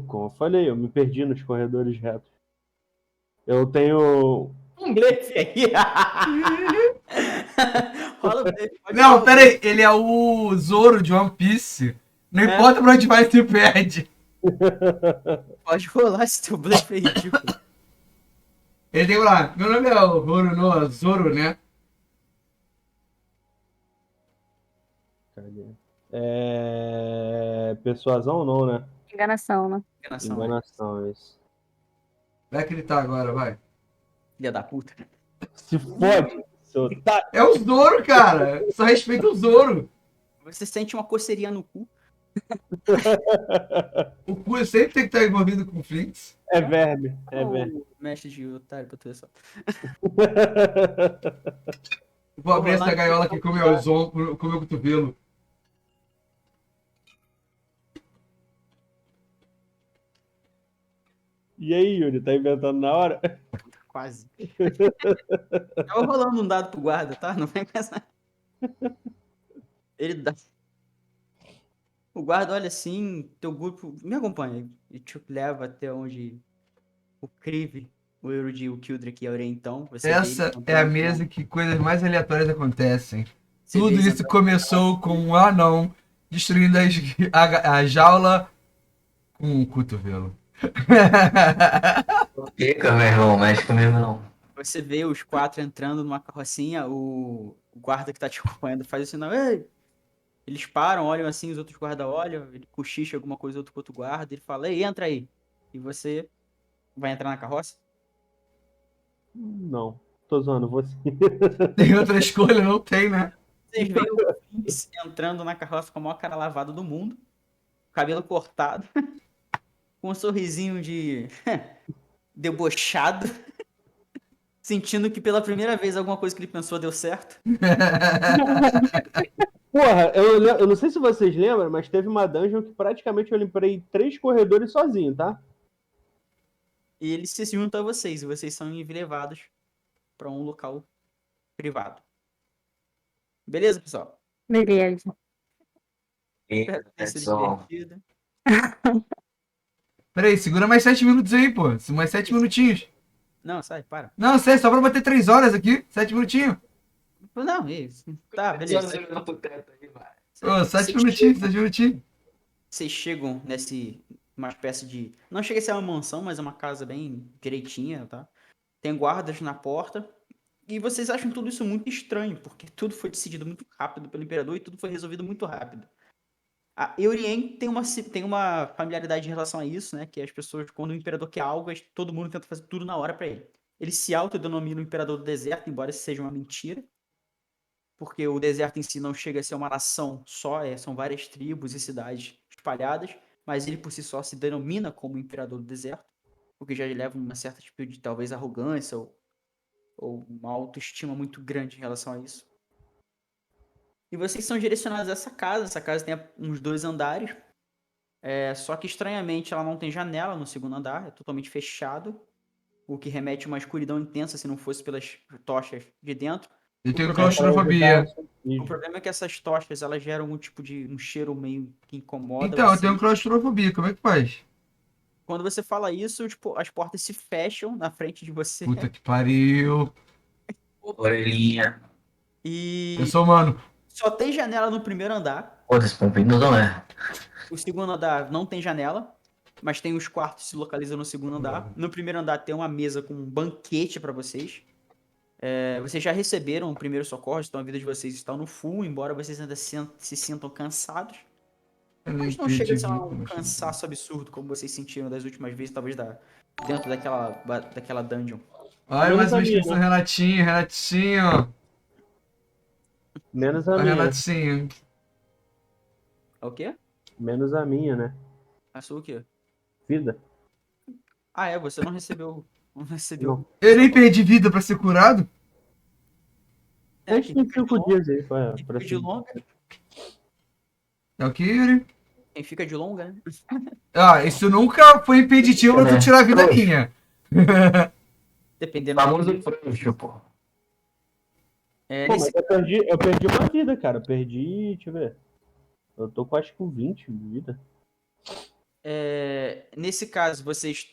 Speaker 5: Como eu falei, eu me perdi nos corredores retos. Eu tenho...
Speaker 3: Um blefe aí. Rola o blefe. Pode
Speaker 2: Não,
Speaker 3: rolar.
Speaker 2: pera aí. Ele é o Zoro de One Piece. Não
Speaker 3: É.
Speaker 2: importa pra onde vai, se perde.
Speaker 3: Pode rolar esse teu blefe é ridículo.
Speaker 2: Ele tem lá. Meu nome é o Zoro, Zoro, né?
Speaker 5: Cadê? Persuasão não, né?
Speaker 1: Enganação, né?
Speaker 3: Enganação,
Speaker 5: Enganação, isso.
Speaker 2: Vai gritar agora, vai.
Speaker 3: Filha da puta.
Speaker 5: Se fode, seu otário.
Speaker 2: É o Zoro, cara. Só respeita o Zoro.
Speaker 3: Você sente uma coceirinha no cu.
Speaker 2: O cu sempre tem que estar envolvido com conflitos.
Speaker 5: É verme, é verme.
Speaker 3: O mestre de otário pra tu ver só.
Speaker 2: Vou abrir essa gaiola aqui com o meu cotovelo.
Speaker 5: E aí, Yuri, tá inventando na hora?
Speaker 3: Quase. Tava rolando um dado pro guarda, tá? Não vem pensar. Ele dá. O guarda olha assim, teu grupo. Me acompanha. E te leva até onde o Krive, o Erudi, o Kildrick e a Orientão. Você vê
Speaker 2: Essa
Speaker 3: eles
Speaker 2: é a
Speaker 3: andando
Speaker 2: mesa que coisas mais aleatórias acontecem.
Speaker 3: Você vê
Speaker 2: Tudo
Speaker 3: eles
Speaker 2: isso
Speaker 3: andando
Speaker 2: começou com um anão destruindo a jaula com o cotovelo.
Speaker 6: Fica, meu irmão, mexe comigo não.
Speaker 3: Você vê os 4 entrando numa carrocinha, o guarda que tá te acompanhando faz o sinal, ei! Eles param, olham assim, os outros guardas olham, ele cochicha alguma coisa outro com outro guarda, ele fala, ei, entra aí. E você vai entrar na carroça?
Speaker 5: Não, tô zoando você.
Speaker 2: Tem outra escolha? Não tem, né?
Speaker 3: Vocês veem o Vince entrando na carroça com a maior cara lavada do mundo, cabelo cortado, com um sorrisinho de debochado, sentindo que pela primeira vez alguma coisa que ele pensou deu certo.
Speaker 5: Porra, eu não sei se vocês lembram, mas teve uma dungeon que praticamente eu limpei 3 corredores sozinho, tá?
Speaker 3: E ele se junta a vocês, e vocês são levados para um local privado. Beleza, pessoal?
Speaker 1: Beleza.
Speaker 3: Espero que tenha sido
Speaker 6: Pessoal,
Speaker 3: divertido.
Speaker 2: Peraí, segura mais 7 minutos aí, pô. Mais 7 minutinhos.
Speaker 3: Não, sai, para.
Speaker 2: Não, sério, só pra bater 3 horas aqui. 7 minutinhos.
Speaker 3: Não, isso. Tá, beleza.
Speaker 2: Ô, 7 minutinhos, 7 minutinhos.
Speaker 3: Vocês chegam uma espécie de. Não chega a ser uma mansão, mas é uma casa bem direitinha, tá? Tem guardas na porta. E vocês acham tudo isso muito estranho, porque tudo foi decidido muito rápido pelo imperador e tudo foi resolvido muito rápido. A Eurien tem uma familiaridade em relação a isso, né? Que as pessoas, quando o imperador quer algo, todo mundo tenta fazer tudo na hora pra ele. Ele se autodenomina o imperador do deserto, embora isso seja uma mentira. Porque o deserto em si não chega a ser uma nação só, são várias tribos e cidades espalhadas, mas ele por si só se denomina como imperador do deserto, o que já leva uma certa tipo de talvez arrogância ou uma autoestima muito grande em relação a isso. E vocês são direcionados a essa casa tem uns 2 andares, só que estranhamente ela não tem janela no segundo andar, é totalmente fechado, o que remete a uma escuridão intensa se não fosse pelas tochas de dentro.
Speaker 2: Eu tenho
Speaker 3: problema-
Speaker 2: claustrofobia.
Speaker 3: O problema é que essas tochas, elas geram algum tipo de um cheiro meio que incomoda
Speaker 2: Então, eu
Speaker 3: você.
Speaker 2: tenho claustrofobia. Como é que faz?
Speaker 3: Quando você fala isso, tipo, as portas se fecham na frente de você
Speaker 2: Puta que pariu.
Speaker 6: orelhinha.
Speaker 3: e
Speaker 2: Eu sou humano.
Speaker 3: só tem janela no primeiro andar.
Speaker 6: Foda-se, Pompinho, não é.
Speaker 3: O segundo andar não tem janela, mas tem os quartos que se localizam no segundo andar. No primeiro andar tem uma mesa com um banquete pra vocês. Vocês já receberam o primeiro socorro, então a vida de vocês está no full, embora vocês ainda se sintam cansados. Mas não chega a ser um cansaço absurdo como vocês sentiram das últimas vezes, talvez dentro daquela dungeon.
Speaker 2: Olha mais uma
Speaker 5: Menos a minha,
Speaker 2: inscrição,
Speaker 5: né?
Speaker 2: Renatinho, Renatinho.
Speaker 5: Menos a
Speaker 2: Olha,
Speaker 5: minha.
Speaker 2: Renatinho.
Speaker 3: É o quê?
Speaker 5: Menos a minha, né?
Speaker 3: A sua o quê?
Speaker 5: Vida.
Speaker 3: Ah, você não recebeu. Não recebeu.
Speaker 5: Não.
Speaker 2: Eu nem perdi vida pra ser curado?
Speaker 5: A gente tem 5 dias aí pra
Speaker 3: Quem fica de
Speaker 5: seguir.
Speaker 3: longa,
Speaker 2: É o que, Yuri?
Speaker 3: quem fica de longa, né?
Speaker 2: Ah, isso nunca foi impeditivo pra tu tirar a vida minha.
Speaker 3: Dependendo
Speaker 6: Famoso frouxo, pô.
Speaker 5: Pô,
Speaker 3: nesse,
Speaker 5: mas eu perdi uma vida, cara. Perdi, deixa eu ver. Eu tô com acho que com 20 de vida.
Speaker 3: nesse caso, vocês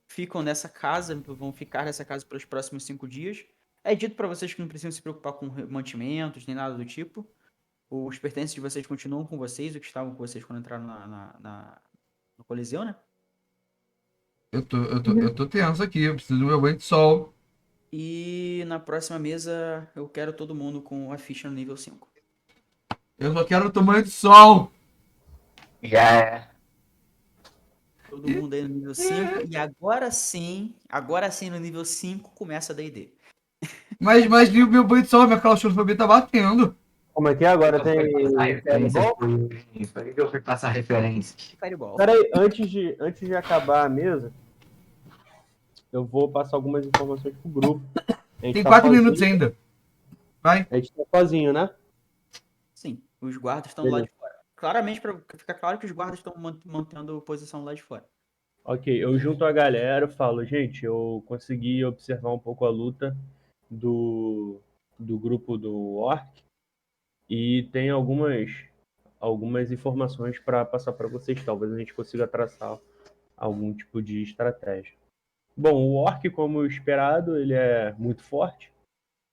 Speaker 3: ficam nessa casa, vão ficar nessa casa pelos próximos 5 dias. É dito pra vocês que não precisam se preocupar com mantimentos, nem nada do tipo. Os pertences de vocês continuam com vocês, o que estavam com vocês quando entraram no Coliseu, né?
Speaker 2: Eu tô tenso aqui, eu preciso do meu banho de sol.
Speaker 3: E na próxima mesa eu quero todo mundo com a ficha no nível 5.
Speaker 2: Eu só quero o banho de sol.
Speaker 6: Já é.
Speaker 3: Todo mundo aí no nível 5. E agora sim no nível 5 começa a D&D.
Speaker 2: Mas o meu banho de sol, minha claustrofobia tá batendo.
Speaker 5: Como é que é? Agora tem.
Speaker 6: Referências por mim. Por que eu fui passar referências?
Speaker 3: Fireball.
Speaker 5: Peraí, antes de acabar a mesa, eu vou passar algumas informações pro grupo. A gente
Speaker 2: Tem
Speaker 5: tá
Speaker 2: 4
Speaker 5: sozinho,
Speaker 2: minutos ainda. Vai.
Speaker 5: A gente tá sozinho, né?
Speaker 3: Sim, os guardas estão do lado
Speaker 5: Beleza.
Speaker 3: de fora. Claramente, pra ficar claro que os guardas estão mantendo posição lá de fora.
Speaker 5: Ok, eu junto a galera, falo, gente, eu consegui observar um pouco a luta do grupo do Orc e tem algumas informações para passar para vocês. Talvez a gente consiga traçar algum tipo de estratégia. Bom, o Orc, como esperado, ele é muito forte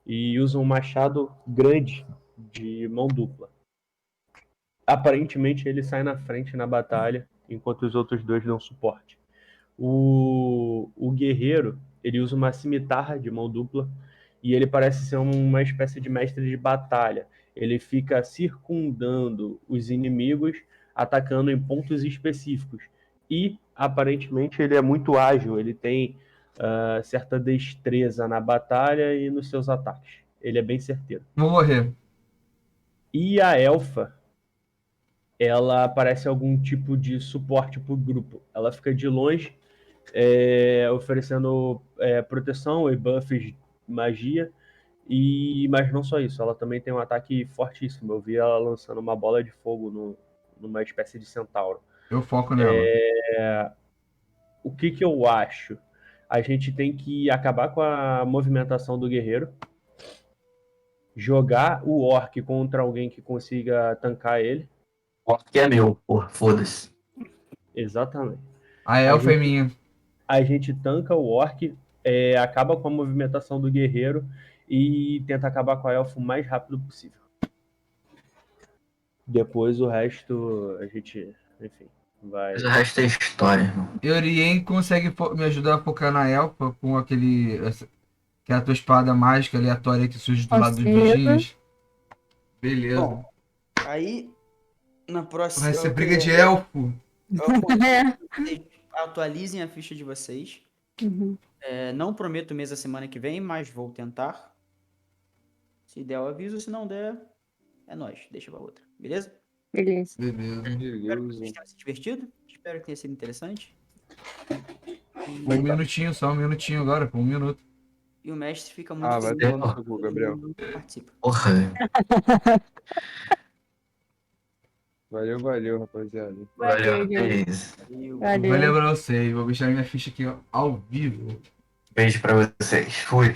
Speaker 5: e usa um machado grande de mão dupla. Aparentemente ele sai na frente na batalha, enquanto os outros dois dão suporte. O guerreiro, ele usa uma cimitarra de mão dupla e ele parece ser uma espécie de mestre de batalha. Ele fica circundando os inimigos, atacando em pontos específicos. E, aparentemente, ele é muito ágil, ele tem certa destreza na batalha e nos seus ataques. Ele é bem certeiro.
Speaker 2: Vou morrer.
Speaker 5: E a elfa, ela parece algum tipo de suporte para o grupo. Ela fica de longe, oferecendo proteção e buffs, magia, mas não só isso, ela também tem um ataque fortíssimo. Eu vi ela lançando uma bola de fogo numa espécie de centauro.
Speaker 2: Eu foco nela.
Speaker 5: O que eu acho? A gente tem que acabar com a movimentação do guerreiro, jogar o orc contra alguém que consiga tancar ele.
Speaker 6: O que é meu, porra, foda-se.
Speaker 5: Exatamente.
Speaker 2: A elfa é minha.
Speaker 5: A gente tanca o orc, acaba com a movimentação do guerreiro e tenta acabar com a elfa o mais rápido possível. Depois o resto a gente, enfim, vai.
Speaker 6: Mas o resto é história, irmão.
Speaker 2: Eurien consegue me ajudar a focar na elfa com aquela tua espada mágica aleatória que surge do lado dos
Speaker 1: Consigo.
Speaker 2: bichinhos. Beleza.
Speaker 3: Bom, aí, na próxima...
Speaker 2: Vai ser
Speaker 3: eu
Speaker 2: briga de
Speaker 3: queria-
Speaker 2: elfo.
Speaker 3: eu aconselho que vocês atualizem a ficha de vocês.
Speaker 1: Uhum.
Speaker 3: Não prometo mesa semana que vem, mas vou tentar. Se der, eu aviso. Se não der, é nóis. Deixa pra outra. Beleza?
Speaker 1: Beleza.
Speaker 2: Beleza.
Speaker 3: Espero que vocês tenham se divertido. Espero que tenha sido interessante.
Speaker 2: Um minutinho só, um minutinho agora, pô, um minuto.
Speaker 3: E o mestre fica muito
Speaker 4: Vai
Speaker 3: feliz
Speaker 4: tomar no seu cu,
Speaker 3: quando
Speaker 4: Gabriel.
Speaker 3: todo mundo participa.
Speaker 6: Porra, velho.
Speaker 4: Valeu, rapaziada.
Speaker 6: Valeu,
Speaker 1: gente.
Speaker 6: é isso.
Speaker 3: Valeu.
Speaker 2: Vou
Speaker 1: Valeu.
Speaker 2: lembrar vocês, vou deixar minha ficha aqui ao vivo.
Speaker 6: Beijo pra vocês. Fui.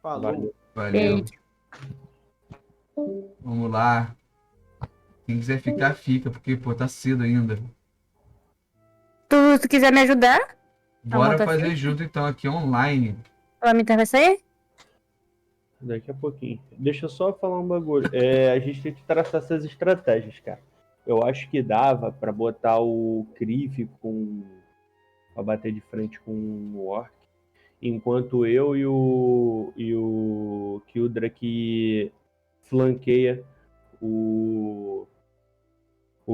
Speaker 3: Falou.
Speaker 5: Valeu.
Speaker 2: Valeu.
Speaker 1: Beijo.
Speaker 2: Vamos lá. Quem quiser ficar, fica, porque, pô, tá cedo ainda.
Speaker 1: Tu quiser me ajudar,
Speaker 2: Bora
Speaker 1: monta a
Speaker 2: fazer
Speaker 1: ficha?
Speaker 2: junto então aqui online.
Speaker 1: a Amitar vai sair?
Speaker 5: Daqui a pouquinho. Deixa eu só falar um bagulho. A gente tem que traçar essas estratégias, cara. Eu acho que dava pra botar o Kriv pra bater de frente com o Orc, enquanto eu e o Kildrak flanqueia o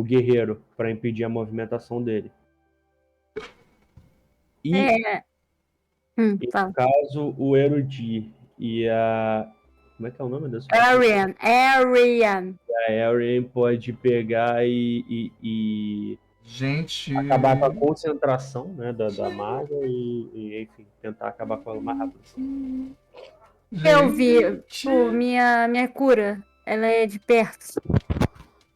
Speaker 5: guerreiro pra impedir a movimentação dele. E
Speaker 1: É. Fala.
Speaker 5: no caso, o Erudi e a... Como é que é o nome dessa?
Speaker 1: Arian.
Speaker 5: A Arian pode pegar e
Speaker 2: Gente.
Speaker 5: acabar com a concentração, né, da maga e, enfim, tentar acabar com ela o mais rápido possível.
Speaker 1: Eu vi, tipo, minha cura. Ela é de perto.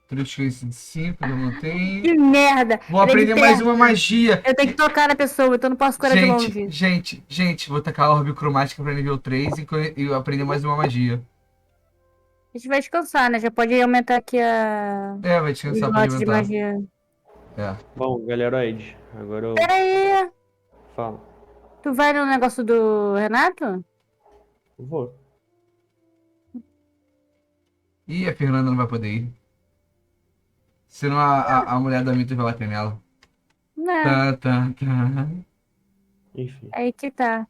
Speaker 2: Crítico de 5, eu não tenho.
Speaker 1: Que merda!
Speaker 2: Vou
Speaker 1: Ela é de
Speaker 2: aprender mais
Speaker 1: perto.
Speaker 2: uma magia.
Speaker 1: Eu tenho que tocar na pessoa, então eu não posso curar de longe.
Speaker 2: Gente, vou tacar a orbe cromática pra nível 3 e aprender mais uma magia.
Speaker 1: A gente vai descansar, né? Já pode aumentar aqui
Speaker 2: Vai
Speaker 1: o
Speaker 2: descansar pra
Speaker 1: slot de
Speaker 2: alimentar.
Speaker 1: magia.
Speaker 5: Bom, galera, agora eu
Speaker 1: Pera aí!
Speaker 5: falo.
Speaker 1: Tu vai no negócio do Renato?
Speaker 5: Eu vou.
Speaker 2: Ih, a Fernanda não vai poder ir. Senão a mulher da Mito vai bater nela.
Speaker 1: Não,
Speaker 2: Tá.
Speaker 5: Enfim,
Speaker 1: aí que tá.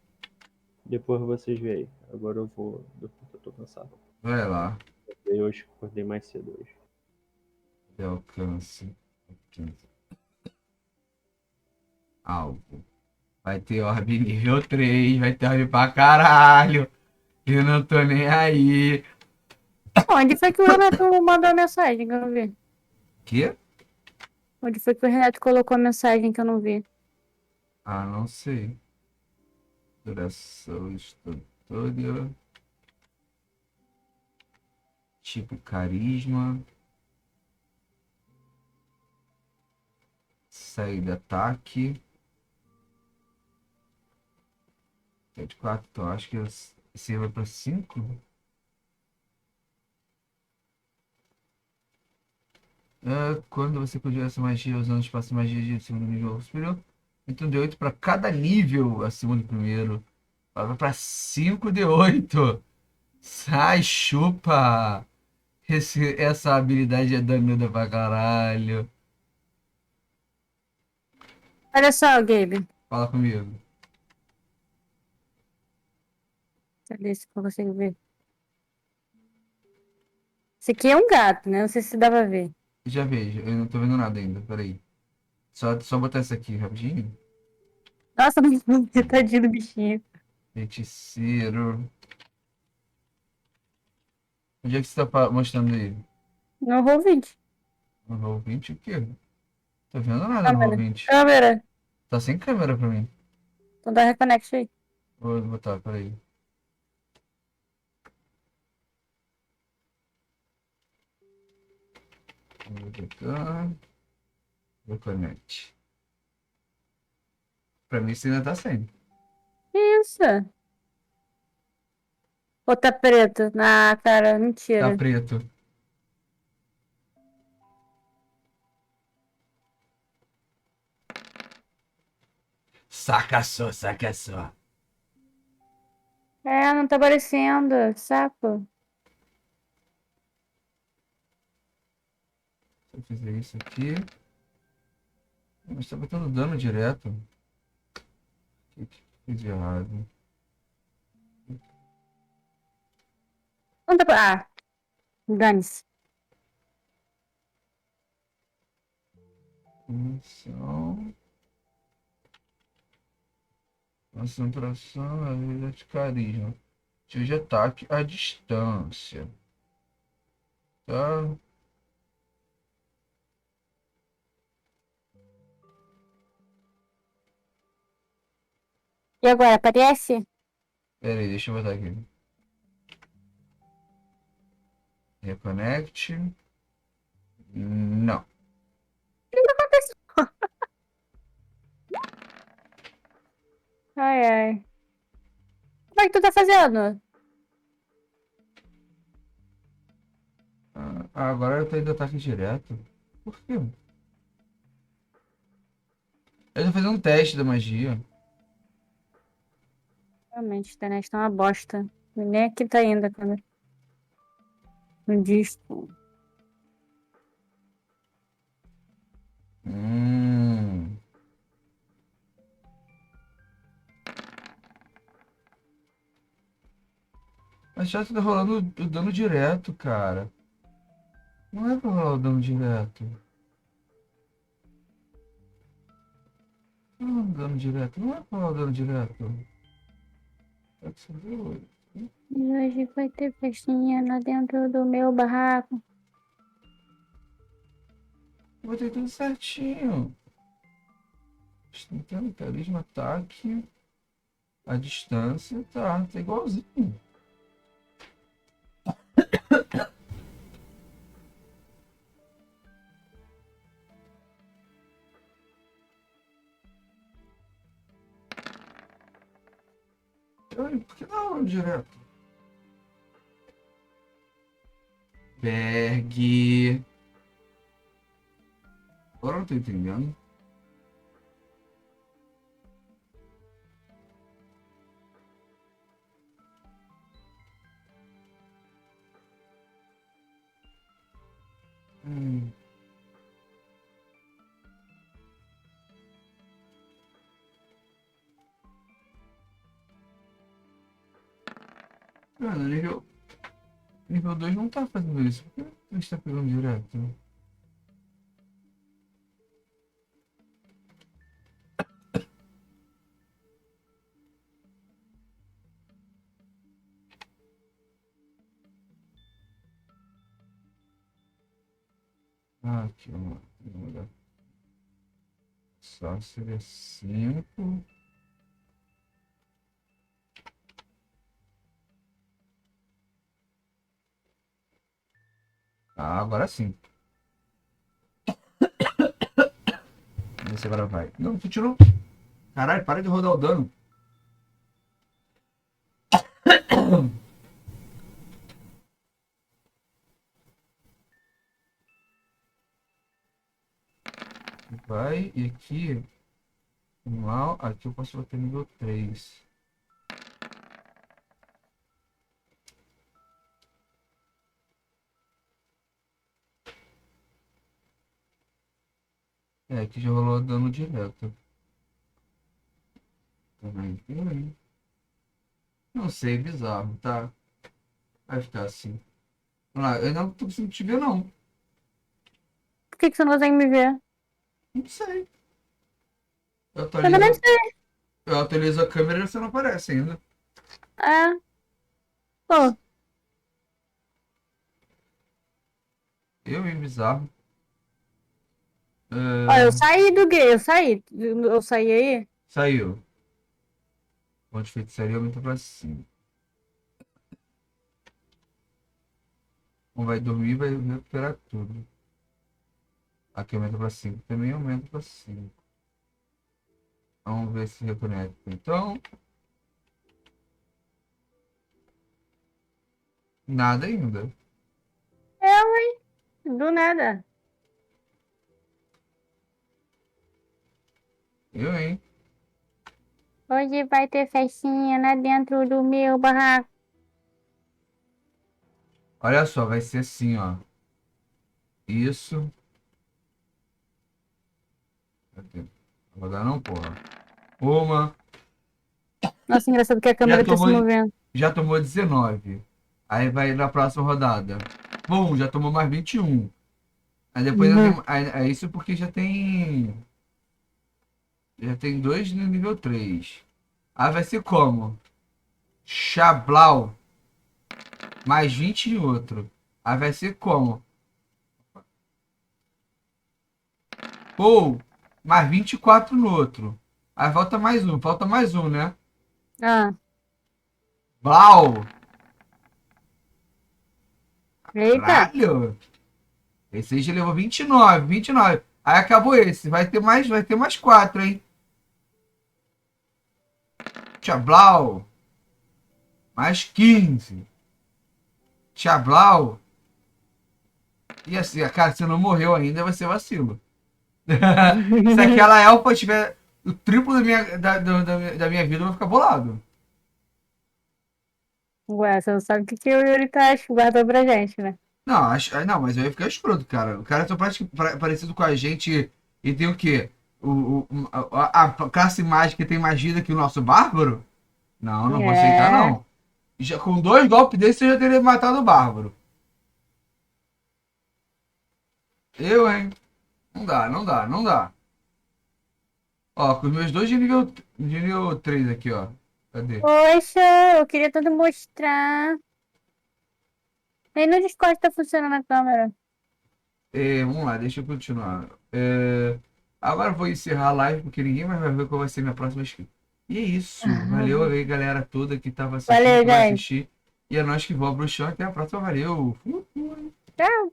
Speaker 5: depois vocês veem aí. Agora eu vou, eu tô cansado.
Speaker 2: Vai lá.
Speaker 5: Eu hoje acordei mais cedo hoje.
Speaker 2: Alcance. Alvo. Vai ter orbe nível 3. Vai ter orbe pra caralho. Eu não tô nem aí.
Speaker 1: Onde foi que o Renato mandou a mensagem que eu não vi?
Speaker 2: Quê?
Speaker 1: Onde foi que o Renato colocou a mensagem que eu não vi?
Speaker 2: Ah, não sei. Duração instrutora. Tipo carisma. Saída ataque. 4, então acho que esse vai pra 5. Quando você conjura essa magia usando espaço de magia de segundo nível ou superior, então de 8 para cada nível acima do primeiro. Vai pra 5 de 8. Sai, chupa! Essa habilidade é danuda pra caralho.
Speaker 1: Olha só, Gabe.
Speaker 2: Fala comigo.
Speaker 1: Cadê se eu consigo ver? Esse aqui é um gato, né? Não sei se dá pra ver.
Speaker 2: Já vejo, eu não tô vendo nada ainda, peraí. Só botar isso aqui rapidinho.
Speaker 1: Nossa, mas tadinho do bichinho.
Speaker 2: Feiticeiro. Onde é que você tá mostrando aí?
Speaker 1: No Roll20.
Speaker 2: No Roll20 o quê? Tô vendo nada no
Speaker 1: Câmera.
Speaker 2: Roll20.
Speaker 1: Câmera.
Speaker 2: Tá sem câmera pra mim.
Speaker 1: Então dá reconnect aí.
Speaker 2: Vou botar, peraí. Vou botar. Vou connect. Pra mim você ainda tá sem.
Speaker 1: Isso. Ou tá preto? Na cara,
Speaker 2: Tá
Speaker 1: mentira.
Speaker 2: preto. Saca só, saca só.
Speaker 1: É, não tá aparecendo. Saco.
Speaker 2: Se eu fizer isso aqui. Mas tá botando dano direto. O que fiz de errado?
Speaker 1: Não tá. Ah, dane-se.
Speaker 2: Concentração. Concentração, habilidade de carisma. Tiro de ataque à distância. Tá?
Speaker 1: E agora, aparece?
Speaker 2: Pera aí, deixa eu botar aqui. Reconnect. Não.
Speaker 1: Ai, ai. Como é que tu tá fazendo?
Speaker 2: Agora eu tô indo ataque direto. Por quê? Eu tô fazendo um teste da magia.
Speaker 1: Realmente, a internet tá uma bosta. Nem aqui tá ainda, cara. No disco.
Speaker 2: Hum. Mas já tá rolando o dano direto, cara. Não é pra rolar o dano direto. Não é o dano direto. Não é pra rolar o dano direto. É que você viu?
Speaker 1: E hoje vai ter festinha lá dentro do meu barraco.
Speaker 2: Eu botei tudo certinho. Instantâneo, carisma, ataque. A distância, tá igualzinho. Por que não direto? Berg. Agora eu não tô entendendo. Hum. Cara, nível 2 não tá fazendo isso. Por que a gente tá pegando direto? Ah, aqui, vamos lá. Só seria 5. Ah, agora sim. Vamos ver se agora vai. Não, tu tirou. Caralho, para de rodar o dano. Vai, e aqui. Mal, aqui eu posso botar nível 3. É, aqui já rolou dano direto. Também. Não sei, bizarro, tá? Vai ficar assim. Vamos lá, eu não tô conseguindo te ver, não.
Speaker 1: Por que você não consegue me ver?
Speaker 2: Não sei. Eu
Speaker 1: Eu também não
Speaker 2: atualizo,
Speaker 1: sei.
Speaker 2: eu atualizo a câmera e você não aparece ainda.
Speaker 1: É. Pô,
Speaker 2: Eu, hein, bizarro.
Speaker 1: ó,
Speaker 2: É,
Speaker 1: eu saí do game, eu saí. Eu saí aí.
Speaker 2: saiu. Ponto de feitiçaria aumenta pra 5. Um vai dormir e vai recuperar tudo. Aqui aumenta pra 5. Também aumenta pra 5. Vamos ver se reconecta. Então, nada ainda.
Speaker 1: Eu, hein? Do nada.
Speaker 2: Eu, hein?
Speaker 1: Hoje vai ter festinha lá dentro do meu barraco.
Speaker 2: Olha só, vai ser assim, ó. Isso. Cadê? Não vou dar não, porra. Uma.
Speaker 1: Nossa, engraçado que a
Speaker 2: Já
Speaker 1: câmera tá se
Speaker 2: tomou,
Speaker 1: movendo.
Speaker 2: já tomou 19. Aí vai na próxima rodada. Bom, já tomou mais 21. Aí depois
Speaker 1: Uhum.
Speaker 2: é isso porque já tem. Já tem 2 no nível 3. Aí vai ser como? Chablau. Mais 20 em outro. Aí vai ser como? Ou mais 24 no outro. Aí falta mais um, né?
Speaker 1: Ah,
Speaker 2: Blau!
Speaker 1: eita.
Speaker 2: Caralho! Esse aí já levou 29, 29. Aí acabou esse. Vai ter mais 4, hein? Tchablau! Mais 15. Tchablau! E assim, cara, se não morreu ainda, vai ser vacilo. Se aquela elfa tiver o triplo da minha vida, eu vou ficar bolado.
Speaker 1: Ué, você não sabe o que que o Yuri tá guardando pra gente, né?
Speaker 2: Não, não, mas eu ia ficar escroto, cara. O cara é tão parecido com a gente e tem o quê? A classe mágica tem mais vida que o nosso bárbaro? Não, não vou aceitar,
Speaker 1: É.
Speaker 2: não. Já, com 2 golpes desses eu já teria matado o bárbaro. Eu, hein? Não dá, não dá, não dá. Ó, com os meus dois de nível 3 aqui, ó. Cadê?
Speaker 1: Poxa, eu queria tanto mostrar. Aí no Discord tá funcionando a câmera.
Speaker 2: Vamos lá, deixa eu continuar. Agora eu vou encerrar a live porque ninguém mais vai ver qual vai ser minha próxima skin. E é isso. Valeu aí, galera toda que tava assistindo,
Speaker 1: Valeu,
Speaker 2: que vai
Speaker 1: gente.
Speaker 2: assistir. E é nós que vamos pro chão. Até a próxima. Valeu.
Speaker 1: Tchau.